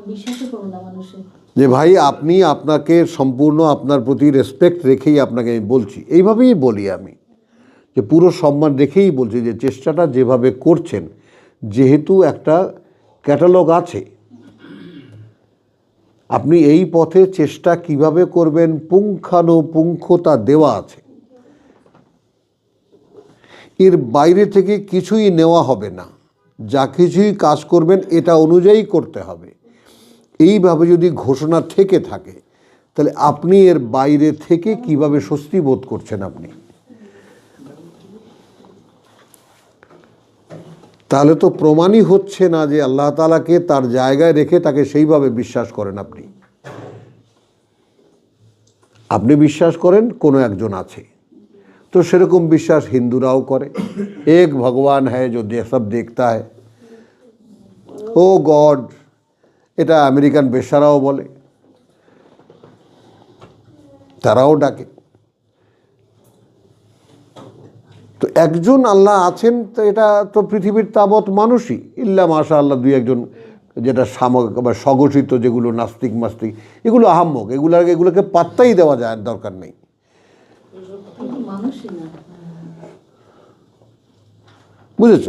বিশ্বাসই করবে না মানুষের। যে ভাই আপনি, আপনাকে সম্পূর্ণ আপনার প্রতি রেসপেক্ট রেখেই আপনাকে আমি বলছি, এইভাবেই বলি আমি, যে পুরো সম্মান রেখেই বলছি যে চেষ্টাটা যেভাবে করছেন, যেহেতু একটা ক্যাটালগ আছে, আপনি এই পথে চেষ্টা কিভাবে করবেন পুঙ্খানুপুঙ্খতা দেওয়া আছে। এর বাইরে থেকে কিছুই নেওয়া হবে না, যা কিছুই কাজ করবেন এটা অনুযায়ী করতে হবে। এইভাবে যদি ঘোষণা থেকে থাকে, তাহলে আপনি এর বাইরে থেকে কিভাবে স্বস্তি বোধ করছেন? আপনি তাহলে তো প্রমাণই হচ্ছে না যে আল্লাহ তাআলাকে তার জায়গায় রেখে তাকে সেইভাবে বিশ্বাস করেন। আপনি বিশ্বাস করেন কোনো একজন আছে, তো সেরকম বিশ্বাস হিন্দুরাও করে। এক ভগবান হ্যায় जो সব দেখতা है, ও গড, এটা আমেরিকান বেশ্যারাও বলে, তারাও ডাকে। তো একজন আল্লাহ আছেন, তো এটা তো পৃথিবীর তাবৎ মানুষই, ইল্লা মাশা আল্লাহ 2-1 যেটা বা স্বঘোষিত, যেগুলো নাস্তিক মাস্তিক, এগুলো আহাম্মক, এগুলোকে পাত্তাই দেওয়া যায়, দরকার নেই। বুঝেছ?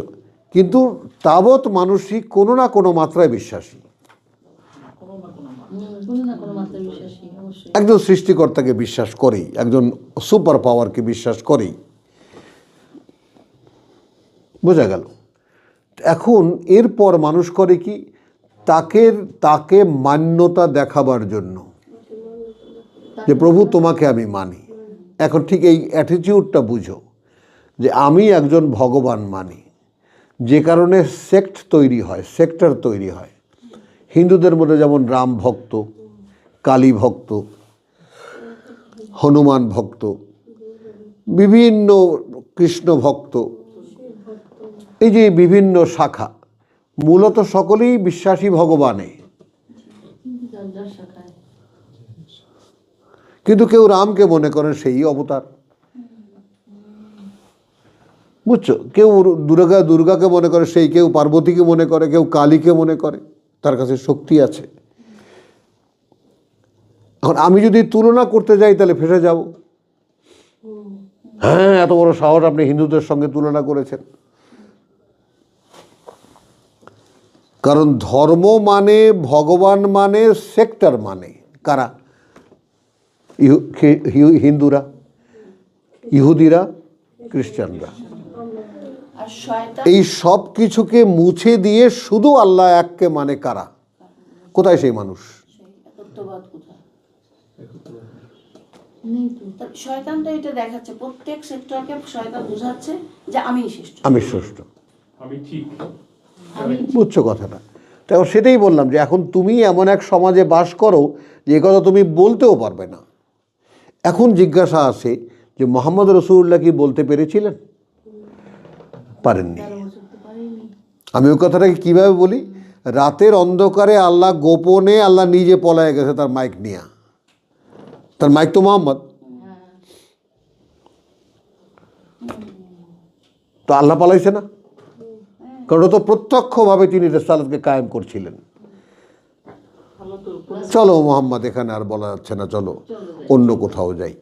কিন্তু তাবৎ মানুষই কোনো না কোনো মাত্রায় বিশ্বাসী, একজন সৃষ্টিকর্তাকে বিশ্বাস করেই, একজন সুপার পাওয়ারকে বিশ্বাস করেই। বোঝা গেল? এখন এরপর মানুষ করে কি, তাকে মান্যতা দেখাবার জন্য, যে প্রভু তোমাকে আমি মানি। এখন ঠিক এই অ্যাটিটিউডটা বুঝো, যে আমি একজন ভগবান মানি, যে কারণে সেক্টর তৈরি হয়। হিন্দুদের মধ্যে যেমন রাম ভক্ত, কালী ভক্ত, হনুমান ভক্ত, বিভিন্ন কৃষ্ণ ভক্ত, এই যে বিভিন্ন শাখা, মূলত সকলেই বিশ্বাসী ভগবানে। কিন্তু কেউ রামকে মনে করেন সেই অবতার, বুঝছো? কেউ দুর্গাকে মনে করে সেই, কেউ পার্বতীকে মনে করে, কেউ কালীকে মনে করে, তার কাছে শক্তি আছে। এখন আমি যদি তুলনা করতে যাই তাহলে ফেসে যাব। হ্যাঁ, এত বড় সাহস, আপনি হিন্দুদের সঙ্গে তুলনা করেছেন। কারণ ধর্ম মানে, ভগবান মানে, সেক্টর মানে কারা? হিন্দুরা, ইহুদিরা, খ্রিস্টানরা। এই সব কিছুকে মুছে দিয়ে শুধু আল্লাহ এককে মানে কারা? কোথায় সেই মানুষ? নেই তো। তা শয়তানটা এটা দেখাচ্ছে, প্রত্যেক সেক্টরকে শয়তান বোঝাচ্ছে যে আমিই শ্রেষ্ঠ। আমি শ্রেষ্ঠ, আমি ঠিক। বুঝছো কথাটা? তাই সেটাই বললাম যে এখন তুমি এমন এক সমাজে বাস করো যে কথা তুমি বলতেও পারবে না। এখন জিজ্ঞাসা আসে যে মোহাম্মদ রসুল্লাহ কি বলতে পেরেছিলেন? পারেননি। 13 বছর তো পারিনি। আমি ওই কথাটাকে কীভাবে বলি, রাতের অন্ধকারে আল্লাহ গোপনে আল্লাহ নিজে পলায় গেছে তার মাইক নিয়ে। তার মাইক তো মোহাম্মদ, তো আল্লাহ পালাইছে না, কারণ ও তো প্রত্যক্ষভাবে তিনি রিসালাতকে কায়েম করছিলেন। চলো মোহাম্মদ, এখানে আর বলা যাচ্ছে না, চলো অন্য কোথাও যাই।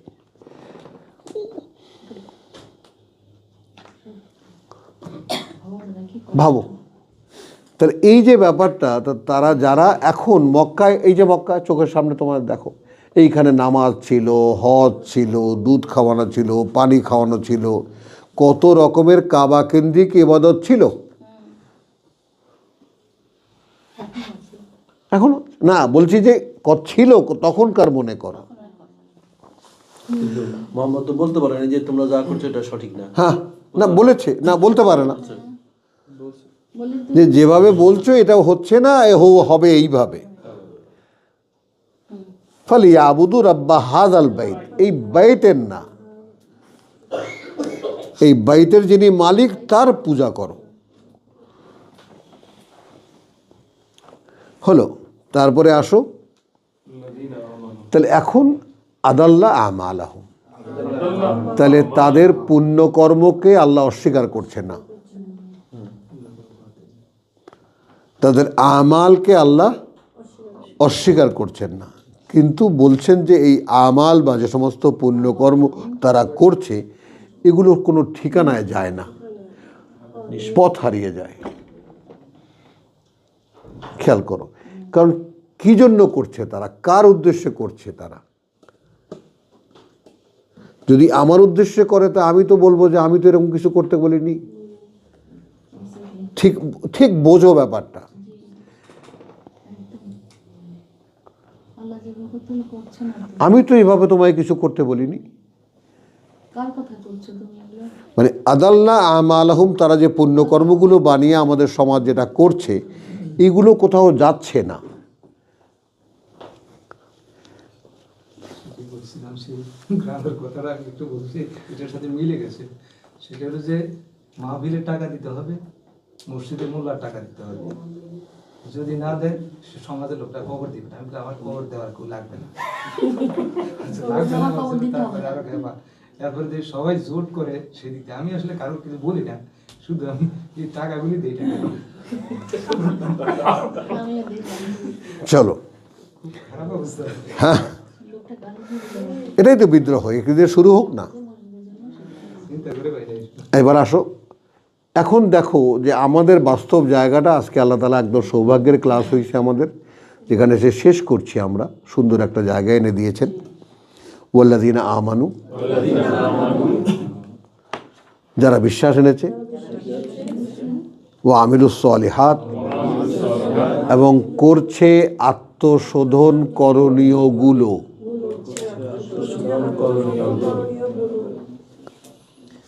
ভাবো তাহলে এই যে ব্যাপারটা, তারা যারা এখন মক্কায়, এই যে মক্কায় চোখের সামনে তোমার দেখো, এইখানে নামাজ ছিল, হজ ছিল, দুধ খাওয়ানো ছিল, পানি খাওয়ানো ছিল, কত রকমের কাবা কেন্দ্রিক ইবাদত ছিল। এখন না, বলছি যে ছিল তখনকার, মনে করো। মোহাম্মদ তো বলতে পারেন যে তোমরা যা করছো এটা সঠিক না। হ্যাঁ, না বলেছে, না বলতে পারে না, বলে তো যে যেভাবে বলছো এটা হচ্ছে না, হবে এইভাবে। ফালিয়াবুদু রাব্বা হাযাল বাইত, এই বাইতের না, এই বাইতের যিনি মালিক তার পূজা করো। হলো, তারপরে আসো তাহলে এখন আদাল্লাহ আমালাহুম, তাহলে তাদের পুণ্যকর্মকে আল্লাহ অস্বীকার করছে না, তাদের আমালকে আল্লাহ অস্বীকার করছেন না, কিন্তু বলছেন যে এই আমাল বা যে সমস্ত পুণ্যকর্ম তারা করছে এগুলো কোনো ঠিকানায় যায় না, পথ হারিয়ে যায়। খেয়াল করো, কারণ কি জন্য করছে তারা, কার উদ্দেশ্যে করছে তারা? যদি আমার উদ্দেশ্যে করে তা আমি তো বলবো যে আমি তো এরকম কিছু করতে বলিনি। ঠিক ঠিক বোঝো ব্যাপারটা। আল্লাহ যেভাবে তুমি করছো না তো। আমি তো এইভাবে তোমায় কিছু করতে বলিনি। কার কথা বলছো তুমি এগুলো? মানে আদাল্লাহ আমালাহুম, তারা যে পুণ্যকর্মগুলো বানিয়ে আমাদের সমাজ যেটা করছে এগুলো কোথাও যাচ্ছে না। বলছিলাম সেই গ্রামের কথাটা আমি একটু বলছি, এটার সাথে মিলে গেছে। সেটা হলো যে মাহফিলের টাকা দিতে হবে, মসজিদের মোল্লার টাকা দিতে হবে। যদি না দেয় সে সমাজের লোকটা কবর দিবে না। আমি বলি, আমার কবর দেওয়ার কেউ লাগবে না। লাগবে না বলছে, তারপরে আরো খেপা। তারপরে যে সবাই জোট করে সেদিকে, আমি আসলে কারোর কিছু বলি না, শুধু আমি এই টাকাগুলি দিই, টাকা দিই। আমিও দেখলাম চলো, খুব খারাপ অবস্থা। হ্যাঁ, লোকটা গালি দিয়ে দিল। এটাই তো বিদ্রোহ, একটু দিয়ে শুরু হোক না। চিন্তা করে বাইরে এবার আসো, এখন দেখো যে আমাদের বাস্তব জায়গাটা, আজকে আল্লাহ তাআলা একদম সৌভাগ্যের ক্লাস হয়েছে আমাদের, যেখানে সে শেষ করছি আমরা, সুন্দর একটা জায়গায় এনে দিয়েছেন। ওয়াল্লাযীনা আমানু, যারা বিশ্বাস এনেছে, ওয়া আমিলুস সলিহাত, এবং করছে আত্মশোধন করণীয়গুলো।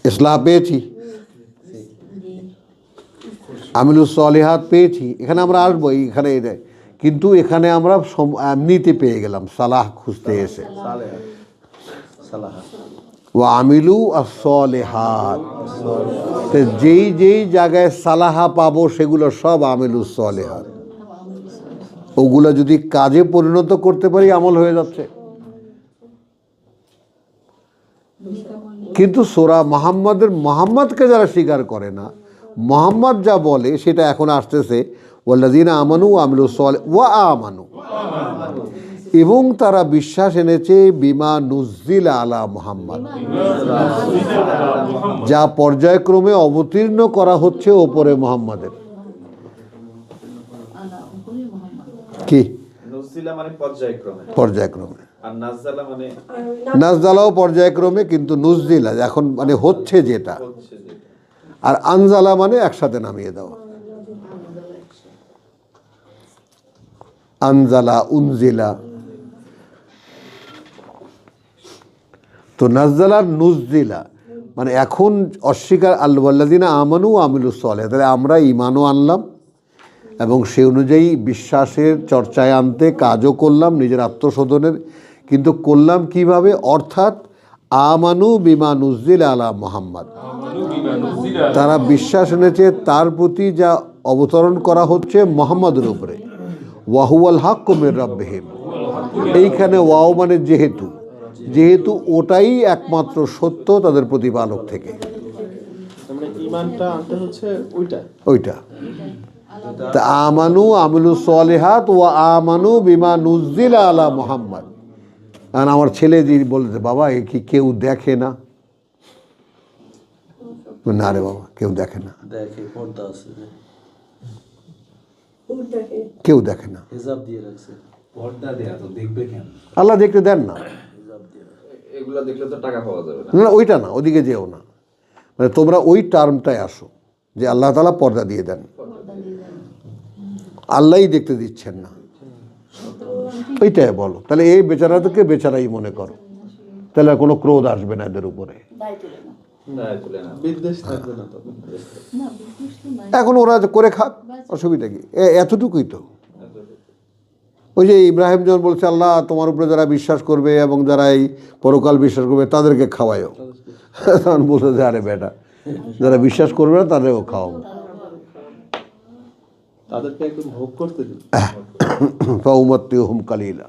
ইসলাহ পেয়েছি, আমিলুস সলিহাত পেয়েছি, এখানে আমরা আসবো, এখানে কিন্তু এখানে আমরা এমনিতে পেয়ে গেলাম সালাহ খুঁজতে এসে। ওয়া আমিলু আস-সলিহাত, যেই যেই জায়গায় সালাহা পাবো সেগুলো সব আমিলুস সলিহাত। ওগুলো যদি কাজে পরিণত করতে পারি আমল হয়ে যাচ্ছে। কিন্তু সূরা মুহাম্মদকে যারা স্বীকার করে না, মুহাম্মদ যা বলে সেটা এখন আসতেছে ওয়াল্লাযীনা আমানু ওয়া আমিলুস সলিহাত ওয়া আমানু, এবং তারা বিশ্বাস এনেছে বিমা নুজ্জিলা আলা মুহাম্মদ, যা পর্যায়ক্রমে অবতীর্ণ করা হচ্ছে ওপরে মুহাম্মাদের। কি নুজিলা মানে পর্যায়ক্রমে, পর্যায়ক্রমে, আর নাযালা মানে নাজদালাও পর্যায়ক্রমে, কিন্তু নুজ্জিলা এখন মানে হচ্ছে যেটা, হচ্ছে যে আর আনজালা মানে একসাথে নামিয়ে দেওয়া। আনজালা, উনজিলা, তো নাজ্জালা নুজজিলা মানে এখন অস্বীকার আল্লাযিনা আমানু ওয়া আমিলুস সালিহাত, তাহলে আমরা ঈমানও আনলাম এবং সেই অনুযায়ী বিশ্বাসের চর্চায় আনতে কাজও করলাম নিজের আত্মশোধনের, কিন্তু করলাম কিভাবে? অর্থাৎ আমানু বিমা নুজ্জিলা আলা মুহাম্মদ, তারা বিশ্বাস এনেছে তার প্রতি যা অবতরণ করা হচ্ছে মুহাম্মাদের উপরে। ওয়া হুয়াল হাক্কু মির রাব্বিহিম, এইখানে ওয়াও মানে যেহেতু, যেহেতু ওটাই একমাত্র সত্য তাদের প্রতিপালক থেকে, মানে ঈমানটা আনতে হচ্ছে ওইটা। তা আমানু আমিলুস সালিহাত ওয়া আমানু বিমা নুজ্জিলা আলা মুহাম্মদ। আর আমার ছেলে যে বলতে, বাবা এ কি কেউ দেখে না? না রে বাবা, কেউ দেখে না, দেখে পর্দা আছে, কেউ দেখে না। হিজাব দিয়ে রাখছে। পর্দা দেয়া তো দেখবে কেন? আল্লাহ দেখতে দেন না। এগুলা দেখলে তো টাকা পাওয়া যাবে না। না ওইটা না, ওদিকে যেও না, মানে তোমরা ওই টার্মটায় আসো যে আল্লাহ তাআলা পর্দা দিয়ে দেন, আল্লাহই দেখতে দিচ্ছেন না, এইটাই বলো। তাহলে এই বেচারাদেরকে বেচারাই মনে করো, তাহলে আর কোনো ক্রোধ আসবে না এদের উপরে। বিদ্বেষ থাকবে না তো। এখন ওরা করে খাক, অসুবিধা কি? এতটুকুই তো। ওই যে ইব্রাহিম যখন বলছে আল্লাহ তোমার উপরে যারা বিশ্বাস করবে এবং যারা এই পরকাল বিশ্বাস করবে তাদেরকে খাওয়ায়ও, তখন বলছে যে আরে বেটা, যারা বিশ্বাস করবে না তাদেরকেও খাওয়াবো, তাদেরকে একদম ভোগ করতে দিন। ফাউমাত্তিহুম কালিলা।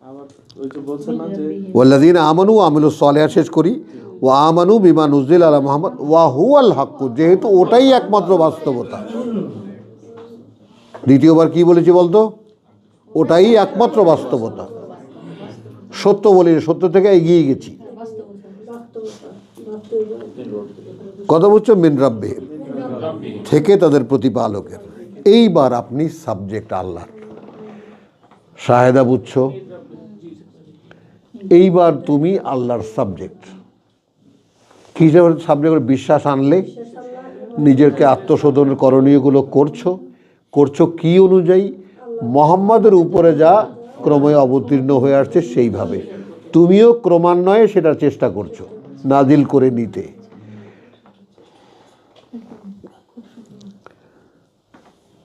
আবার ওই যে বলছেন না যে ওয়াল্লাযীনা আমানু ওয়া আমিলুস সালিহাত, শেষ করি, ওয়া আমানু বিমা নুজ্জিলা আলা মুহাম্মদ ওয়া হুয়াল হাক্কু, যেহেতু ওটাই একমাত্র বাস্তবতা। দ্বিতীয়বার কি বলেছি বলতো? ওটাই একমাত্র বাস্তবতা। সত্য বলি, সত্য থেকে এগিয়ে গেছি। কথা বুঝছো? মিন রাব্বিহিম, থেকে তাদের প্রতিপালকের। এইবার আপনি সাবজেক্ট আল্লাহর, শাহেদা বুঝছো? এইবার তুমি আল্লাহর সাবজেক্ট। কি সাবজেক্ট? বিশ্বাস আনলে নিজেকে আত্মশোধনের করণীয়গুলো করছো, করছো কি অনুযায়ী? মুহাম্মাদের উপরে যা ক্রমে অবতীর্ণ হয়ে আসছে সেইভাবে তুমিও ক্রমান্বয়ে সেটার চেষ্টা করছো নাজিল করে নিতে।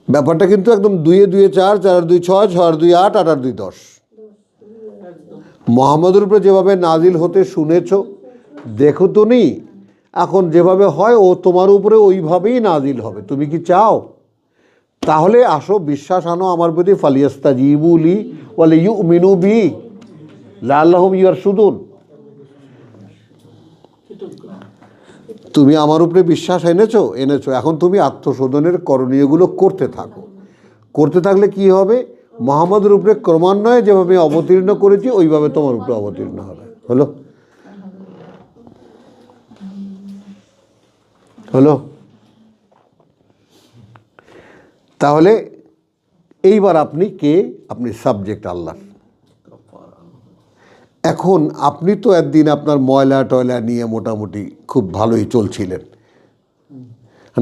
ব্যাপারটা কিন্তু একদম 2 2 4, 4 2 6, 6 2 8, 8 2 10। মুহাম্মাদের উপরে যেভাবে নাজিল হতে শুনেছো দেখো তো নি, এখন যেভাবে হয় ও তোমার উপরে ওইভাবেই নাজিল হবে। তুমি কি চাও? তাহলে আসো, বিশ্বাস আনো আমার প্রতি। ফালিয়াস্তাজিবু লি ওয়া লিয়ুমিনু বি লাআল্লাহুম ইয়ারশুদুন। তুমি আমার উপরে বিশ্বাস এনেছো, এখন তুমি আত্মশোধনের করণীয়গুলো করতে থাকো। করতে থাকলে কি হবে? মুহাম্মাদের উপরে ক্রমান্বয়ে যেভাবে অবতীর্ণ করেছি ওইভাবে তোমার উপরে অবতীর্ণ হবে। হলো? হলো? তাহলে এইবার আপনি কে? আপনি সাবজেক্ট আল্লাহ। এখন আপনি তো একদিন আপনার ময়লা টয়লা নিয়ে মোটামুটি খুব ভালোই চলছিলেন,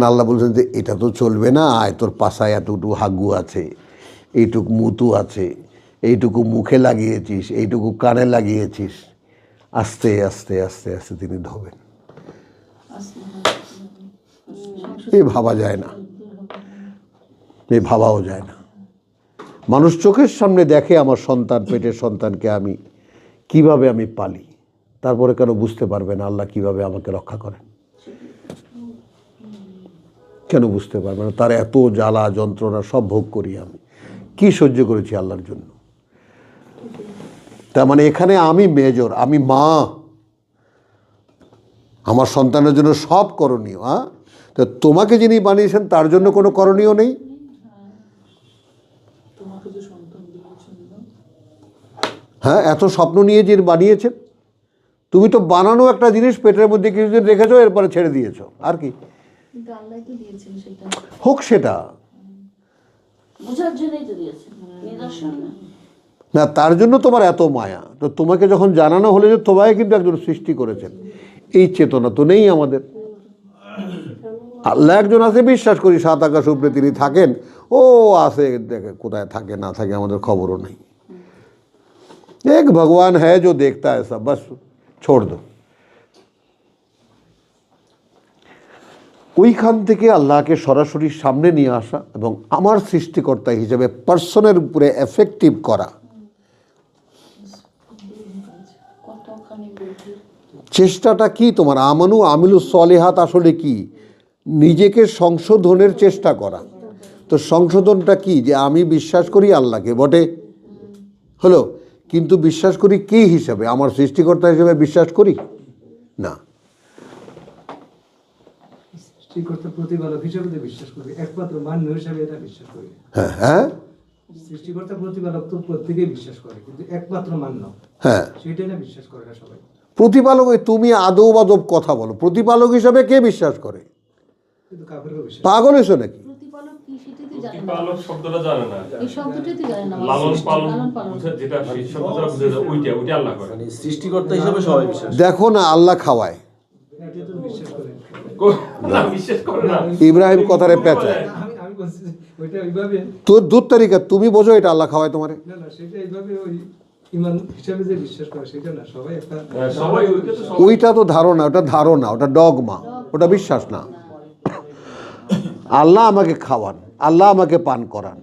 আল্লাহ বলছেন যে এটা তো চলবে না, আয় তোর পাশায় এতটুকু হাগু আছে, এইটুকু মুতু আছে, এইটুকু মুখে লাগিয়েছিস, এইটুকু কানে লাগিয়েছিস। আস্তে আস্তে আস্তে আস্তে তিনি ধোবেন। এ ভাবা যায় না, এ ভাবাও যায় না। মানুষ চোখের সামনে দেখে আমার সন্তান, পেটের সন্তানকে আমি কিভাবে আমি পালি, তারপরে কেন বুঝতে পারবে না আল্লাহ কিভাবে আমাকে রক্ষা করেন? কেন বুঝতে পারবে না? তার এত জ্বালা যন্ত্রণা সব ভোগ করি আমি, কি সহ্য করেছি আল্লাহর জন্য। তার মানে এখানে আমি মেজর, আমি মা, আমার সন্তানের জন্য সব করণীয়। তো তোমাকে যিনি বানিয়েছেন তার জন্য কোনো করণীয় নেই? হ্যাঁ, এত স্বপ্ন নিয়ে যে বানিয়েছেন, তুমি তো বানানো একটা জিনিস পেটের মধ্যে কিছুদিন রেখেছো, এরপরে ছেড়ে দিয়েছো, আর কি হোক সেটা বোঝার জন্যই তো দিয়েছে, নিদর্শন না। তার জন্য তোমার এত মায়া। তো তোমাকে যখন জানানো হলো যে তোমাকে কিন্তু একজন সৃষ্টি করেছেন, এই চেতনা তো নেই আমাদের। আল্লাহ একজন আছে, বিশ্বাস করি 7 আকাশ উপরে তিনি থাকেন, ও আছে, দেখে কোথায় থাকে না থাকে আমাদের খবরও নেই। एक भगवान है जो देखता है सब, बस छोड़ दो। ওইখান থেকে আল্লাহকে সরাসরি সামনে নিয়ে আসা এবং আমার সৃষ্টিকর্তা হিসেবে পার্সনের উপরে এফেক্টিভ করা, চেষ্টাটা কি তোমার? আমানু আমিলু সলিহাত আসলে কি? নিজেকে সংশোধনের চেষ্টা করা। তো সংশোধনটা কি? যে আমি বিশ্বাস করি আল্লাহকে বটে, হলো, কিন্তু বিশ্বাস করি কি হিসাবে? আমার সৃষ্টিকর্তা হিসেবে বিশ্বাস করি না। সৃষ্টিকর্তা প্রতিপালক হিসেবে তো বিশ্বাস করি, একমাত্র মান্য হিসেবে এটা বিশ্বাস করি। হ্যাঁ হ্যাঁ, সৃষ্টিকর্তা প্রতিপালক তো প্রত্যেকেই বিশ্বাস করে, কিন্তু একমাত্র মান্য হ্যাঁ, সেটাই না বিশ্বাস করে না সবাই। প্রতিপালক, তুমি আদৌ আদব কথা বলো, প্রতিপালক হিসাবে কে বিশ্বাস করে? কিন্তু কাফেরও বিশ্বাস পাগল হয়েছো নাকি? প্রতিপালক কি সেটাই তো জানে না। প্রতিপালক শব্দটা জানে না, এই শব্দটাই তো জানে না। লালন পালন লালন পালন। যেটা সেই শব্দটা বুঝে যায়, ওইটা আল্লাহ করে। মানে সৃষ্টিকর্তা হিসেবে সবাই বিশ্বাস। দেখো না, আল্লাহ খাওয়ায়, এটা তো বিশ্বাস করে। না, বিশ্বাস করে না। ইব্রাহিম কথারে পেঁচায়। আমি বলছি যে ওইটা ওইভাবে তোর দুধ তারিকা তুমি বোঝো এটা আল্লাহ খাওয়ায় তোমারে? না না, সেটা এইভাবে ওই ইমান হিসাবে যে বিশ্বাস করে সেটা না, সবাই একটা সবাই ওইটা তো সবাই- ওইটা তো ধারণা, ওটা ধারণা, ওটা ডগমা, ওটা বিশ্বাস না। আল্লাহ আমাকে খাওয়ান, আল্লাহ আমাকে পান করান।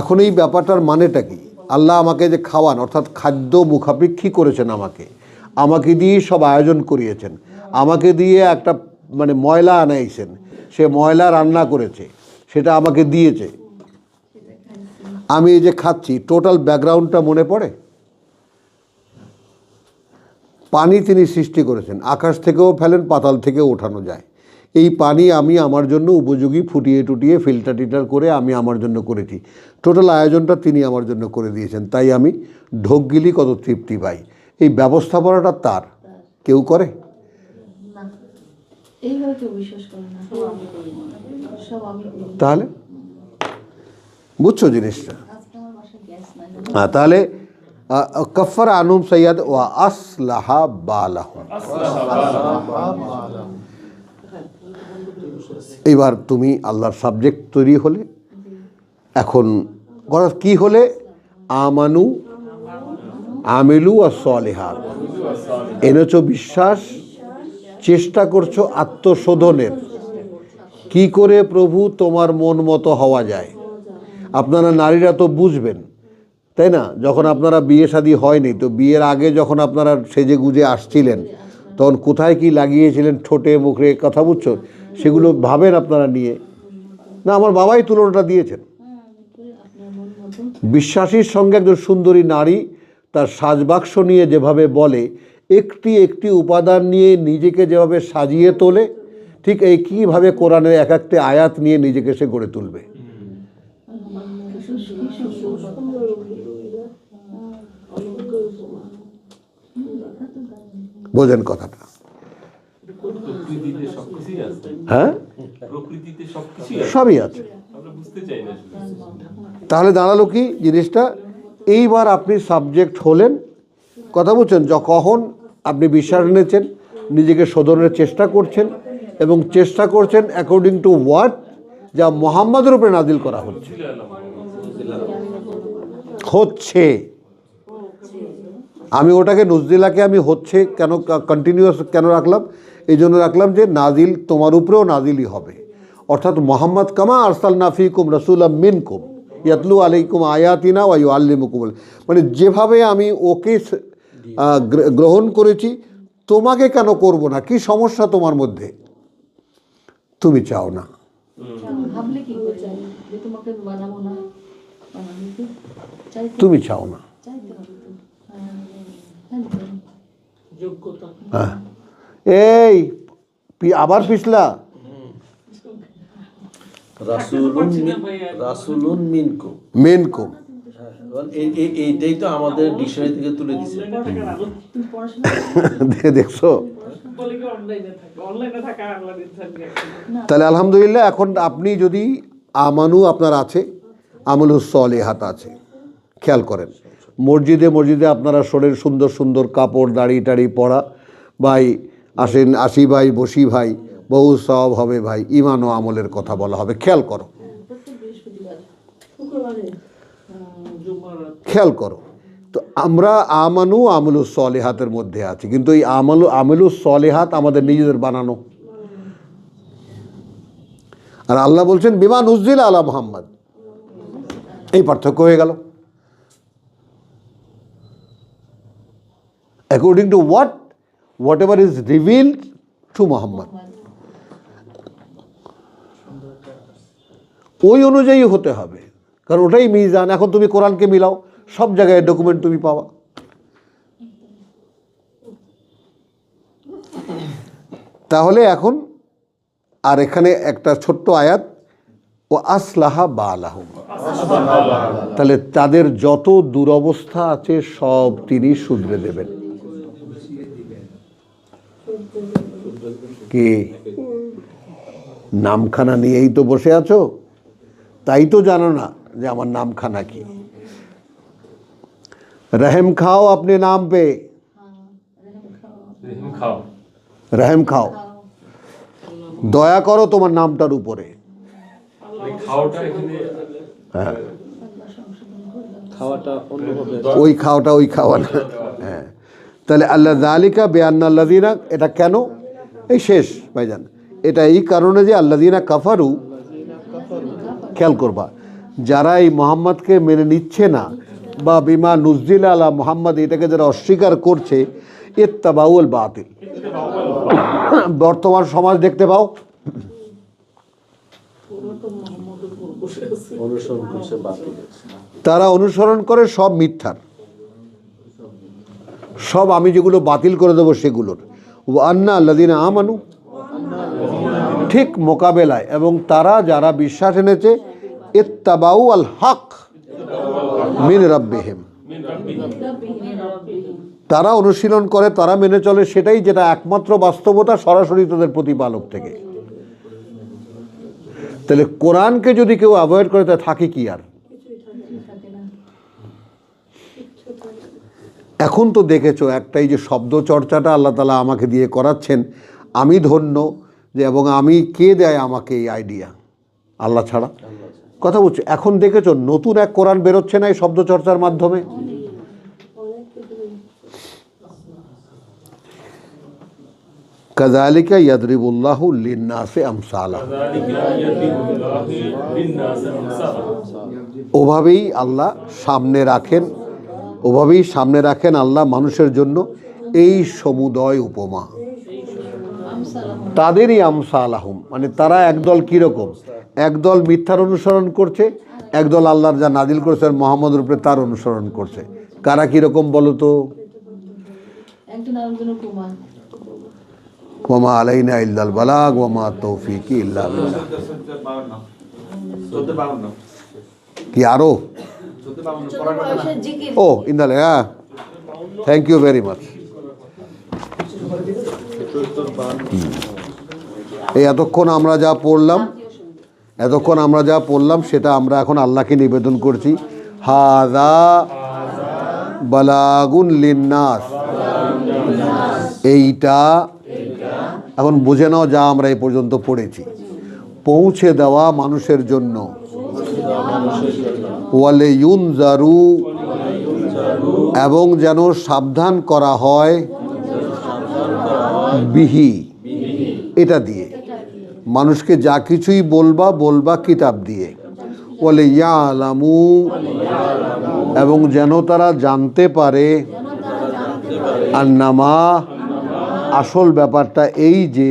এখন এই ব্যাপারটার মানেটা কি? আল্লাহ আমাকে যে খাওয়ান অর্থাৎ খাদ্য মুখাপেক্ষী করেছেন, আমাকে দিয়ে সব আয়োজন করিয়েছেন, আমাকে দিয়ে একটা মানে ময়লা আনাইছেন, সে ময়লা রান্না করেছে, সেটা আমাকে দিয়েছে, আমি এই যে খাচ্ছি, টোটাল ব্যাকগ্রাউন্ডটা মনে পড়ে? পানি তিনি সৃষ্টি করেছেন, আকাশ থেকেও ফেলেন, পাতাল থেকেও ওঠানো যায়। এই পানি আমি আমার জন্য উপযোগী ফুটিয়ে টুটিয়ে ফিল্টার টিল্টার করে আমি আমার জন্য করেছি, টোটাল আয়োজনটা তিনি আমার জন্য করে দিয়েছেন, তাই আমি ঢোক গিলি কত তৃপ্তি পাই। এই ব্যবস্থাপনাটা তার, কেউ করে? না, এইভাবে কেউ বিশ্বাস করে না। সব আমি করি, সব আমি করি। তাহলে বুঝছো জিনিসটা? আজকে আমার বাসায় গ্যাস নাই। হ্যাঁ, তাহলে কফার আনুম সৈয়দ ওয়া আসলাহা বালাহুম। এবার তুমি আল্লাহর সাবজেক্ট তৈরি হলে, এখন কথা কি হলে? আমানু আমিলু আর সলিহাত, এনেছো বিশ্বাস, চেষ্টা করছো আত্মশোধনের, কি করে প্রভু তোমার মন মতো হওয়া যায়। আপনারা নারীরা তো বুঝবেন, তাই না? যখন আপনারা বিয়ে শাদী হয়নি, তো বিয়ের আগে যখন আপনারা সেজে গুজে আসছিলেন, তখন কোথায় কি লাগিয়েছিলেন ঠোঁটে মুখে, কথা বুঝছো? সেগুলো ভাবেন আপনারা নিয়ে না? আমার বাবাই তুলনাটা দিয়েছেন। বিশ্বাসীর সঙ্গে একজন সুন্দরী নারী তার সাজবাক্স নিয়ে যেভাবে বলে, একটি একটি উপাদান নিয়ে নিজেকে যেভাবে সাজিয়ে তোলে, ঠিক এই কীভাবে কোরআনের এক একটি আয়াত নিয়ে নিজেকে সে গড়ে তুলবে। বোঝেন কথাটা? প্রকৃতিতে সবকিছুই আছে। হ্যাঁ, প্রকৃতিতে সবকিছুই আছে, সবই আছে। আমরা বুঝতে চাই না শুধু। তাহলে দাঁড়ালো কি জিনিসটা? এইবার আপনি সাবজেক্ট হলেন, কথা বলছেন, কখন আপনি বিশ্বাস এনেছেন, নিজেকে শোধনের চেষ্টা করছেন, এবং চেষ্টা করছেন অ্যাকর্ডিং টু হোয়াট, যা মোহাম্মদের উপরে নাজিল করা হচ্ছে। আমি ওটাকে নজদিলাকে আমি হচ্ছে কেন কন্টিনিউয়াস কেন রাখলাম? এই জন্য রাখলাম যে নাজিল তোমার উপরেও নাজিলই হবে, অর্থাৎ মোহাম্মদ কামা আরসালনা ফীকুম রাসূলাম মিনকুম ইয়াতলু আলাইকুম আয়াতিনা ওয়া ইউআল্লিমুকুম, মানে যেভাবে আমি ওকে গ্রহণ করেছি তোমাকে কেন করব না? কি সমস্যা তোমার মধ্যে? তুমি চাও না। ভাবলে কি করে চাই যে তোমাকে বানাবো না, বানাবো তো চাইতে, তুমি চাও না। চাইতে হবে তো। হ্যাঁ, যোগ্যতা। হ্যাঁ, এই আবার পিছলা। রাসূলুন মিনকুম। মিনকুম, এইটাই তো আমাদের ডিকশনারি থেকে তুলে দিছে। তুমি পড়াশোনা দেখছো? বলে কি অনলাইনে থাকে, অনলাইনে থাকা আল্লাহ থাকে। তাহলে আলহামদুলিল্লাহ, এখন আপনি যদি আমানু আপনার আছে, আমলুস সলিহাত আছে, খেয়াল করেন, মসজিদে আপনারা শরীর সুন্দর সুন্দর কাপড় দাড়ি টাড়ি পরা, ভাই আসেন, আসি ভাই, বসি ভাই, বহু সওয়াব হবে ভাই, ইমান ও আমলের কথা বলা হবে। খেয়াল করো, শুক্রবারে খেয়াল করো, তো আমরা আমানু আমলুস সলিহাতের মধ্যে আছি, কিন্তু এই আমলুস সলিহাত আমাদের নিজেদের বানানো। আর আল্লাহ বলছেন বিমা নুজ্জিল আলা মুহাম্মদ, এই পার্থক্য হয়ে গেল। According to whatever is revealed to Muhammad, ওই অনুযায়ী হতে হবে, কারণ ওটাই মিজান। এখন তুমি কোরআনকে মিলাও, সব জায়গায় ডকুমেন্ট তুমি পাওয়া। তাহলে এখন আর এখানে একটা ছোট্ট আয়াত, ও আসলাহা বালাহুম, তাহলে তাদের যত দুরবস্থা আছে সব তিনি শুধরে দেবেন। কি নামখানা নিয়েই তো বসে আছো, তাই তো জানো না যে আমার নামখানা কি। रहम खाओ अपने नाम पे, रहम खाओ, দয়া করো তোমার নামটার উপরে। হ্যাঁ, খাওয়াটা অন্যভাবে ওই খাওয়া না। হ্যাঁ, তাহলে আল্লাহ যালিকা বিআন্নাল্লাযিনা, এটা কেন এই শেষ ভাইজান, এটা এই কারণে যে আল্লাযিনা কাফারু, খেয়াল করবা, যারা এই মোহাম্মদকে মেনে নিচ্ছে না বা বিমা নুজ্জিল আলা মুহাম্মদ, এটাকে যারা অস্বীকার করছে, ইত্তাবাউল বাতিল। বর্তমান সমাজ দেখতে পাও, তারা অনুসরণ করে সব মিথ্যার, সব আমি যেগুলো বাতিল করে দেবো সেগুলোর। ওয়ান্না আল্লাযিনা আমানু, ঠিক মোকাবেলায়, এবং তারা যারা বিশ্বাস এনেছে, ইত্তাবাউ আল হক মিন রাব্বিহিম, তারা অনুশীলন করে, তারা মেনে চলে সেটাই, যেটা একমাত্র বাস্তবতা সরাসরি তাদের প্রতিপালক থেকে। তাহলে কোরআনকে যদি কেউ অ্যাভয়েড করে, তা থাকে কি আর? এখন তো দেখেছো একটাই যে শব্দ চর্চাটা আল্লাহ তাআলা আমাকে দিয়ে করাচ্ছেন, আমি ধন্য যে, এবং আমি কে দেয় আমাকে এই আইডিয়া? আল্লাহ ছাড়া। কথা বলছি, এখন দেখেছো নতুন এক কোরআন বেরোচ্ছে না এই শব্দ চর্চার মাধ্যমে? কাযালিকা ইয়াদরিবুল্লাহু লিন-নাসি আমসালাহু, ওভাবেই আল্লাহ সামনে রাখেন আল্লাহ মানুষের জন্য এই সমুদয় উপমা। তাদেরই আমসালাহুম, মানে তারা একদল কীরকম, একদল মিথ্যার অনুসরণ করছে, একদল আল্লাহর যা নাজিল করেছে মুহাম্মদের উপরে তার অনুসরণ করছে। কারা কীরকম বলো তো? ওয়া মা আলাইনা ইল্লাল বালাগ ওয়া মা তৌফিকি ইল্লা বিল্লাহ। কি আরো? ও ইন্দালে, হ্যাঁ, থ্যাংক ইউ ভেরি মাচ। এই এতক্ষণ আমরা যা পড়লাম সেটা আমরা এখন আল্লাহকে নিবেদন করছি। হাযা বালাগুন লিন্নাস, এইটা এখন বুঝে নাও যা আমরা এই পর্যন্ত পড়েছি, পৌঁছে দেওয়া মানুষের জন্য। ওয়ালে ইউনজারু, এবং যেন সাবধান করা হয়, বিহি, এটা দিয়ে মানুষকে যা কিছুই বলবা কিতাব দিয়ে। ওয়ালে ইয়ালামু, এবং যেন তারা জানতে পারে, আন্নামা, আসল ব্যাপারটা এই যে,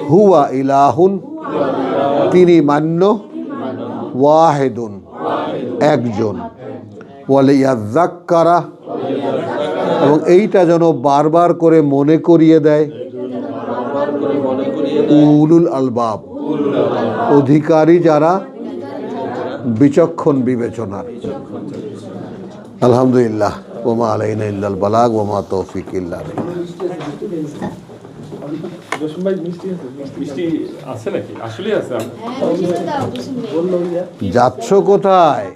হুয়া ইলাহুন, তিনি মান্য, ওয়াহিদুন, একজন, ওয়ালে ইয়াযাক্কারা, এবং এইটা যেন বারবার করে মনে করিয়ে দেয় উলুল আলবাব, অধিকারী যারা বিচক্ষণ বিবেচনার। আলহামদুলিল্লাহ, ওয়া মা আলাইনা ইল্লাল বালাগ ওয়া মা তৌফিক ইল্লা বিল্লাহ। মিষ্টি আছে নাকি? আসলে আছে। যাচ্ছ কোথায়?